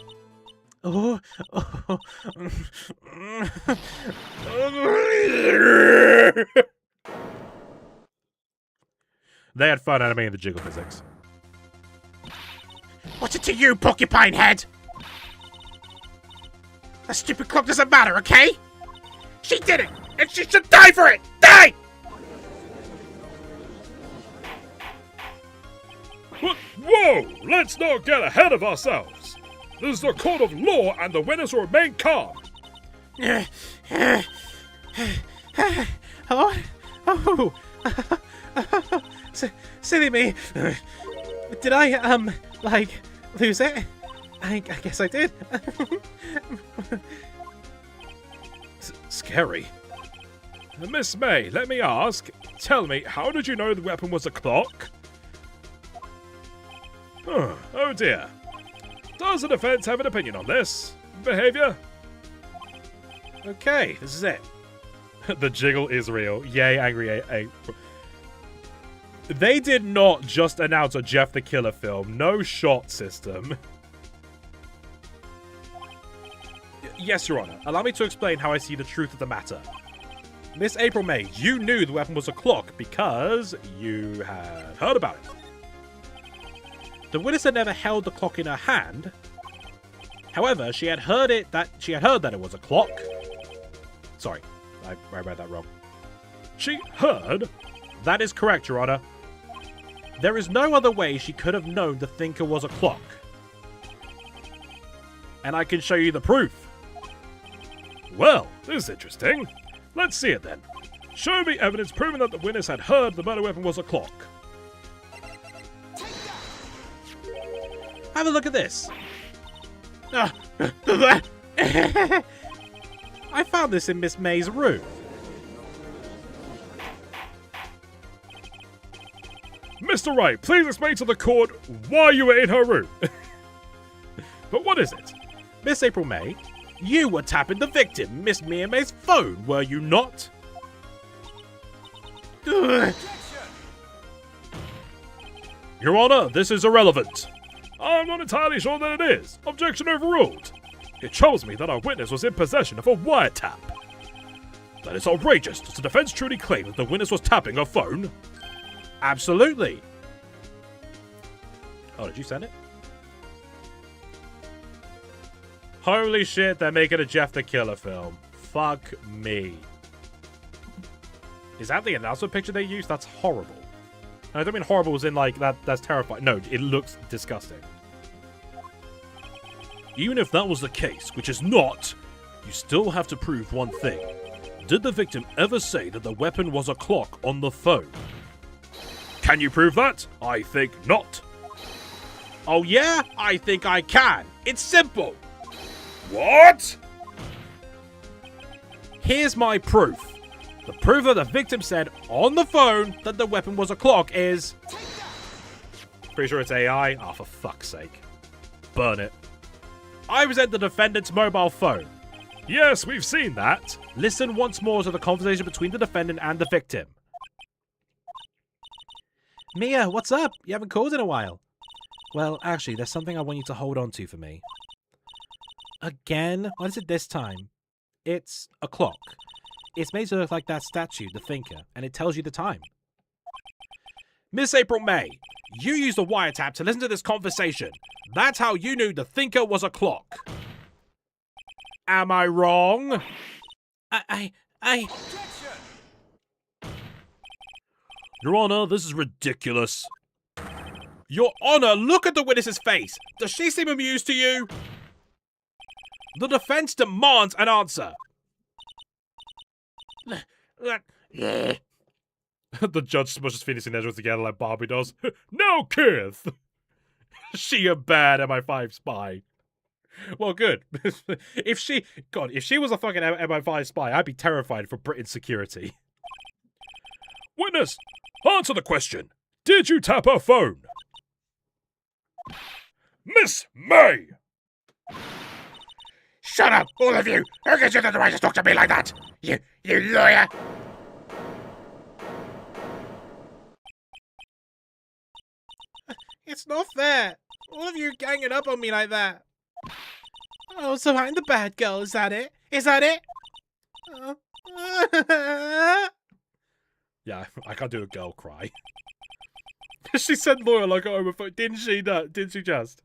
They had fun animating the jiggle physics. What's it to you, porcupine head? A stupid clock doesn't matter, okay? She did it, and she should die for it! Die! Whoa! Let's not get ahead of ourselves. This is the court of law, and the witness will remain calm. Hello? Oh! Silly me. Did I, like, lose it? I guess I did. Scary. Miss May, let me ask. Tell me, how did you know the weapon was a clock? Oh dear. Does the defense have an opinion on this behavior? Okay, this is it. The jiggle is real. Yay, angry April. They did not just announce a Jeff the Killer film. No shot system. Yes, Your Honor. Allow me to explain how I see the truth of the matter. Miss April May, you knew the weapon was a clock because you had heard about it. The witness had never held the clock in her hand. However, she had heard that it was a clock. Sorry, I read that wrong. She heard? That is correct, Your Honor. There is no other way she could have known the thinker was a clock. And I can show you the proof. Well, this is interesting. Let's see it then. Show me evidence proving that the witness had heard the murder weapon was a clock. Have a look at this. I found this in Miss May's room. Mr. Wright, please explain to the court why you were in her room. But what is it? Miss April May, you were tapping the victim, Miss Mia May's phone, were you not? Your Honor, this is irrelevant. I'm not entirely sure that it is. Objection overruled. It shows me that our witness was in possession of a wiretap. That is outrageous. Does the defense truly claim that the witness was tapping her phone? Absolutely. Oh, did you send it? Holy shit, they're making a Jeff the Killer film. Fuck me. Is that the announcement picture they used? That's horrible. I don't mean horrible as in like that's terrifying. No, it looks disgusting. Even if that was the case, which is not, you still have to prove one thing. Did the victim ever say that the weapon was a clock on the phone? Can you prove that? I think not. Oh yeah? I think I can. It's simple. What? Here's my proof. The proof that the victim said on the phone that the weapon was a clock is... Pretty sure it's AI. Oh, for fuck's sake. Burn it. I was at the defendant's mobile phone. Yes, we've seen that. Listen once more to the conversation between the defendant and the victim. Mia, what's up? You haven't called in a while. Well, actually, there's something I want you to hold on to for me. Again? What is it this time? It's a clock. It's made to look like that statue, the Thinker, and it tells you the time. Miss April May, you used the wiretap to listen to this conversation. That's how you knew the Thinker was a clock. Am I wrong? Your Honor, this is ridiculous. Your Honor, look at the witness's face. Does she seem amused to you? The defense demands an answer. The judge smushes Phoenix and Ezra together like Barbie does. No, Keith! She a bad MI5 spy. Well, good. if she was a fucking MI5 spy, I'd be terrified for Britain's security. Witness, answer the question. Did you tap her phone? Miss May! Shut up, all of you! Who gives you the right to talk to me like that? You lawyer! It's not fair. All of you ganging up on me like that. Oh, so I'm the bad girl, is that it? Is that it? Yeah, I can't do a girl cry. She said lawyer like a homophobe. Didn't she? Didn't she just?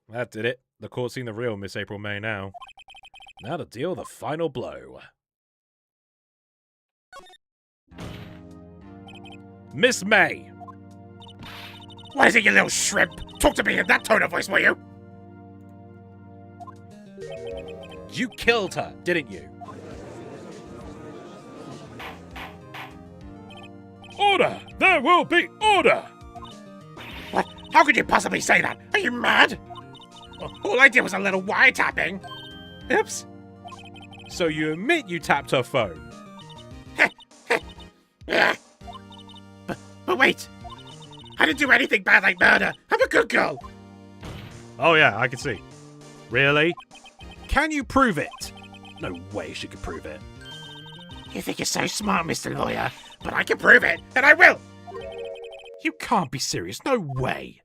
That did it. The court's seen the real Miss April May now. Now to deal the final blow. Miss May! What is it, you little shrimp? Talk to me in that tone of voice, will you? You killed her, didn't you? Order! There will be order! What? How could you possibly say that? Are you mad? All I did was a little wiretapping. Oops. So you admit you tapped her phone? But wait! I didn't do anything bad like murder. I'm a good girl. Oh yeah, I can see. Really? Can you prove it? No way she could prove it. You think you're so smart, Mr. Lawyer, but I can prove it, and I will! You can't be serious. No way.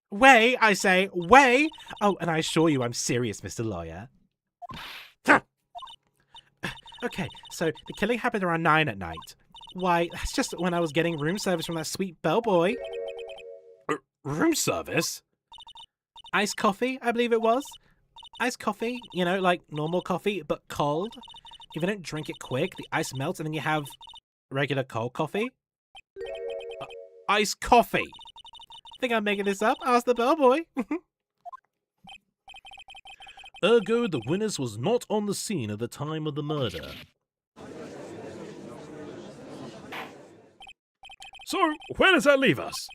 Way, I say, way. Oh, and I assure you I'm serious, Mr. Lawyer. Huh. Okay, so the killing happened around 9 at night. Why, that's just when I was getting room service from that sweet bellboy. Room service? Iced coffee, I believe it was. Iced coffee, you know, like normal coffee, but cold. If you don't drink it quick, the ice melts and then you have regular cold coffee. Iced coffee? Think I'm making this up? Ask the bellboy. Ergo, the witness was not on the scene at the time of the murder. So, where does that leave us?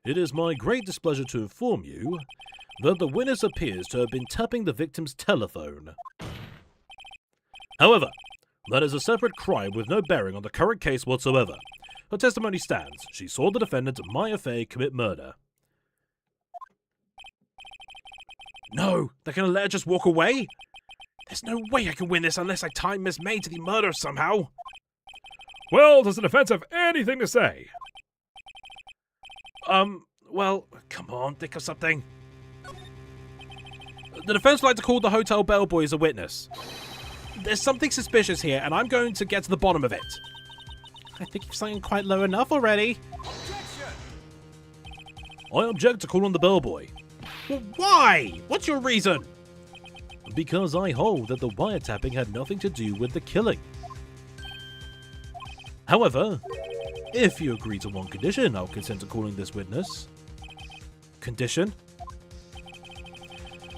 It is my great displeasure to inform you that the witness appears to have been tapping the victim's telephone. However, that is a separate crime with no bearing on the current case whatsoever. Her testimony stands. She saw the defendant, Maya Fey, commit murder. No, they're gonna let her just walk away? There's no way I can win this unless I tie Miss May to the murder somehow. Well, does the defense have anything to say? Well, come on, think of something. The defense would like to call the hotel bellboy as a witness. There's something suspicious here, and I'm going to get to the bottom of it. I think you've sunk quite low enough already. I object to calling the bellboy. Well, why? What's your reason? Because I hold that the wiretapping had nothing to do with the killing. However, If you agree to one condition, I'll consent to calling this witness. Condition?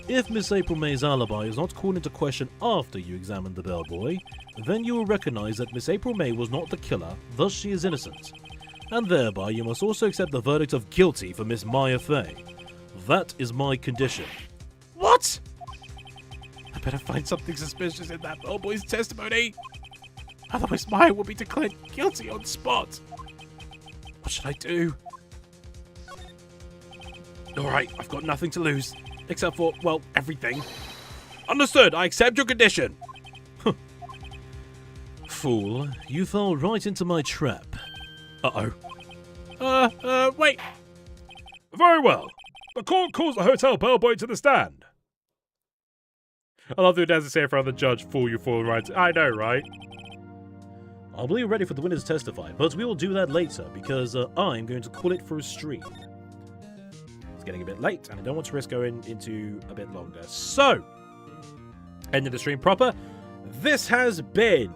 If Miss April May's alibi is not called into question after you examine the bellboy, then you will recognize that Miss April May was not the killer, thus she is innocent. And thereby you must also accept the verdict of guilty for Miss Maya Fey. That is my condition. What? I better find something suspicious in that bellboy's testimony. Otherwise Maya will be declared guilty on spot. What should I do? Alright, I've got nothing to lose. Except for, well, everything. Understood, I accept your condition. Fool, you fell right into my trap. Uh-oh. Wait. Very well. The court calls the hotel bellboy to the stand. I love the audacity for the judge. Fool, you fool, right? I know, right? I believe we're ready for the witness to testify, but we will do that later because I'm going to call it for a stream. It's getting a bit late, and I don't want to risk going into a bit longer. So, ending the stream proper. This has been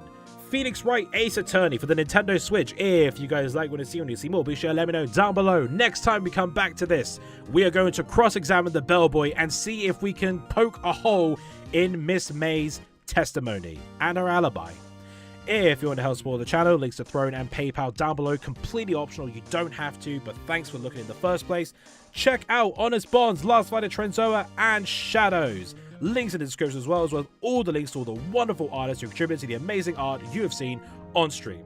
Phoenix Wright Ace Attorney for the Nintendo Switch. If you guys like what you see and you see more, be sure to let me know down below. Next time we come back to this, we are going to cross-examine the bellboy and see if we can poke a hole in Miss May's testimony and her alibi. If you want to help support the channel, links to Throne and PayPal down below. Completely optional, you don't have to, but thanks for looking in the first place. Check out Honest Bonds, Last Fight of Trenzoa, and Shadows. Links in the description as well as all the links to all the wonderful artists who contribute to the amazing art you have seen on stream.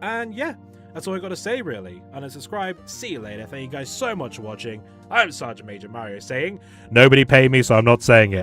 And yeah, that's all I got to say really. Unsubscribe, see you later. Thank you guys so much for watching. I'm Sergeant Major Mario saying, nobody pay me, so I'm not saying it.